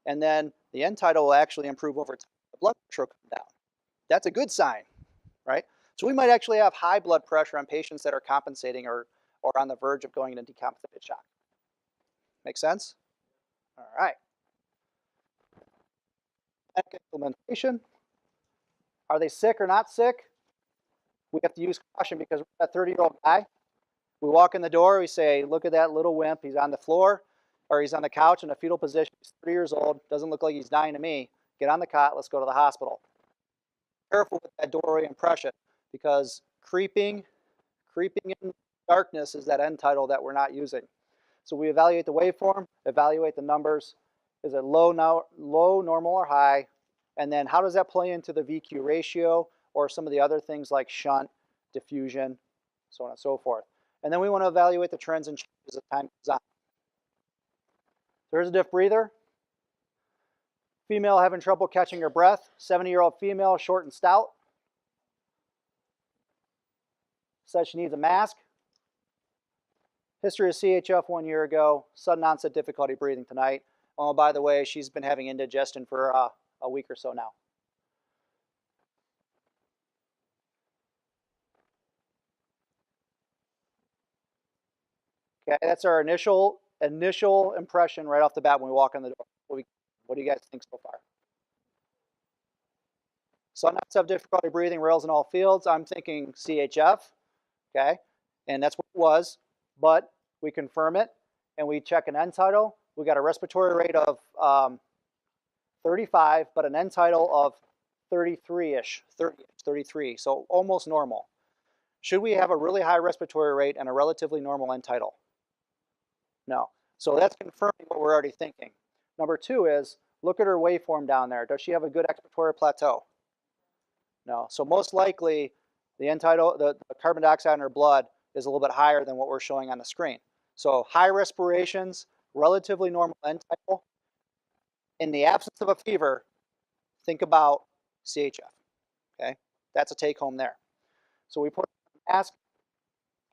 and then the end tidal will actually improve over time. The blood pressure will come down. That's a good sign, right? So we might actually have high blood pressure on patients that are compensating or on the verge of going into decompensated shock. Make sense? All right. Implementation. Are they sick or not sick? We have to use caution, because we're that 30-year-old guy. We walk in the door, we say, look at that little wimp. He's on the floor, or he's on the couch in a fetal position. He's 30 years old. Doesn't look like he's dying to me. Get on the cot. Let's go to the hospital. Careful with that doorway impression, because creeping in darkness is that end tidal that we're not using. So we evaluate the waveform, evaluate the numbers. Is it low, normal, or high? And then how does that play into the VQ ratio or some of the other things like shunt, diffusion, so on and so forth. And then we want to evaluate the trends and changes as time goes on. There's a diff breather. Female having trouble catching her breath. 70-year-old female, short and stout. Says she needs a mask. History of CHF 1 year ago. Sudden onset difficulty breathing tonight. Oh, by the way, she's been having indigestion for a week or so now. Okay, that's our initial impression right off the bat when we walk in the door. What do you guys think so far? Sudden onset of difficulty breathing, rails in all fields. I'm thinking CHF, okay? And that's what it was, but we confirm it, and we check an end tidal. We got a respiratory rate of 35, but an end tidal of 33-ish, 33, so almost normal. Should we have a really high respiratory rate and a relatively normal end tidal? No. So that's confirming what we're already thinking. Number two is, look at her waveform down there. Does she have a good expiratory plateau? No. So most likely, the end tidal, the carbon dioxide in her blood is a little bit higher than what we're showing on the screen. So high respirations, relatively normal end tidal. In the absence of a fever, think about CHF. Okay, that's a take home there. So we put on a mask,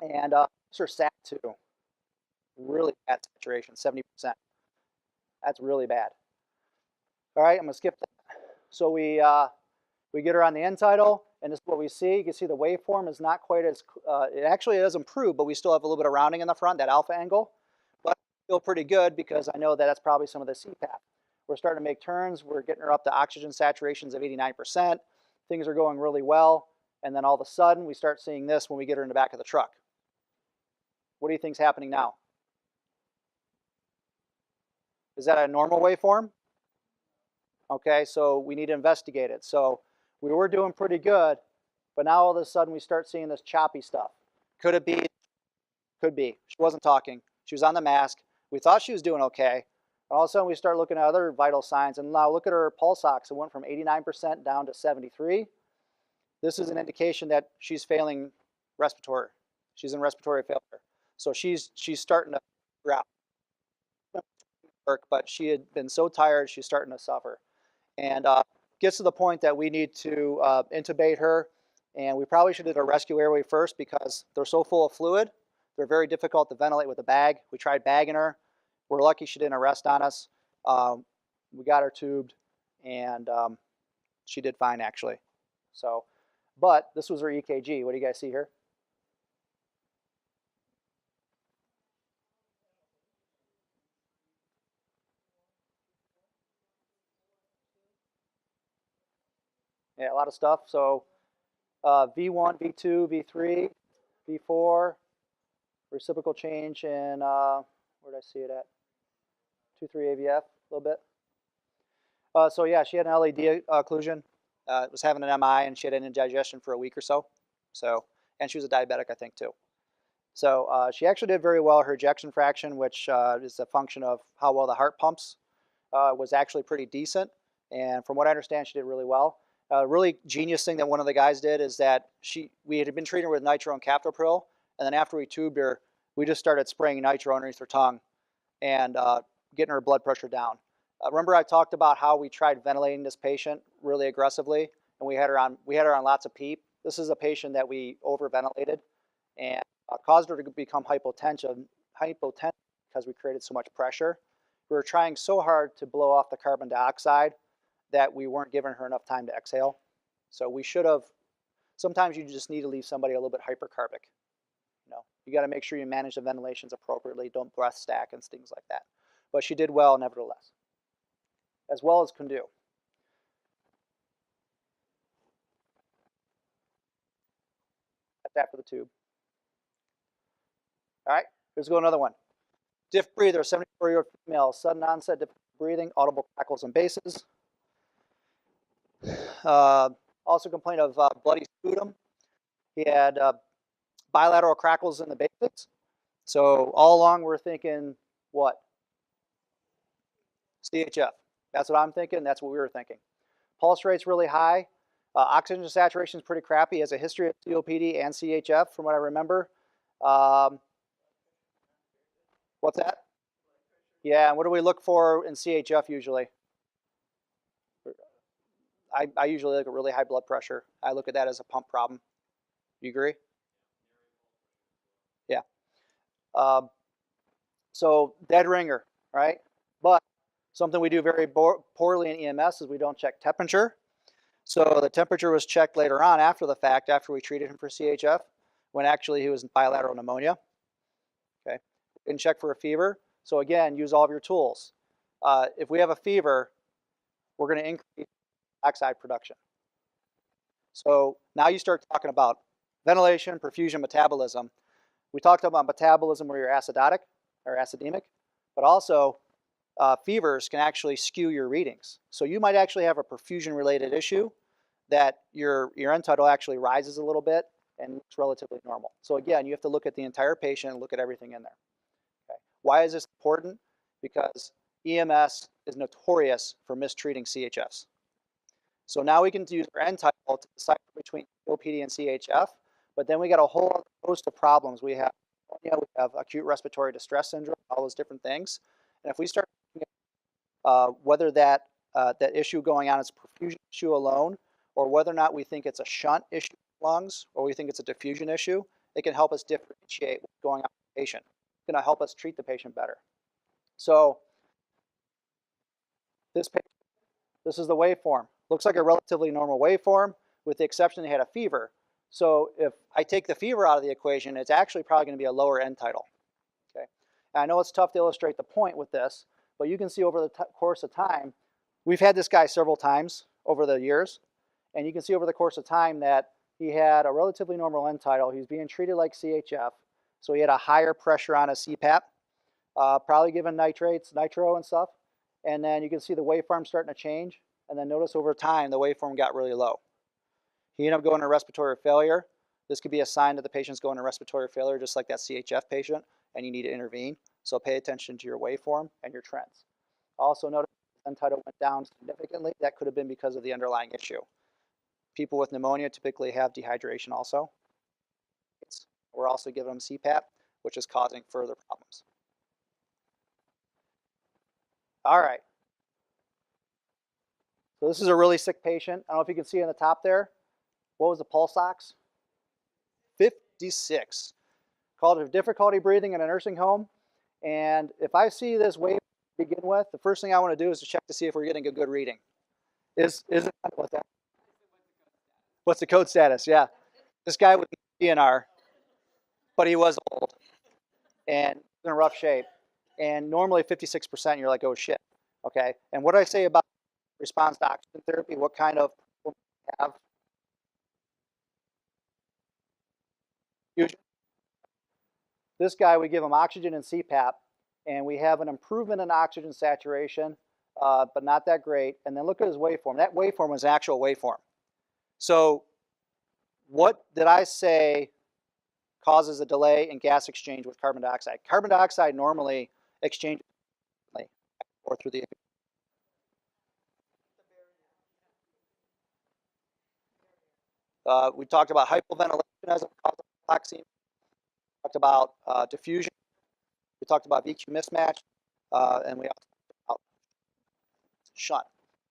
and these are SAT2. Really bad saturation, 70%. That's really bad. All right, I'm gonna skip that. So we get her on the end tidal, and this is what we see. You can see the waveform is not quite as, it actually does improve, but we still have a little bit of rounding in the front, that alpha angle. But I feel pretty good, because I know that that's probably some of the CPAP. We're starting to make turns. We're getting her up to oxygen saturations of 89%. Things are going really well. And then all of a sudden, we start seeing this when we get her in the back of the truck. What do you think's happening now? Is that a normal waveform? Okay, so we need to investigate it. So we were doing pretty good, but now all of a sudden we start seeing this choppy stuff. Could it be? Could be. She wasn't talking. She was on the mask. We thought she was doing okay. And all of a sudden we start looking at other vital signs. And now look at her pulse ox. It went from 89% down to 73. This is an indication that she's failing respiratory. She's in respiratory failure. So she's starting to drop. But she had been so tired, she's starting to suffer. And gets to the point that we need to intubate her. And we probably should do a rescue airway first, because they're so full of fluid. They're very difficult to ventilate with a bag. We tried bagging her. We're lucky she didn't arrest on us. We got her tubed, and she did fine, actually. So, but this was her EKG. What do you guys see here? Yeah, a lot of stuff. So V1, V2, V3, V4, reciprocal change in, where did I see it at? 2,3 AVF, a little bit. So yeah, she had an LAD occlusion. Was having an MI, and she had an indigestion for a week or so. So, and she was a diabetic, I think, too. So she actually did very well. Her ejection fraction, which is a function of how well the heart pumps, was actually pretty decent. And from what I understand, she did really well. A really genius thing that one of the guys did is that we had been treating her with nitro and captopril, and then after we tubed her, we just started spraying nitro underneath her tongue and getting her blood pressure down. Remember I talked about how we tried ventilating this patient really aggressively, and we had her on lots of PEEP. This is a patient that we overventilated and caused her to become hypotensive because we created so much pressure. We were trying so hard to blow off the carbon dioxide that we weren't giving her enough time to exhale. So we should have. Sometimes you just need to leave somebody a little bit hypercarbic. You got to make sure you manage the ventilations appropriately. Don't breath stack and things like that. But she did well nevertheless, as well as can do. That's after the tube. All right, here's go another one. Diff breather, 74-year-old female, sudden onset difficult breathing, audible crackles and basses. Also complained of bloody sputum. He had bilateral crackles in the bases. So all along we're thinking what? CHF. That's what I'm thinking. That's what we were thinking. Pulse rate's really high. Oxygen saturation is pretty crappy. He has a history of COPD and CHF from what I remember. What's that? Yeah, what do we look for in CHF usually? I usually look at really high blood pressure. I look at that as a pump problem. You agree? Yeah. So dead ringer, right? But something we do very poorly in EMS is we don't check temperature. So the temperature was checked later on after the fact, after we treated him for CHF, when actually he was in bilateral pneumonia. Okay, didn't check for a fever. So again, use all of your tools. If we have a fever, we're going to increase oxide production. So now you start talking about ventilation, perfusion, metabolism. We talked about metabolism where you're acidotic or acidemic, but also fevers can actually skew your readings. So you might actually have a perfusion-related issue that your end tidal actually rises a little bit and looks relatively normal. So again, you have to look at the entire patient and look at everything in there. Okay. Why is this important? Because EMS is notorious for mistreating CHFs. So now we can use our end tidal to decipher between COPD and CHF, but then we got a whole other host of problems. We have acute respiratory distress syndrome, all those different things. And if we start looking at whether that issue going on is a perfusion issue alone, or whether or not we think it's a shunt issue in lungs, or we think it's a diffusion issue, it can help us differentiate what's going on with the patient. It's going to help us treat the patient better. So this is the waveform. Looks like a relatively normal waveform, with the exception they had a fever. So if I take the fever out of the equation, it's actually probably going to be a lower end tidal. Okay. And I know it's tough to illustrate the point with this, but you can see over the course of time, we've had this guy several times over the years, and you can see over the course of time that he had a relatively normal end tidal. He was being treated like CHF, so he had a higher pressure on his CPAP, probably given nitro and stuff. And then you can see the waveform starting to change, and then notice over time the waveform got really low. He ended up going to respiratory failure. This could be a sign that the patient's going to respiratory failure, just like that CHF patient, and you need to intervene. So pay attention to your waveform and your trends. Also notice the end tidal went down significantly. That could have been because of the underlying issue. People with pneumonia typically have dehydration also. We're also giving them CPAP, which is causing further problems. All right. So this is a really sick patient. I don't know if you can see on the top there. What was the pulse ox? 56. Called it difficulty breathing in a nursing home. And if I see this wave to begin with, the first thing I want to do is to check to see if we're getting a good reading. Is it what's that? What's the code status? Yeah. This guy was DNR, but he was old and in a rough shape. And normally 56%, you're like, oh shit. Okay. And what do I say about response to oxygen therapy? What kind of problem do you have? This guy, we give him oxygen and CPAP, and we have an improvement in oxygen saturation, but not that great. And then look at his waveform. That waveform was an actual waveform. So what did I say causes a delay in gas exchange with carbon dioxide. Carbon dioxide normally exchanges or through the we talked about hypoventilation as a cause of hypoxia. We talked about diffusion. We talked about VQ mismatch, and we also talked about shunt.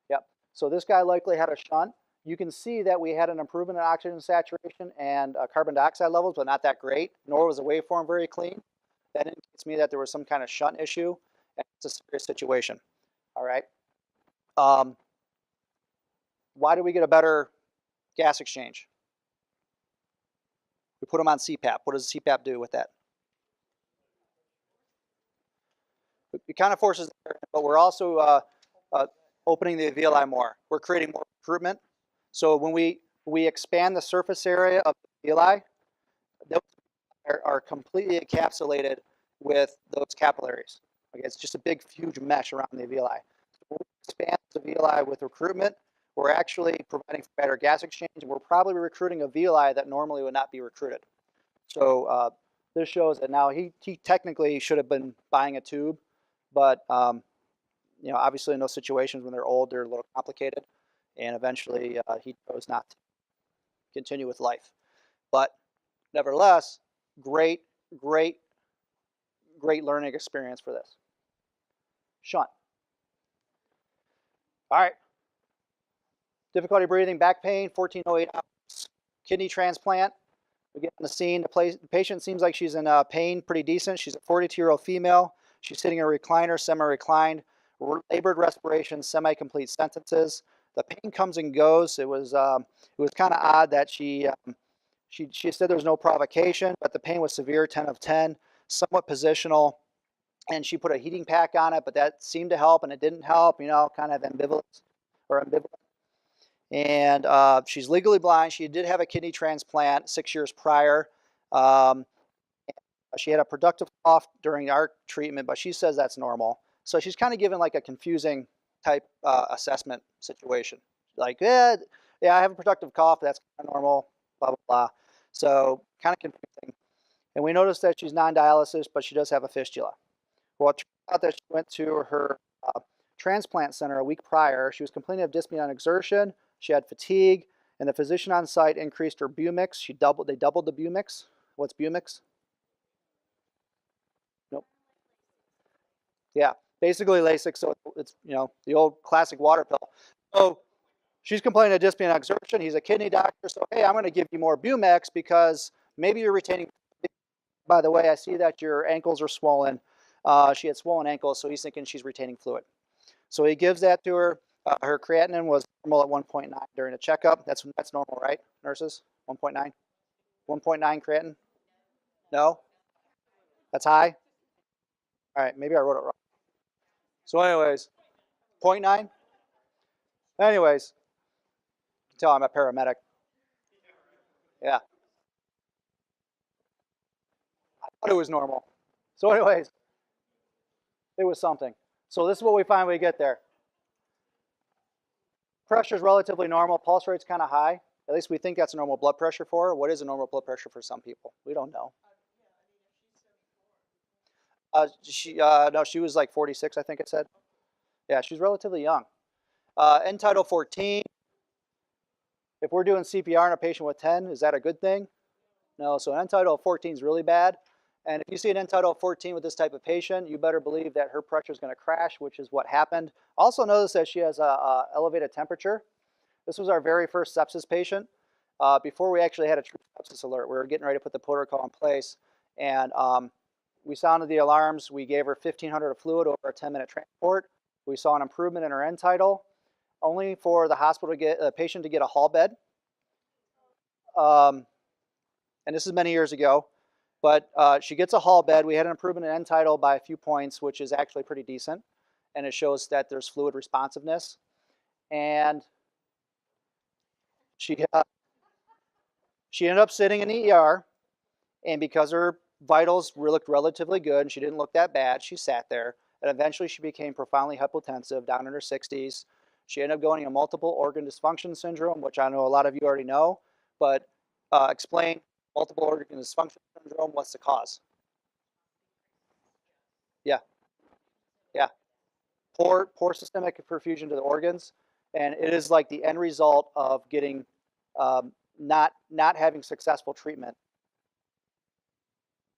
Yep. So this guy likely had a shunt. You can see that we had an improvement in oxygen saturation and carbon dioxide levels, but not that great, nor was the waveform very clean. That indicates to me that there was some kind of shunt issue, and it's a serious situation. All right. Why do we get a better gas exchange? We put them on CPAP. What does CPAP do with that? It kind of forces, but we're also opening the alveoli more. We're creating more recruitment. So when we expand the surface area of the alveoli, those are completely encapsulated with those capillaries. Okay, it's just a big, huge mesh around the alveoli. So when we expand the alveoli with recruitment, we're actually providing for better gas exchange, and we're probably recruiting alveoli that normally would not be recruited. So this shows that now he technically should have been buying a tube, but you know, obviously in those situations when they're old, they're a little complicated, and eventually he chose not to continue with life. But nevertheless, great learning experience for this. Shunt. All right. Difficulty breathing, back pain, 1408 hours. Kidney transplant. We get on the scene. The patient seems like she's in pain pretty decent. She's a 42-year-old female. She's sitting in a recliner, semi-reclined, labored respiration, semi-complete sentences. The pain comes and goes. It was kind of odd that she said there was no provocation, but the pain was severe, 10 of 10, somewhat positional, and she put a heating pack on it, but that seemed to help, and it didn't help, you know, kind of ambivalent. And she's legally blind. She did have a kidney transplant 6 years prior. She had a productive cough during our treatment, but she says that's normal. So she's kind of given like a confusing type assessment situation. Like, yeah, I have a productive cough. That's kind of normal, blah, blah, blah. So kind of confusing. And we noticed that she's non-dialysis, but she does have a fistula. Well, it turned out that she went to her transplant center a week prior. She was complaining of dyspnea on exertion. She had fatigue, and the physician on site increased her Bumix. They doubled the Bumix. What's Bumix? Nope. Yeah, basically Lasix. So it's, you know, the old classic water pill. So she's complaining of dyspnea on exertion. He's a kidney doctor. So hey, I'm going to give you more Bumix because maybe you're retaining. By the way, I see that your ankles are swollen. She had swollen ankles, so he's thinking she's retaining fluid. So he gives that to her. Her creatinine was normal at 1.9 during the checkup. That's normal, right, nurses? 1.9? 1.9 creatinine? No? That's high? All right, maybe I wrote it wrong. So anyways, 0.9? Anyways, you can tell I'm a paramedic. Yeah. I thought it was normal. So anyways, it was something. So this is what we find when we get there. Pressure is relatively normal. Pulse rate's kind of high. At least we think that's a normal blood pressure for her. What is a normal blood pressure for some people? We don't know. No, she was like 46, I think it said. Yeah, she's relatively young. End tidal 14. If we're doing CPR on a patient with 10, is that a good thing? No, so an end tidal 14 is really bad. And if you see an end tidal 14 with this type of patient, you better believe that her pressure is going to crash, which is what happened. Also notice that she has a elevated temperature. This was our very first sepsis patient. Before we actually had a true sepsis alert, we were getting ready to put the protocol in place. And we sounded the alarms. We gave her 1,500 of fluid over a 10-minute transport. We saw an improvement in her end tidal, only for the hospital to get a patient to get a hall bed. And this is many years ago. But she gets a hall bed. We had an improvement in end tidal by a few points, which is actually pretty decent. And it shows that there's fluid responsiveness. And she ended up sitting in the ER. And because her vitals looked relatively good and she didn't look that bad, she sat there. And eventually she became profoundly hypotensive, down in her 60s. She ended up going into multiple organ dysfunction syndrome, which I know a lot of you already know. But explain multiple organ dysfunction syndrome. syndrome, what's the cause? Yeah, yeah. Poor systemic perfusion to the organs, and it is like the end result of getting not having successful treatment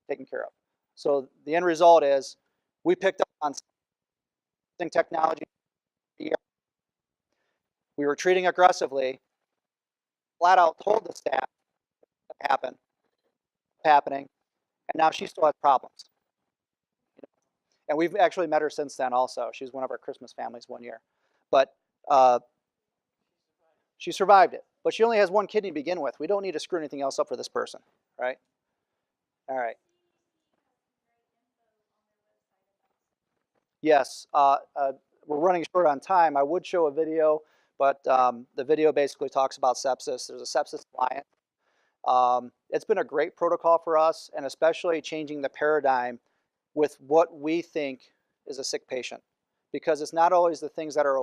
taken care of. So the end result is we picked up on technology. We were treating aggressively, flat out told the staff what happening, and now she still has problems. And we've actually met her since then also. She's one of our Christmas families one year. But she survived it. But she only has one kidney to begin with. We don't need to screw anything else up for this person, right? All right. Yes, we're running short on time. I would show a video, but the video basically talks about sepsis. There's a sepsis alliance. It's been a great protocol for us, and especially changing the paradigm with what we think is a sick patient, because it's not always the things that are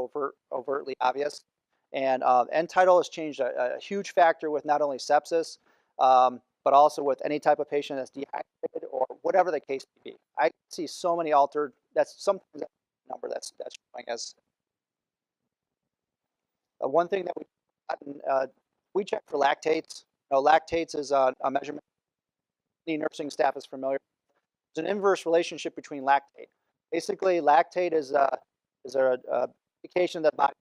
overtly obvious. And end tidal has changed a huge factor with not only sepsis, but also with any type of patient that's dehydrated or whatever the case may be. I see so many altered. That's something that number that's showing as one thing that we check for lactates. Lactates is a measurement the nursing staff is familiar. There's an inverse relationship between lactate. Basically, lactate is a indication that the body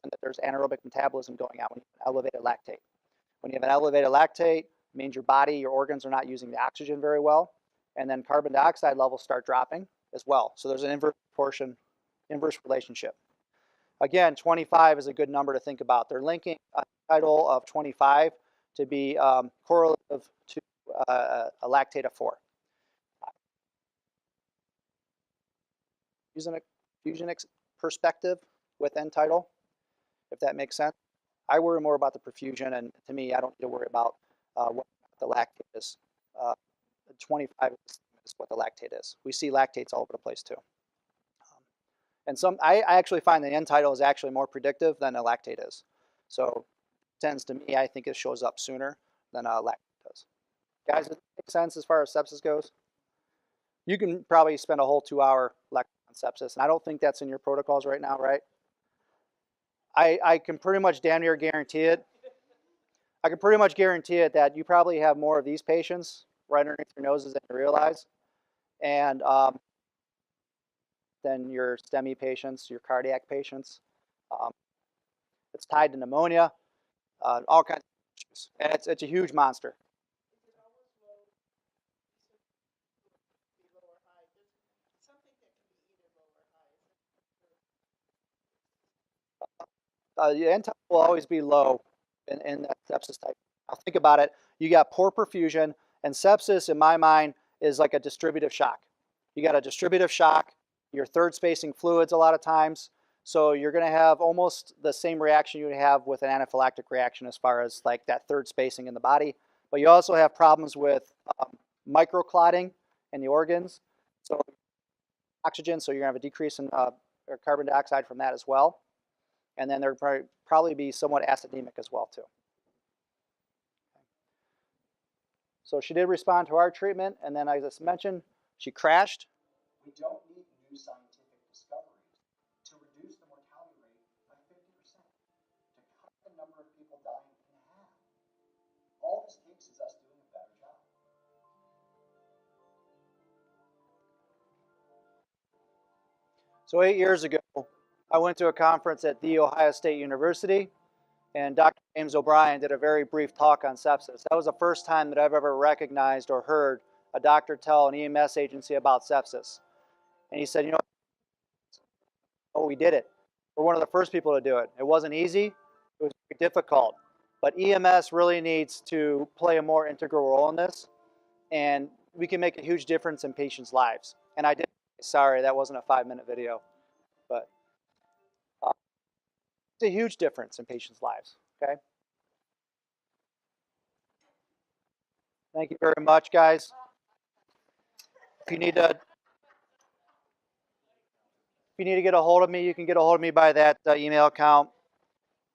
and that there's anaerobic metabolism going on when you have an elevated lactate. When you have an elevated lactate, it means your body, your organs are not using the oxygen very well, and then carbon dioxide levels start dropping as well. So there's an inverse relationship. Again, 25 is a good number to think about. They're linking a title of 25 to be correlative to a lactate of 4. Using a fusion perspective with end tidal, if that makes sense. I worry more about the perfusion, and to me, I don't need to worry about what the lactate is. 25 is what the lactate is. We see lactates all over the place too. And I actually find the end tidal is actually more predictive than a lactate is. So tends to me, I think it shows up sooner than a lactate does. Guys, does it make sense as far as sepsis goes? You can probably spend a whole 2-hour lecture on sepsis, and I don't think that's in your protocols right now, right? I can pretty much damn near guarantee it. I can pretty much guarantee it that you probably have more of these patients right underneath your noses than you realize, and then your STEMI patients, your cardiac patients. It's tied to pneumonia, all kinds of issues, and it's a huge monster. Is it always low? Be low or high? There's something that can be either low or high. The end tidal will always be low in that sepsis type. Now think about it. You got poor perfusion, and sepsis, in my mind, is like a distributive shock. You got a distributive shock. You're third spacing fluids a lot of times, so you're going to have almost the same reaction you would have with an anaphylactic reaction as far as like that third spacing in the body. But you also have problems with microclotting in the organs, so oxygen, so you're going to have a decrease in carbon dioxide from that as well. And then there will probably be somewhat acidemic as well too. So she did respond to our treatment, and then as I mentioned, she crashed. We don't need new scientific discoveries to reduce the mortality rate by 50%, to cut the number of people dying in half. All this takes is us doing a better job. So 8 years ago, I went to a conference at The Ohio State University, and Dr. James O'Brien did a very brief talk on sepsis. That was the first time that I've ever recognized or heard a doctor tell an EMS agency about sepsis. And he said, oh, we did it. We're one of the first people to do it. It wasn't easy. It was very difficult. But EMS really needs to play a more integral role in this, and we can make a huge difference in patients' lives. And I did. Sorry, that wasn't a 5-minute video, but it's a huge difference in patients' lives. Okay. Thank you very much, guys. If you need to get a hold of me, you can get a hold of me by that email account.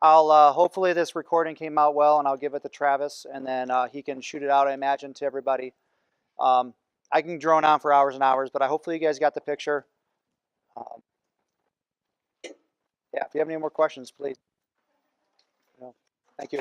I'll hopefully this recording came out well, and I'll give it to Travis, and then he can shoot it out, I imagine, to everybody. I can drone on for hours and hours, but hopefully you guys got the picture. Yeah, if you have any more questions, please. Thank you.